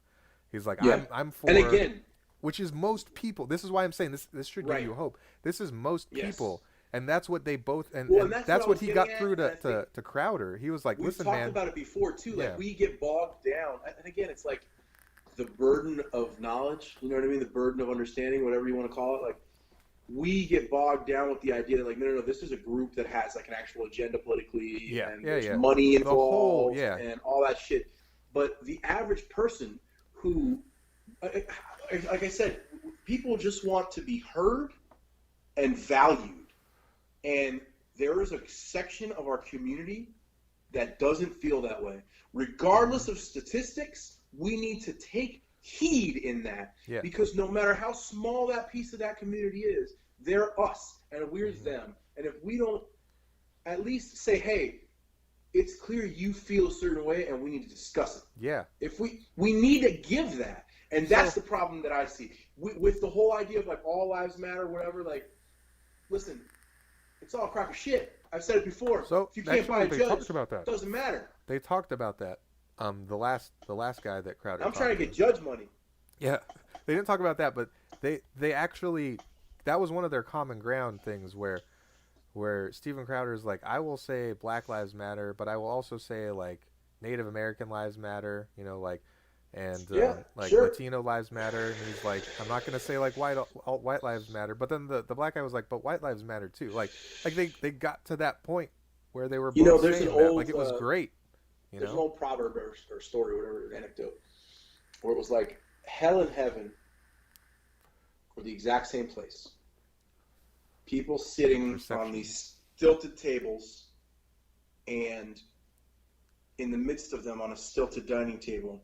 He's like, I'm for. And again, which is most people. This is why I'm saying this should give you hope. This is most people. And that's what they both, and that's what he got through to Crowder. He was like, listen, man. We've talked about it before, too. Like, we get bogged down. And again, it's like the burden of knowledge. You know what I mean? The burden of understanding, whatever you want to call it. Like, we get bogged down with the idea that, like, no, this is a group that has, like, an actual agenda politically. And there's money involved and all that shit. But the average person who, like I said, people just want to be heard and valued. And there is a section of our community that doesn't feel that way. Regardless of statistics, we need to take heed in that. Yeah. Because no matter how small that piece of that community is, they're us and we're them. And if we don't at least say, hey, it's clear you feel a certain way and we need to discuss it. Yeah. If we need to give that. And that's the problem that I see. With the whole idea of like all lives matter, whatever, like, listen, it's all a crock of shit. I've said it before. So if you can't find a judge, about that. It doesn't matter. They talked about that. The last guy that Crowder. I'm trying to get judge money. Yeah, they didn't talk about that, but they actually, that was one of their common ground things where Steven Crowder is like, I will say Black Lives Matter, but I will also say like Native American lives matter. You know, like. And Latino lives matter, and he's like, I'm not gonna say like white lives matter, but then the black guy was like, but white lives matter too. Like they got to that point where they were both there's saying an that. Old, like it was great. There's an old proverb or story, whatever anecdote, where it was like hell and heaven were the exact same place. People sitting on these stilted tables, and in the midst of them on a stilted dining table,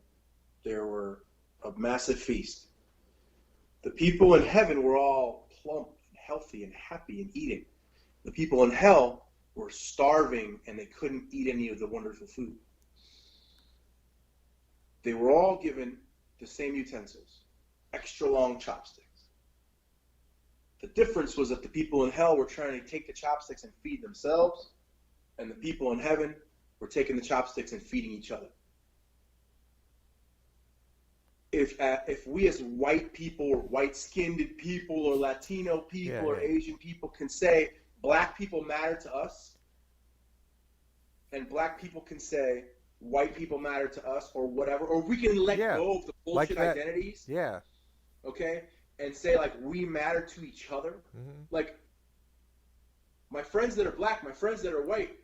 there were a massive feast. The people in heaven were all plump and healthy and happy and eating. The people in hell were starving and they couldn't eat any of the wonderful food. They were all given the same utensils, extra long chopsticks. The difference was that the people in hell were trying to take the chopsticks and feed themselves, and the people in heaven were taking the chopsticks and feeding each other. If we as white people or white-skinned people or Latino people or Asian people can say black people matter to us, and black people can say white people matter to us or whatever, or we can let go of the bullshit identities, okay, and say like we matter to each other. Like my friends that are black, my friends that are white,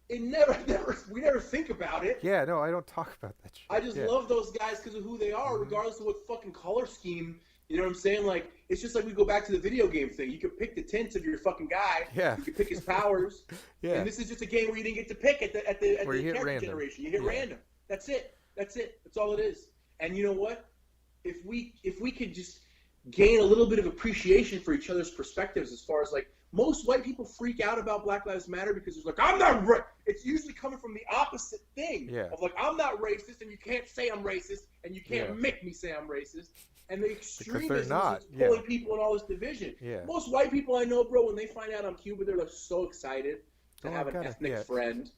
we never think about it. Yeah, no, I don't talk about that shit. I just love those guys because of who they are, regardless of what fucking color scheme. You know what I'm saying? Like, it's just like we go back to the video game thing. You can pick the tints of your fucking guy. Yeah. You can pick his powers. And this is just a game where you didn't get to pick at the character generation. You hit random. That's it. That's all it is. And you know what? If we could just gain a little bit of appreciation for each other's perspectives, as far as like, most white people freak out about Black Lives Matter because it's like, I'm not right. It's usually coming from the opposite thing of like, I'm not racist and you can't say I'm racist and you can't make me say I'm racist. And the because extremism they're not. is pulling people in all this division. Yeah. Most white people I know, bro, when they find out I'm Cuban, they're like so excited to have an ethnic friend.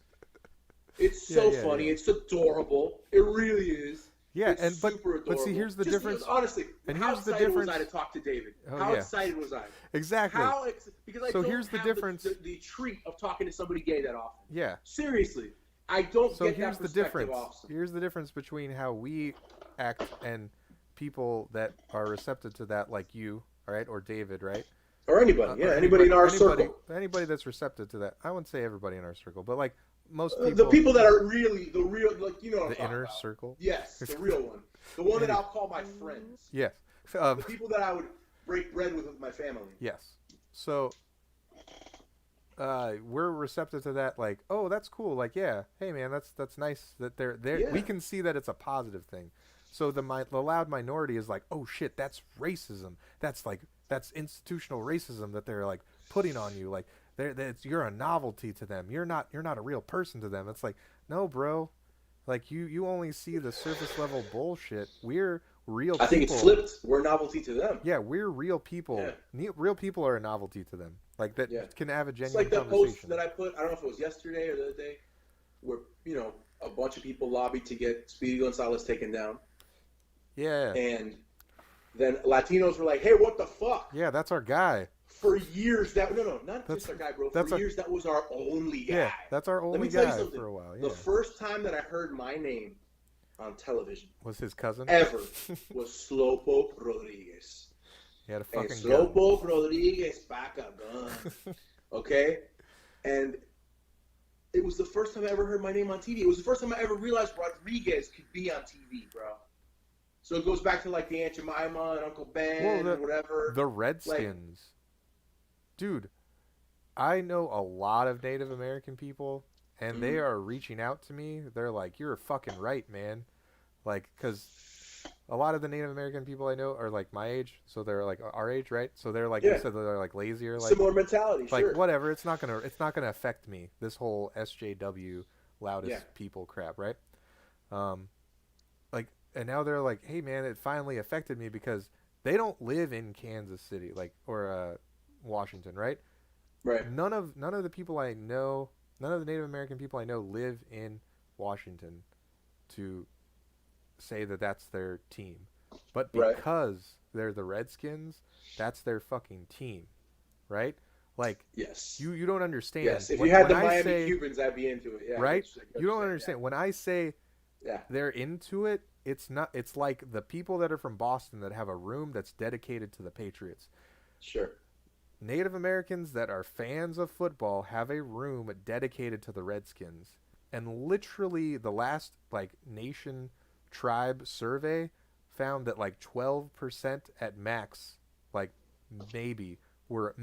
It's so funny. It's adorable. It really is. Yeah, it's and super adorable. But see, here's the difference. Honestly, and how here's the excited difference. was I to talk to David? Oh, how excited was I? Exactly. Because I so don't here's the have difference. The treat of talking to somebody gay that often. Yeah. Seriously, I don't so get here's that the perspective difference. often. Here's the difference between how we act and people that are receptive to that, like you, all right, or David, right? Or anybody, anybody in our circle. Anybody that's receptive to that. I wouldn't say everybody in our circle, but like most people. The people that are really the real, like you know what I'm the talking inner about. circle. Yes, the real one. The one that I'll call my friends. Yes. The people that I would break bread with my family. Yes. So we're receptive to that, like, oh, that's cool. Like, yeah, hey man, that's nice that they're there. Yeah. We can see that it's a positive thing. So the loud minority is like, oh shit, that's racism. That's institutional racism that they're like putting on you. Like, you're a novelty to them. You're not a real person to them. It's like, no, bro. Like you only see the surface level bullshit. We're real people. I think it's flipped. We're a novelty to them. Yeah, we're real people. Yeah. Real people are a novelty to them. Like that can have a genuine conversation. It's like that post that I put, I don't know if it was yesterday or the other day, where, you know, a bunch of people lobbied to get Speedy Gonzalez taken down. Yeah. And then Latinos were like, hey, what the fuck? Yeah, that's our guy. For years, not just our guy, bro. For years, that was our only guy. Yeah, that's our only guy for a while. Yeah. The first time that I heard my name on television was his cousin ever was Slowpoke Rodriguez. He had a fucking Slowpoke Rodriguez back a gun. Okay? And it was the first time I ever heard my name on TV. It was the first time I ever realized Rodriguez could be on TV, bro. So it goes back to like the Aunt Jemima and Uncle Ben and whatever. The Redskins. Dude, I know a lot of Native American people, and they are reaching out to me. They're like, you're fucking right, man. Like, because a lot of the Native American people I know are like my age, so they're like our age, right? So they're like, you said, they're like lazier, like similar mentality, like sure. Whatever. It's not gonna affect me. This whole SJW loudest people crap, right? Like, and now they're like, hey man, it finally affected me because they don't live in Kansas City, like, or Washington, right? Right. None of the people I know, none of the Native American people I know live in Washington to say that that's their team. But because they're the Redskins, that's their fucking team, right? Like, yes, you don't understand. Yes, if you had the Miami Cubans, I'd be into it. Yeah, right? You don't understand. When I say Yeah. They're into it. It's not. It's like the people that are from Boston that have a room that's dedicated to the Patriots. Sure. Native Americans that are fans of football have a room dedicated to the Redskins. And literally the last nation tribe survey found that 12% at max, maybe were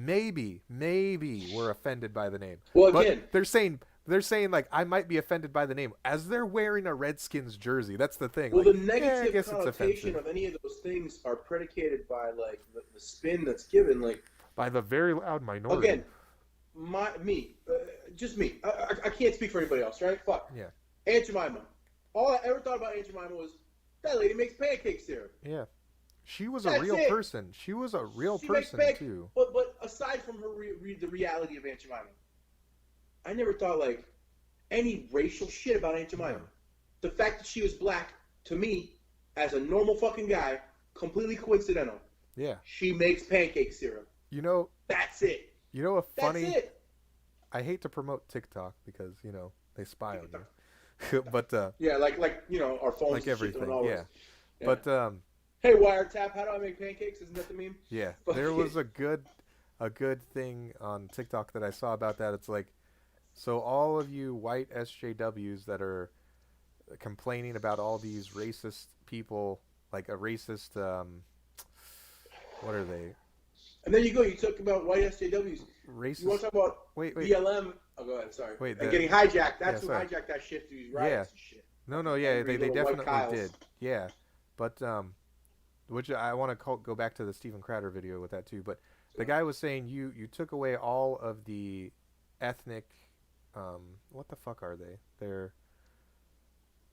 offended by the name. Well, again, but they're saying I might be offended by the name as they're wearing a Redskins jersey. That's the thing. Well, the negative connotation of any of those things are predicated by the spin that's given, by the very loud minority. Again, just me. I can't speak for anybody else, right? Fuck. Yeah. Aunt Jemima. All I ever thought about Aunt Jemima was that lady makes pancake syrup. Yeah. She was a real person. She was a real person too. But aside from her the reality of Aunt Jemima, I never thought any racial shit about Aunt Jemima. No. The fact that she was black, to me, as a normal fucking guy, completely coincidental. Yeah. She makes pancake syrup. That's it. A funny. That's it. I hate to promote TikTok because they spy on you. But yeah, our phones. Like everything. Yeah. Yeah. But hey, wiretap, how do I make pancakes? Isn't that the meme? Yeah. There was a good thing on TikTok that I saw about that. It's so all of you white SJWs that are complaining about all these racist people, a racist, what are they? And then you talk about white SJWs. Racist. You want to talk about BLM? Oh, go ahead. Sorry. Getting hijacked. That's who hijacked that shit through these riots and shit. No. Yeah, they definitely did. Yeah, but which I want to go back to the Steven Crowder video with that too. But the guy was saying you took away all of the ethnic. What the fuck are they? They're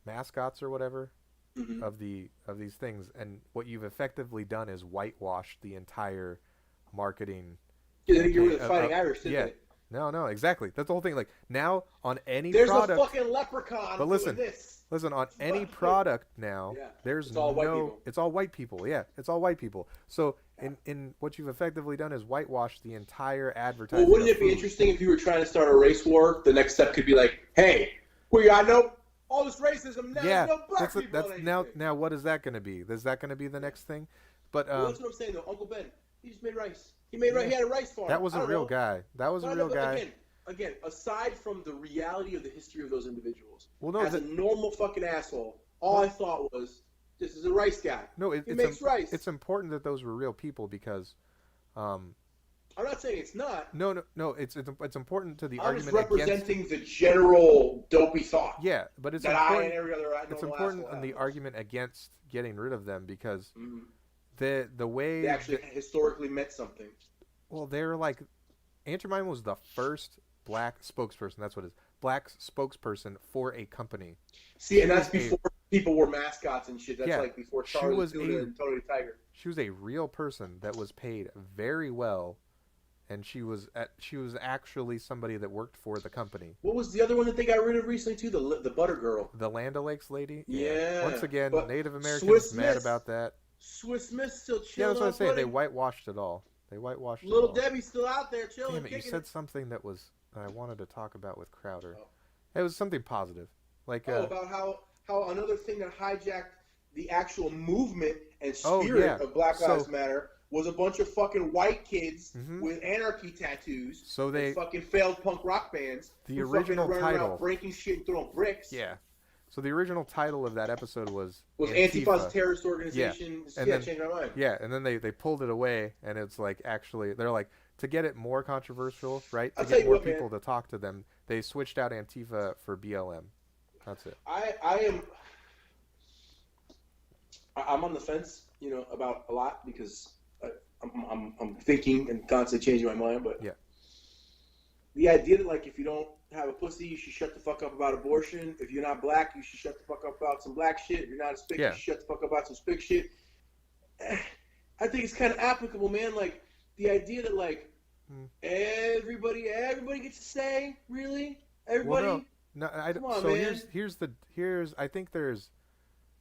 mascots or whatever. Mm-hmm. of these things, and what you've effectively done is whitewash the entire marketing Yeah, they get rid campaign. of Fighting Irish, didn't Yeah, they? no, exactly. That's the whole thing. Like now on any There's product, a fucking leprechaun. but listen, doing this. listen, on any product now, Yeah, there's it's all white no, people. it's all white people. Yeah, it's all white people. So in what you've effectively done is whitewash the entire advertising. Well, wouldn't of it be food. interesting if you were trying to start a race war? The next step could be like, hey, we got no all this racism now. Yeah, There's no black people. that's now. What is that going to be? Is that going to be the next thing? But Well, that's what I'm saying though. Uncle Ben, he just made rice. He made rice. He had a rice farm. that was I a don't real know. guy. That was a real guy. Again, aside from the reality of the history of those individuals, Well, no, as a normal fucking asshole, all I thought was, this is a rice guy. No, he makes rice. It's important that those were real people because. I'm not saying it's not. No. It's important to the I'm just argument representing against. the general dopey thought. Yeah, but it's that important. I and every other It's normal important asshole in the has. argument against getting rid of them because Mhm. the way They actually historically meant something. well, they're like Aunt Jemima was the first black spokesperson. That's what it is. Black spokesperson for a company. See, and that's before people were mascots and shit. That's Yeah. like before She Charlie was Tuna and Tony the Tiger. She was a real person that was paid very well, and she was actually somebody that worked for the company. What was the other one that they got rid of recently too? The Butter Girl. The Land O'Lakes lady. Yeah. Once again, But Native Americans Swiss mad Miss. about that. Swiss Miss still chilling. Yeah, that's what I on say. They pudding. whitewashed it all. Little Debbie's still out there chilling. Damn it! You kicking said it. something that I wanted to talk about with Crowder. Oh. It was something positive, like about how another thing that hijacked the actual movement and Oh, spirit yeah. of Black Lives So- Matter was a bunch of fucking white kids Mhm. with anarchy tattoos. So they- and fucking failed punk rock bands. The who fucking original run around title- breaking shit and throwing bricks. yeah. So the original title of that episode was Antifa's terrorist organization. And Yeah, then- changed my mind. Yeah, and then they pulled it away, and it's like actually they're like to get it more controversial, right? To I'll tell get you more what, man. people to talk to them, they switched out Antifa for BLM. That's it. I'm on the fence, about a lot because I'm thinking and constantly changing my mind. But Yeah. the idea that like if you don't have a pussy, you should shut the fuck up about abortion. If you're not black, you should shut the fuck up about some black shit. If you're not a spick, Yeah. you should shut the fuck up about some spick shit. I think it's kind of applicable, man. Like the idea that like everybody gets to say, really, everybody. Well, no, I Come on, so man.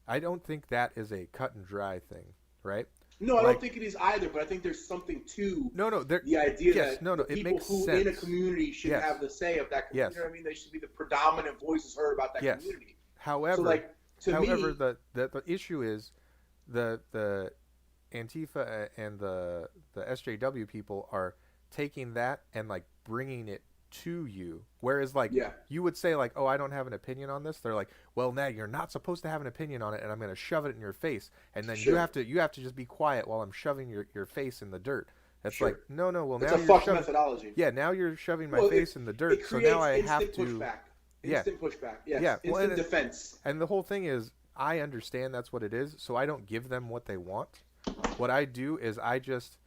I don't think that is a cut and dry thing, right? No, I Like- don't think it is either, but I think there's something to No, there. the idea Yes, that no, the it people makes who in a sense. community should Yes. have the say of that community. Yes. You know what I mean? They should be the predominant voices heard about that Yes. community. However, So, like, to me, the issue is the Antifa and the SJW people are taking that and like bringing it to you, whereas like Yeah. you would say like, oh, I don't have an opinion on this. They're like, well, now you're not supposed to have an opinion on it, and I'm going to shove it in your face, and then Sure. you have to just be quiet while I'm shoving your face in the dirt. That's Sure. like no, well it's now a you're fucked shoving, methodology. yeah, now you're shoving my Well, face in the dirt, It so creates now I have instant to. pushback. Yeah. Instant pushback. Yes. Yeah, well, Instant and defense. And the whole thing is, I understand that's what it is, so I don't give them what they want. What I do is I just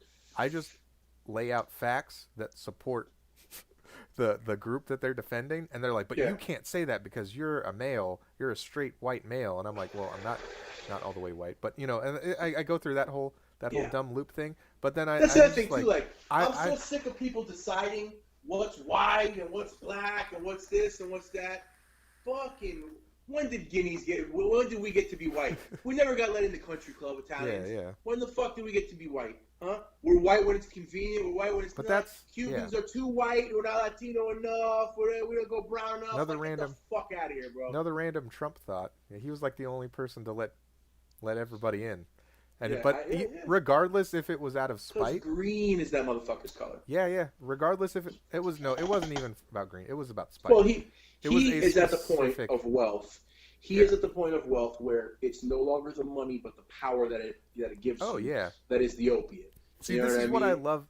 lay out facts that support the group that they're defending, and they're like, but Yeah. you can't say that because you're a male, you're a straight white male, and I'm like, well, I'm not all the way white, but and I go through that whole Yeah. dumb loop thing, but then That's I the just, thing too. Like, I'm I- so sick of people deciding what's white and what's black and what's this and what's that. Fucking. When did guineas get? When did we get to be white? We never got let in the country club, Italians. Yeah. When the fuck did we get to be white? Huh? We're white when it's convenient. We're white when it's But not. that's- Cubans are too white. We're not Latino enough. We don't go brown enough. Another Get random- the fuck out of here, bro. Another random Trump thought. Yeah, he was like the only person to let everybody in, and Yeah, but regardless if it was out of Because spite. green is that motherfucker's color. Yeah. Regardless if it was it wasn't even about green. It was about spite. Well, he It was a is at the point specific- of wealth. He Yeah. is at the point of wealth where it's no longer the money, but the power that it gives Oh you. yeah. That is the opiate. See, You know this is what I mean? love.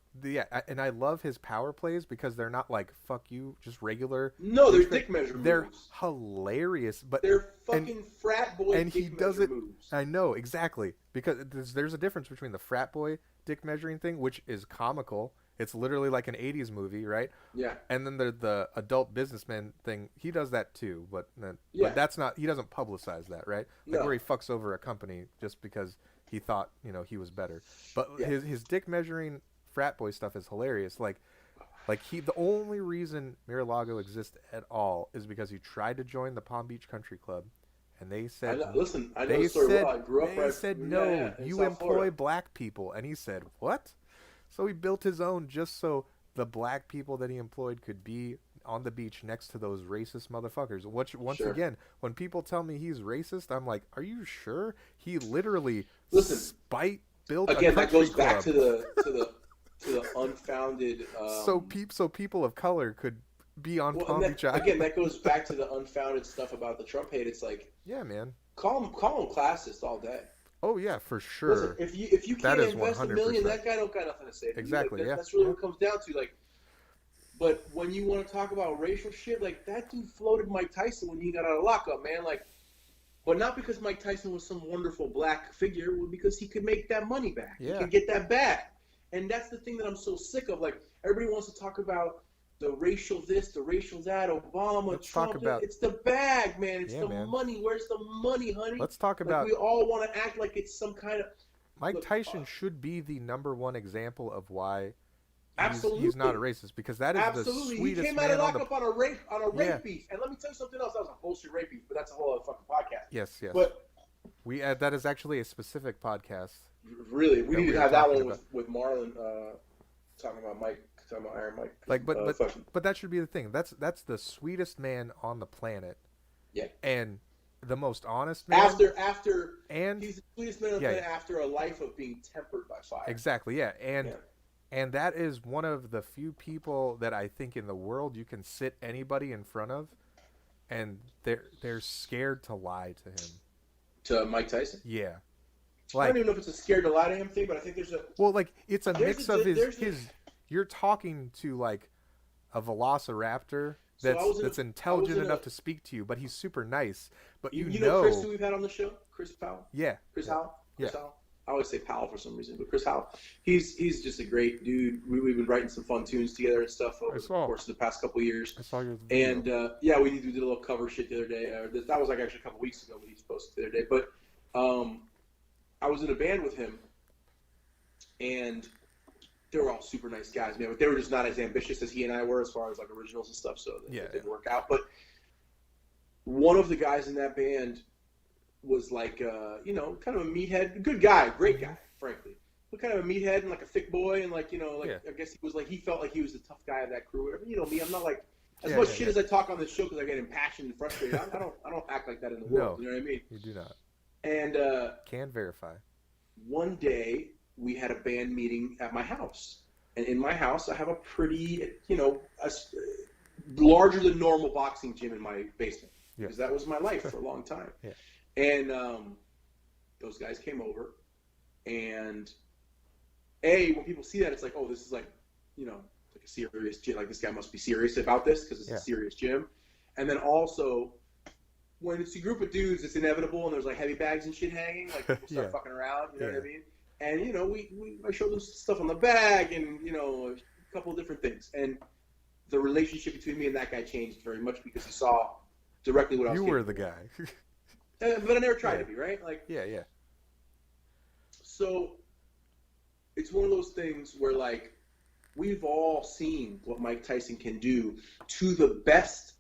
And I love his power plays because they're not like fuck you, just regular. No, they're douchebag. dick measure They're moves. hilarious, but They're fucking frat boy and dick he does measure it. moves. I know exactly because there's a difference between the frat boy dick measuring thing, which is comical, It's literally like an 80s movie, right? Yeah. And then the adult businessman thing, he does that too, but Yeah. that's not, he doesn't publicize that, right? Like No. where he fucks over a company just because he thought, he was better. But Yeah. his dick measuring frat boy stuff is hilarious. Like the only reason Mar-a-Lago exists at all is because he tried to join the Palm Beach Country Club, and they said, I know the story well. I grew up they right. said, yeah, no, yeah, in you South employ Florida. black people. And he said, what? So he built his own just so the black people that he employed could be on the beach next to those racist motherfuckers. Once Sure. again, when people tell me he's racist, I'm like, are you sure? He literally built Again, a that goes country back club to the unfounded. so people of color could be on Palm Beach Island. Again, that goes back to the unfounded stuff about the Trump hate. It's like, yeah, man. Call him classist all day. Oh yeah, for sure. Listen, if you can't invest 100%. $1 million, that guy don't got nothing to say. Exactly. Like, that's really what it comes down to. Like, but when you want to talk about racial shit, like that dude floated Mike Tyson when he got out of lockup, man. Like, but not because Mike Tyson was some wonderful black figure, but because he could make that money back. Yeah. He could get that back. And that's the thing that I'm so sick of. Like, everybody wants to talk about the racial this, the racial that, Obama, Let's Trump. talk about, it's the bag, man. It's man. money. Where's the money, honey? Let's talk about. We all want to act like it's some kind of. Mike Tyson should be the #1 example of why absolutely he's not a racist, because that is absolutely. the sweetest he came man out of lockup on a rape beef. And let me tell you something else. That was a bullshit rape beef, but that's a whole other fucking podcast. Yes. But we that is actually a specific podcast. Really, we need to have that one with Marlon talking about Mike. Talking about Iron Mike. Like, but that should be the thing. That's the sweetest man on the planet. Yeah. And the most honest man. And he's the sweetest man on the planet after a life of being tempered by fire. Exactly. Yeah. And that is one of the few people that I think in the world you can sit anybody in front of, and they're scared to lie to him. To Mike Tyson. Yeah. I don't even know if it's a scared to lie to him thing, but I think there's a. Well, like it's a mix of his. You're talking to like a velociraptor that's intelligent enough to speak to you, but he's super nice. But you know Chris, who we've had on the show, Chris Powell. Yeah. Chris Howell. I always say Powell for some reason, but Chris Howell. He's just a great dude. We've been writing some fun tunes together and stuff over the course of the past couple of years. I saw your video. And we did a little cover shit the other day. That was like actually a couple weeks ago when he posted the other day. But I was in a band with him, and they were all super nice guys, man. But they were just not as ambitious as he and I were as far as like originals and stuff, so it didn't work out. But one of the guys in that band was like, kind of a meathead, good guy, great guy, frankly, but kind of a meathead and like a thick boy, and like, I guess he was like, he felt like he was the tough guy of that crew. Whatever. You know me, I'm not like as much shit as I talk on this show because I get impassioned and frustrated. I don't act like that in the world. No, you know what I mean? You do not. And can verify. One day we had a band meeting at my house, and in my house I have a pretty, larger than normal boxing gym in my basement because that was my life for a long time. Yeah. And those guys came over, and when people see that, it's like, oh, this is like, like a serious gym. Like this guy must be serious about this because it's a serious gym. And then also, when it's a group of dudes, it's inevitable, and there's like heavy bags and shit hanging. Like people start fucking around. You know what I mean? And I showed them stuff on the bag, and a couple of different things. And the relationship between me and that guy changed very much because he saw directly what I was. You were the guy. But I never tried to be, right? Like. Yeah. So it's one of those things where, like, we've all seen what Mike Tyson can do to the best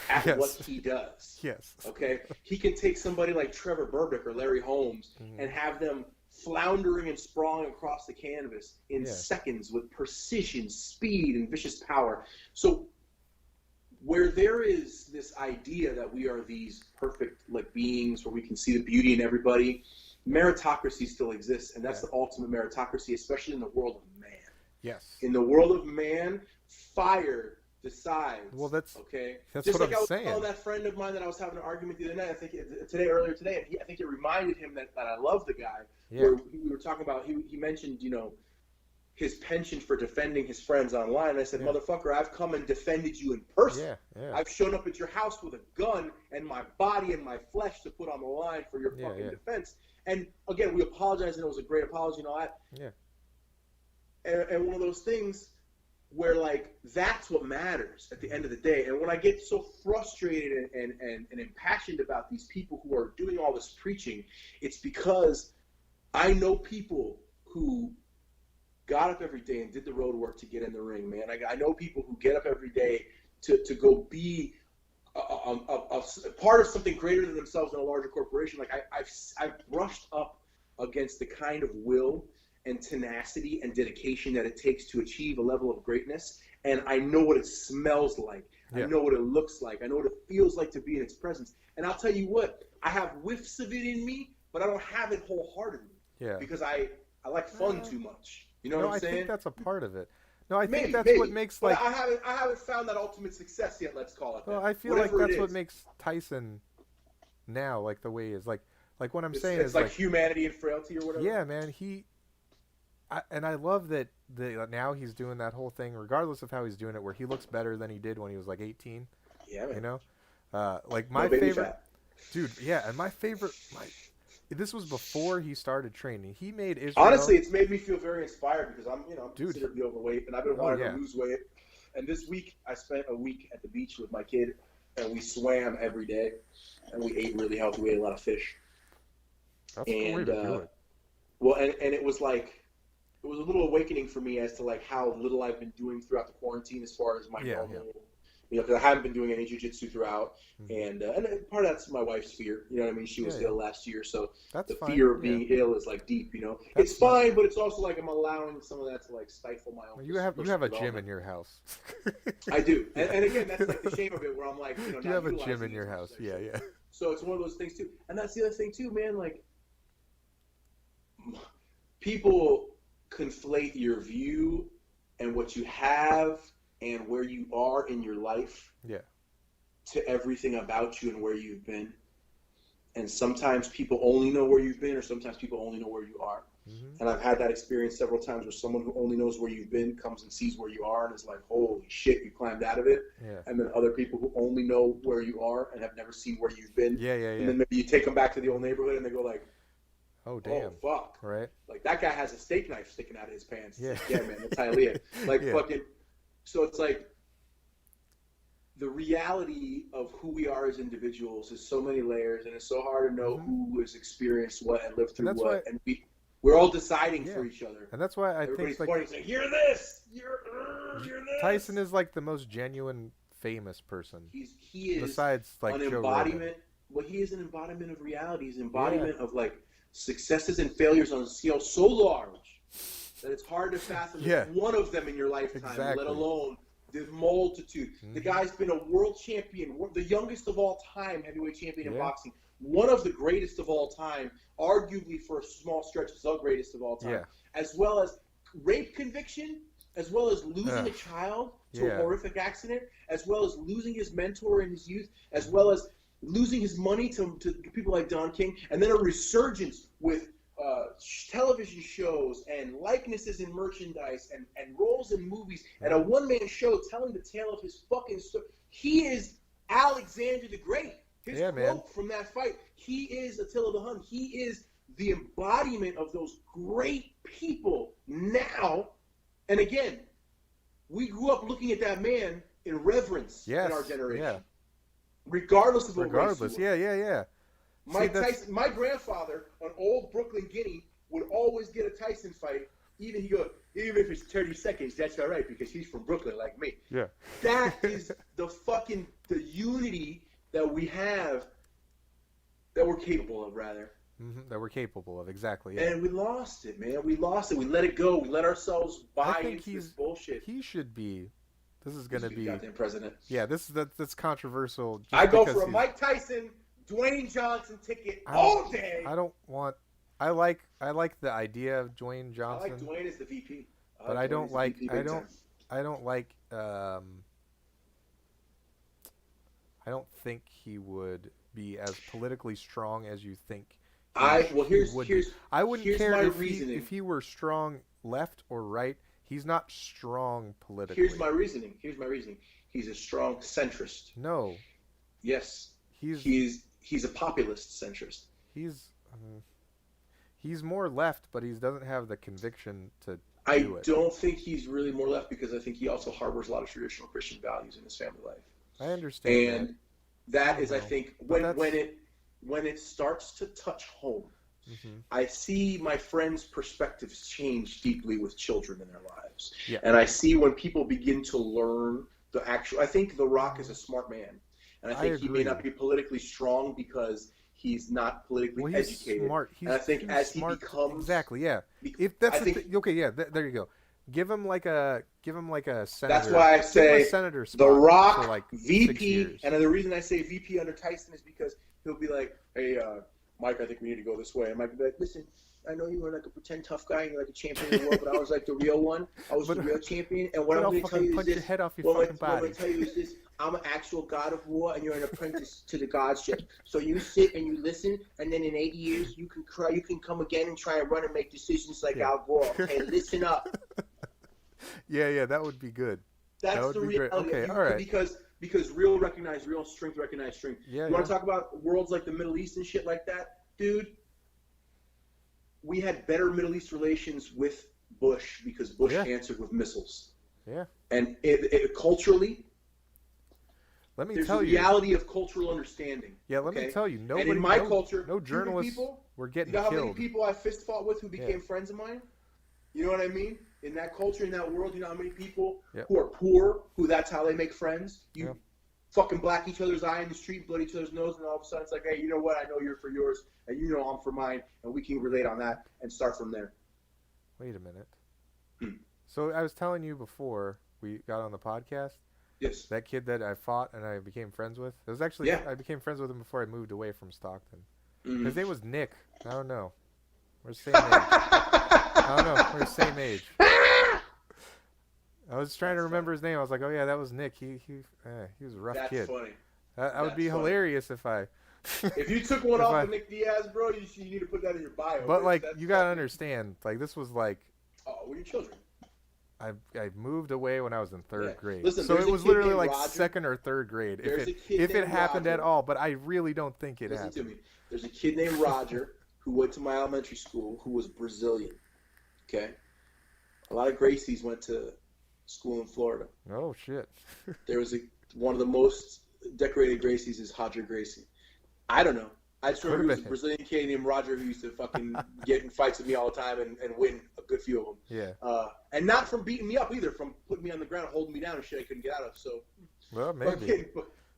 at what he does. Yes. Okay? He can take somebody like Trevor Burbick or Larry Holmes and have them floundering and sprawling across the canvas in seconds with precision, speed, and vicious power. So where there is this idea that we are these perfect like beings where we can see the beauty in everybody, meritocracy still exists, and that's the ultimate meritocracy, especially in the world of man. Yes. In the world of man, fire decides. Well, that's Just what like I'm saying. I was telling that friend of mine that I was having an argument the other night. I think earlier today. I think it reminded him that I love the guy. Yeah. Where we were talking about, he mentioned his penchant for defending his friends online. And I said, motherfucker, I've come and defended you in person. Yeah. I've shown up at your house with a gun and my body and my flesh to put on the line for your fucking defense. And again, we apologize, and it was a great apology and all that. Yeah. And one of those things where like that's what matters at the end of the day. And when I get so frustrated and impassioned about these people who are doing all this preaching, it's because I know people who got up every day and did the road work to get in the ring, man. I know people who get up every day to go be a part of something greater than themselves in a larger corporation. Like I've brushed up against the kind of will and tenacity and dedication that it takes to achieve a level of greatness, and I know what it smells like. Yeah. I know what it looks like. I know what it feels like to be in its presence. And I'll tell you what, I have whiffs of it in me, but I don't have it wholeheartedly. Yeah. Because I like fun too much. You know what I'm saying? I think that's a part of it. No, I think maybe. what makes like I haven't found that ultimate success yet. Let's call it that. Well, I feel like that's what makes Tyson now like the way he is. Like what I'm saying is like humanity and frailty or whatever. Yeah, man. And I love that now he's doing that whole thing, regardless of how he's doing it, where he looks better than he did when he was like 18. Yeah, man. You know, like my favorite, dude. Yeah, and my favorite, this was before he started training. He made Israel. Honestly, it's made me feel very inspired because I'm considerably overweight, and I've been wanting to lose weight. And this week, I spent a week at the beach with my kid, and we swam every day, and we ate really healthy. We ate a lot of fish. That's a cool way to do it. Well, and it was like. It was a little awakening for me as to like how little I've been doing throughout the quarantine as far as my normal, you know, because I haven't been doing any jiu-jitsu throughout, and part of that's my wife's fear. You know what I mean? She was ill last year, so that's the fine. fear of being ill is like deep. You know, it's fine, but it's also like I'm allowing some of that to like stifle my own. You have a gym in your house. I do, and again, that's like the shame of it, where I'm like, you have a gym in your house. Yeah. So it's one of those things too, and that's the other thing too, man. Like people conflate your view and what you have and where you are in your life to everything about you and where you've been. And sometimes people only know where you've been, or sometimes people only know where you are. Mm-hmm. And I've had that experience several times where someone who only knows where you've been comes and sees where you are and is like, holy shit, you climbed out of it. Yeah. And then other people who only know where you are and have never seen where you've been. And then maybe you take them back to the old neighborhood and they go like, oh, damn. Oh, fuck. Right. Like, that guy has a steak knife sticking out of his pants. Yeah. Like, yeah, man, that's Hialeah. Like, fucking... So it's like, the reality of who we are as individuals is so many layers, and it's so hard to know who has experienced what and lived through what. And we're all deciding for each other. And that's why everybody's think... pointing saying, you're this! You're this! Tyson is, like, the most genuine, famous person. He is besides, like, an Joe embodiment... Rogan. Well, he is an embodiment of reality. He's an embodiment of, like, successes and failures on a scale so large that it's hard to fathom one of them in your lifetime, let alone the multitude. The guy's been a world champion, the youngest of all time heavyweight champion in boxing, one of the greatest of all time, arguably for a small stretch the greatest of all time, as well as rape conviction, as well as losing a child to a horrific accident, as well as losing his mentor in his youth, as well as losing his money to people like Don King, and then a resurgence with television shows and likenesses in merchandise and roles in movies and a one-man show telling the tale of his fucking story. He is Alexander the Great. His quote from that fight, he is Attila the Hun. He is the embodiment of those great people now. And again, we grew up looking at that man in reverence in our generation. Yeah. Regardless of what race you were. My grandfather, an old Brooklyn Guinea, would always get a Tyson fight. Even if it's 30 seconds, that's all right because he's from Brooklyn like me. Yeah. That is the unity that we have, that we're capable of, rather. Mm-hmm, that we're capable of, exactly. And we lost it, man. We lost it. We let it go. We let ourselves buy into this bullshit. He should be. This is going to be goddamn president. Yeah, that's controversial. I go for a Mike Tyson, Dwayne Johnson ticket all day. I like the idea of Dwayne Johnson. I like Dwayne as the VP. But I don't like I don't think he would be as politically strong as you think. I wouldn't care if he were strong left or right. He's not strong politically. Here's my reasoning. He's a strong centrist. No. Yes. He's a populist centrist. He's more left, but he doesn't have the conviction to I do it. don't think he's really more left because I think he also harbors a lot of traditional Christian values in his family life. I understand And that is, know. I think, when it starts to touch home, I see my friends' perspectives change deeply with children in their lives. Yeah. And I see when people begin to learn the actual. I think The Rock is a smart man, and I think he may not be politically strong because he's not politically educated. Smart. He's and I think as smart. He becomes exactly, yeah. If that's okay, yeah. There you go. Give him like a senator. That's why I say senator The Rock for like VP. And the reason I say VP under Tyson is because he'll be like, "Hey, Mike, I think we need to go this way." And Mike will be like, "Listen, I know you were like a pretend tough guy and you're like a champion of the world, but I was like the real one. I was the real champion. And what I'm going to tell you is this. Head off your fucking body. What I'm going to tell you is this. I'm an actual god of war and you're an apprentice to the godship. So you sit and you listen, and then in 8 years you can cry. You can come again and try and run and make decisions like Al Gore. Okay, listen up." Yeah, that would be good. That's the reality. Okay, all right. Because real recognize real, strength recognize strength. Yeah, you want to talk about worlds like the Middle East and shit like that? Dude, we had better Middle East relations with Bush because Bush answered with missiles. Yeah. And it culturally, there's a reality of cultural understanding. Yeah, let me tell you. And in my culture, no journalists were getting killed. You know how killed. many people I fist fought with who became friends of mine? You know what I mean? In that culture, in that world, you know how many people who are poor, who that's how they make friends? You fucking black each other's eye in the street, blood each other's nose, and all of a sudden it's like, hey, you know what? I know you're for yours, and you know I'm for mine, and we can relate on that and start from there. Wait a minute. So I was telling you before we got on the podcast. Yes. That kid that I fought and I became friends with. It was actually I became friends with him before I moved away from Stockton. His name was Nick. I don't know. We're the same age. I don't know. We're the same age. I was trying to remember his name. I was like, oh yeah, that was Nick. He was a rough kid. That's funny. That would be hilarious if I. If you took one off of Nick Diaz, bro, you need to put that in your bio. But like, you gotta understand, like this was like. Oh, we're your children. I moved away when I was in third grade. Listen, so it was literally like Roger. Second or third grade, if it happened Roger. at all. But I really don't think it Listen happened. to me. There's a kid named Roger who went to my elementary school who was Brazilian. Okay? A lot of Gracies went to school in Florida. Oh, shit. There was one of the most decorated Gracies is Roger Gracie. I don't know. I just remember he was a Brazilian kid named Roger who used to fucking get in fights with me all the time and win a good few of them. Yeah. And not from beating me up either, from putting me on the ground, holding me down and shit I couldn't get out of. So, well, maybe.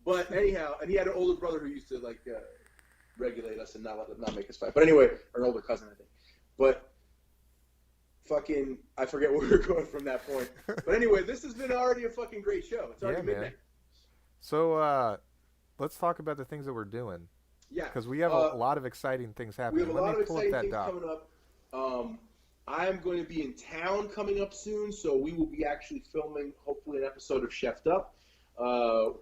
But anyhow, and he had an older brother who used to like regulate us and not make us fight. But anyway, or an older cousin, I think. But fucking, I forget where we were going from that point. But anyway, this has been already a fucking great show. It's already midnight. Man. So let's talk about the things that we're doing. Yeah. Because we have a lot of exciting things happening. We have a lot of exciting things coming up. I'm going to be in town coming up soon, so we will be actually filming, hopefully, an episode of Chef'd Up.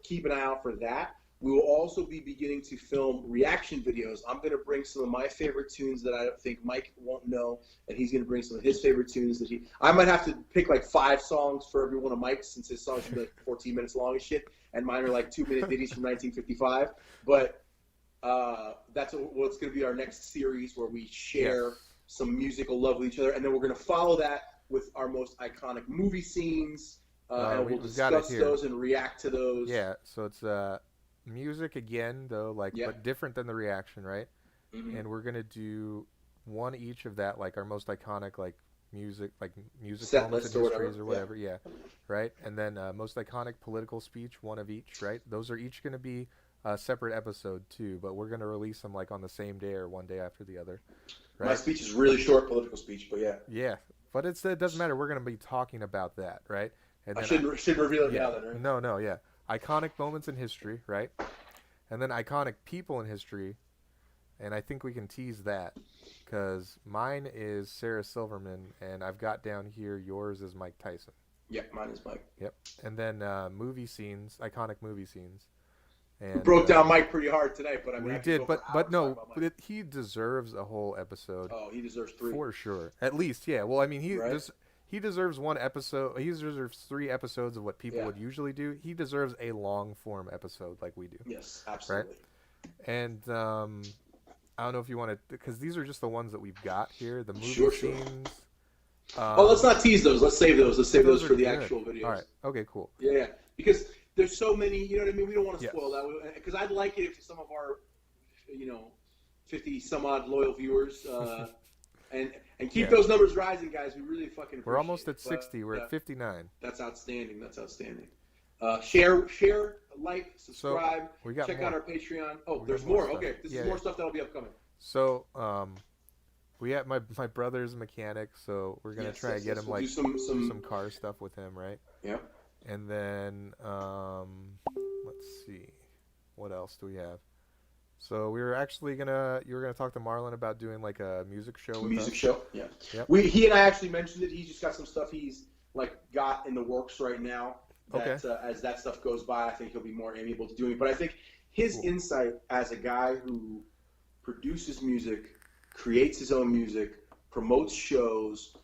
Keep an eye out for that. We will also be beginning to film reaction videos. I'm going to bring some of my favorite tunes that I think Mike won't know, and he's going to bring some of his favorite tunes that I might have to pick like 5 songs for every one of Mike's, since his songs are like 14 minutes long and shit, and mine are like 2-minute ditties from 1955. But that's what's going to be our next series, where we share some musical love with each other, and then we're going to follow that with our most iconic movie scenes, and we'll discuss those and react to those. Yeah, so it's music again, though, but different than the reaction, right? Mm-hmm. And we're going to do one each of that, like our most iconic, music set moments in histories or whatever, right? And then most iconic political speech, one of each, right? Those are each going to be a separate episode too, but we're going to release them like on the same day or one day after the other. Right? My speech is really short, political speech, but yeah, but it doesn't matter. We're going to be talking about that, right? And I shouldn't reveal it now, then, right? No, yeah. Iconic moments in history, right? And then iconic people in history, and I think we can tease that, because mine is Sarah Silverman, and I've got down here yours is Mike Tyson. Yep, mine is Mike. Yep, and then movie scenes, iconic movie scenes. And, we broke down Mike pretty hard tonight, but I mean, we did, but no, he deserves a whole episode. Oh, he deserves 3 for sure, at least. Yeah, well, I mean, he deserves one episode. He deserves 3 episodes of what people would usually do. He deserves a long form episode like we do. Yes, absolutely. Right? And I don't know if you want to, because these are just the ones that we've got here. The movie scenes. Let's not tease those. Let's save those. Let's save those for the good. actual videos. All right. Okay. Cool. Yeah, because there's so many. You know what I mean? We don't want to Yes. spoil that because I'd like it if some of our, 50 some odd loyal viewers, and keep those numbers rising, guys. We really fucking appreciate We're almost at it. 60. We're at 59. That's outstanding. Share, like, subscribe. So, we got check more. out our Patreon. Oh, We there's got more more. stuff. Okay, this is more stuff that'll be upcoming. So, we have my brother's a mechanic, so we're gonna try to get him We'll like do some car stuff with him, right? Yeah. And then let's see, what else do we have? So we were actually you were gonna talk to Marlon about doing like a music show with us. Show, yeah. Yep. He and I actually mentioned it. He's just got some stuff he's like got in the works right now. That as that stuff goes by, I think he'll be more amiable to doing it. But I think his insight as a guy who produces music, creates his own music, promotes shows,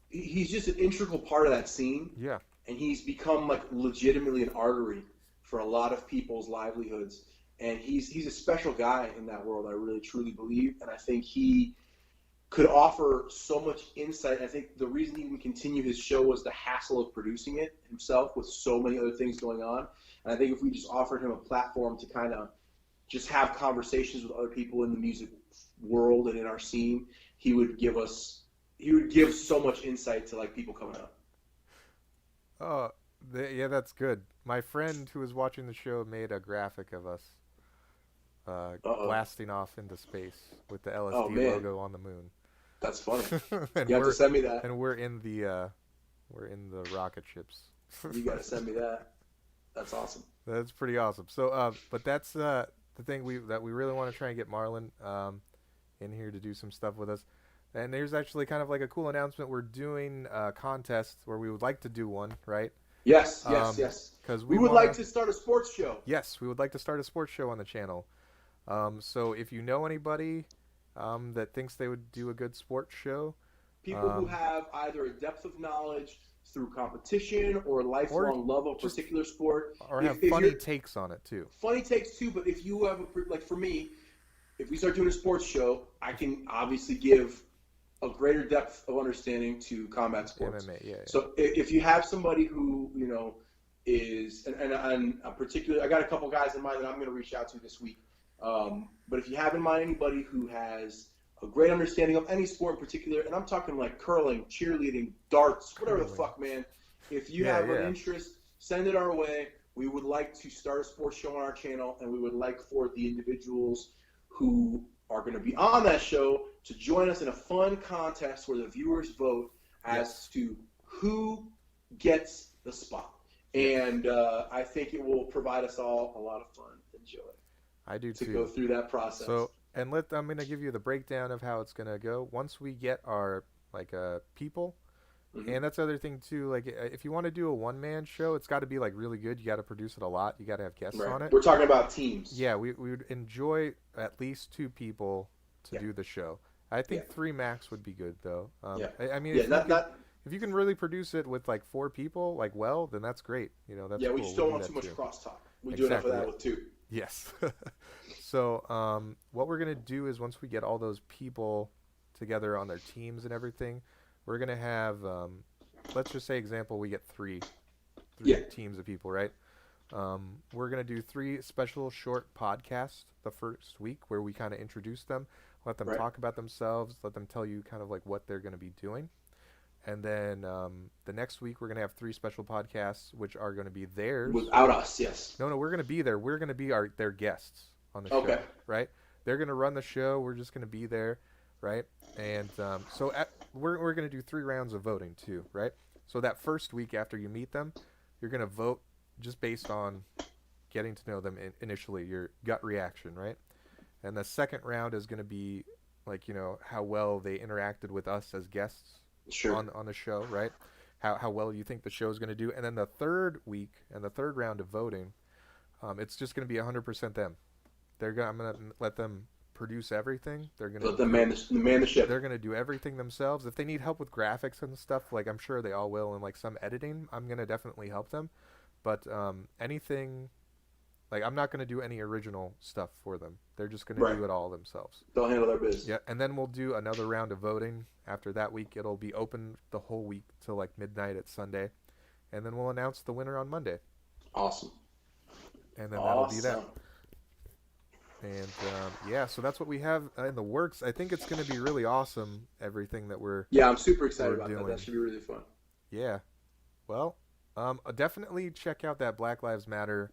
he's just an integral part of that scene. Yeah. And he's become like legitimately an artery for a lot of people's livelihoods. And he's a special guy in that world, I really truly believe. And I think he could offer so much insight. I think the reason he can continue his show was the hassle of producing it himself with so many other things going on. And I think if we just offered him a platform to kind of just have conversations with other people in the music world and in our scene, he would give so much insight to like people coming up. Oh, yeah, that's good. My friend who was watching the show made a graphic of us blasting off into space with the LSD logo on the moon. That's funny. You have to send me that. And we're in the rocket ships. You got to send me that. That's awesome. That's pretty awesome. So, but that's the thing we really want to try and get Marlon in here to do some stuff with us. And there's actually kind of like a cool announcement. We're doing a contest where we would like to do one, right? Yes. Because we would like to start a sports show. Yes, we would like to start a sports show on the channel. So if you know anybody that thinks they would do a good sports show, people who have either a depth of knowledge through competition or lifelong love of a particular sport, or have funny takes on it too. Funny takes too, but if you have like for me, if we start doing a sports show, I can obviously give a greater depth of understanding to combat sports. MMA, yeah. So if you have somebody who is and particularly, I got a couple guys in mind that I'm going to reach out to this week. But if you have in mind anybody who has a great understanding of any sport in particular, and I'm talking like curling, cheerleading, darts, whatever the fuck, man. If you have an interest, send it our way. We would like to start a sports show on our channel, and we would like for the individuals who are going to be on that show to join us in a fun contest where the viewers vote as to who gets the spot. And I think it will provide us all a lot of fun and joy. I do too. To go through that process. So, and I'm going to give you the breakdown of how it's going to go. Once we get our people, and that's the other thing too. Like, if you want to do a one-man show, it's got to be like really good. You got to produce it a lot. You got to have guests on it. We're talking about teams. Yeah, we would enjoy at least 2 people to do the show. I think 3 max would be good though. I mean, if you can really produce it with like 4 people, then that's great. That's we cool. just don't want too much crosstalk. We do enough of that with 2. Yes. So what we're going to do is once we get all those people together on their teams and everything, we're going to have, let's just say example, we get 3 teams of people, right? We're going to do 3 special short podcasts the first week where we kind of introduce them, let them talk about themselves, let them tell you kind of like what they're going to be doing. And then the next week, we're going to have 3 special podcasts, which are going to be theirs. Without us, yes. No, we're going to be there. We're going to be their guests on the show, right? They're going to run the show. We're just going to be there, right? And we're going to do 3 rounds of voting too, right? So that first week after you meet them, you're going to vote just based on getting to know them initially, your gut reaction, right? And the second round is going to be like, how well they interacted with us as guests. Sure. On the show, right? How well you think the show is going to do. And then the third week and the third round of voting, it's just going to be 100% them. I'm going to let them produce everything. They're going to let them man the ship. They're going to do everything themselves. If they need help with graphics and stuff, like I'm sure they all will, and like some editing, I'm going to definitely help them. But anything Like, I'm not going to do any original stuff for them. They're just going Right. to do it all themselves. They'll handle their business. Yeah, and then we'll do another round of voting. After that week, it'll be open the whole week till like midnight at Sunday, and then we'll announce the winner on Monday. Awesome. And then that'll be that. And yeah, so that's what we have in the works. I think it's going to be really awesome. Everything that we're I'm super excited about doing. that. That should be really fun. Yeah. Well, definitely check out that Black Lives Matter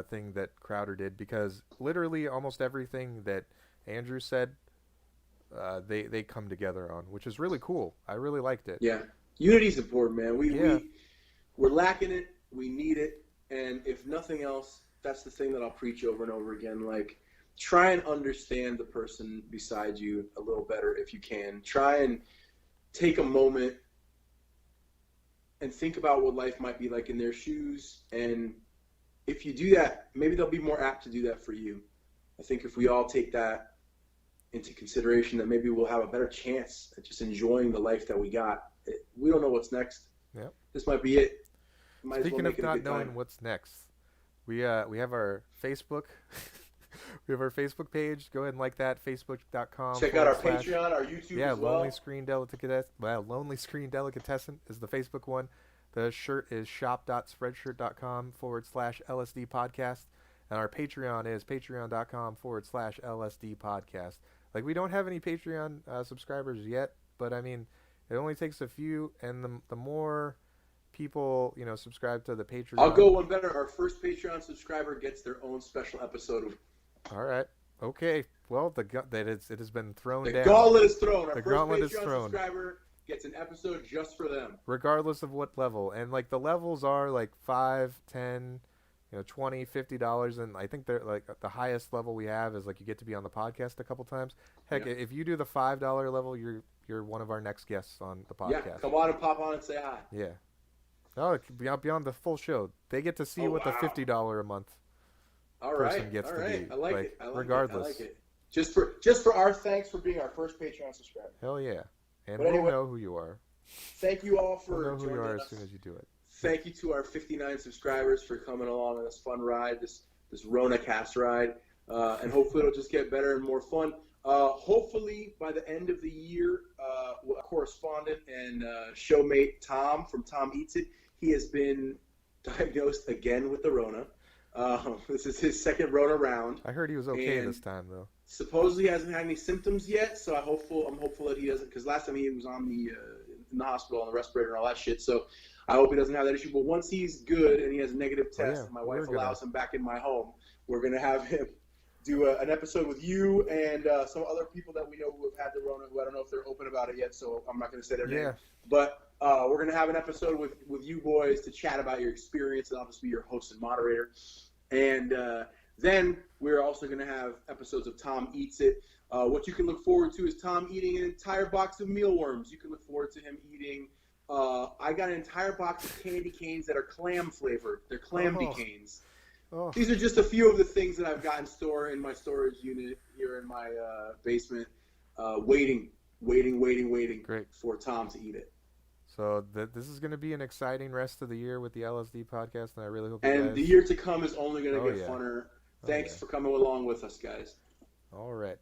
thing that Crowder did, because literally almost everything that Andrew said, they come together on, which is really cool. I really liked it. Yeah, unity's important, man. We're lacking it. We need it, and if nothing else, that's the thing that I'll preach over and over again. Like, try and understand the person beside you a little better if you can. Try and take a moment and think about what life might be like in their shoes, and if you do that, maybe they'll be more apt to do that for you. I think if we all take that into consideration, that maybe we'll have a better chance at just enjoying the life that we got. We don't know what's next. Yep. This might be it. Speaking of not knowing what's next, we have our Facebook. We have our Facebook page. Go ahead and like that. Facebook.com. Check out our Patreon, our YouTube as well. Lonely Screen Delicatessen is the Facebook one. The shirt is shop.spreadshirt.com/LSD Podcast. And our Patreon is patreon.com/LSD Podcast. Like, we don't have any Patreon subscribers yet, but I mean, it only takes a few, and the more people, subscribe to the Patreon. I'll go one better. Our first Patreon subscriber gets their own special episode. All right. Okay. Well, it has been thrown down. The gauntlet is thrown. Our the first gauntlet Patreon is thrown. subscriber gets an episode just for them. Regardless of what level. And, like, the levels are, like, $5, $10, $20, $50. And I think they're, like, the highest level we have is, like, you get to be on the podcast a couple times. Heck, if you do the $5 level, you're one of our next guests on the podcast. Yeah, come on and pop on and say hi. Yeah. No, it could be beyond the full show. They get to see what the $50 a month person gets to be. I like it. Regardless. I like it. Just for our thanks for being our first Patreon subscriber. Hell yeah. And but we'll know who you are. Thank you all for we'll know who you are us. as soon as you do it. Thank you to our 59 subscribers for coming along on this fun ride, this Rona cast ride. And hopefully it'll just get better and more fun. Hopefully by the end of the year, a correspondent and showmate Tom from Tom Eats It, he has been diagnosed again with the Rona. This is his second Rona round. I heard he was okay this time, though. Supposedly he hasn't had any symptoms yet, so I'm hopeful that he doesn't, because last time he was on in the hospital on the respirator and all that shit. So I hope he doesn't have that issue. But once he's good and he has a negative test, and my wife allows him back in my home, we're gonna have him do an episode with you and some other people that we know who have had the Rona, who I don't know if they're open about it yet, so I'm not going to say their name. But we're going to have an episode with you boys to chat about your experience, and I'll just be your host and moderator. And then we're also going to have episodes of Tom Eats It. What you can look forward to is Tom eating an entire box of mealworms. You can look forward to him eating I got an entire box of candy canes that are clam flavored. They're clamby canes. Oh. These are just a few of the things that I've got in store in my storage unit here in my basement, waiting Great. for Tom to eat it. So this is going to be an exciting rest of the year with the LSD podcast, and I really hope And the year to come is only going to get funner. Thanks for coming along with us, guys. All right.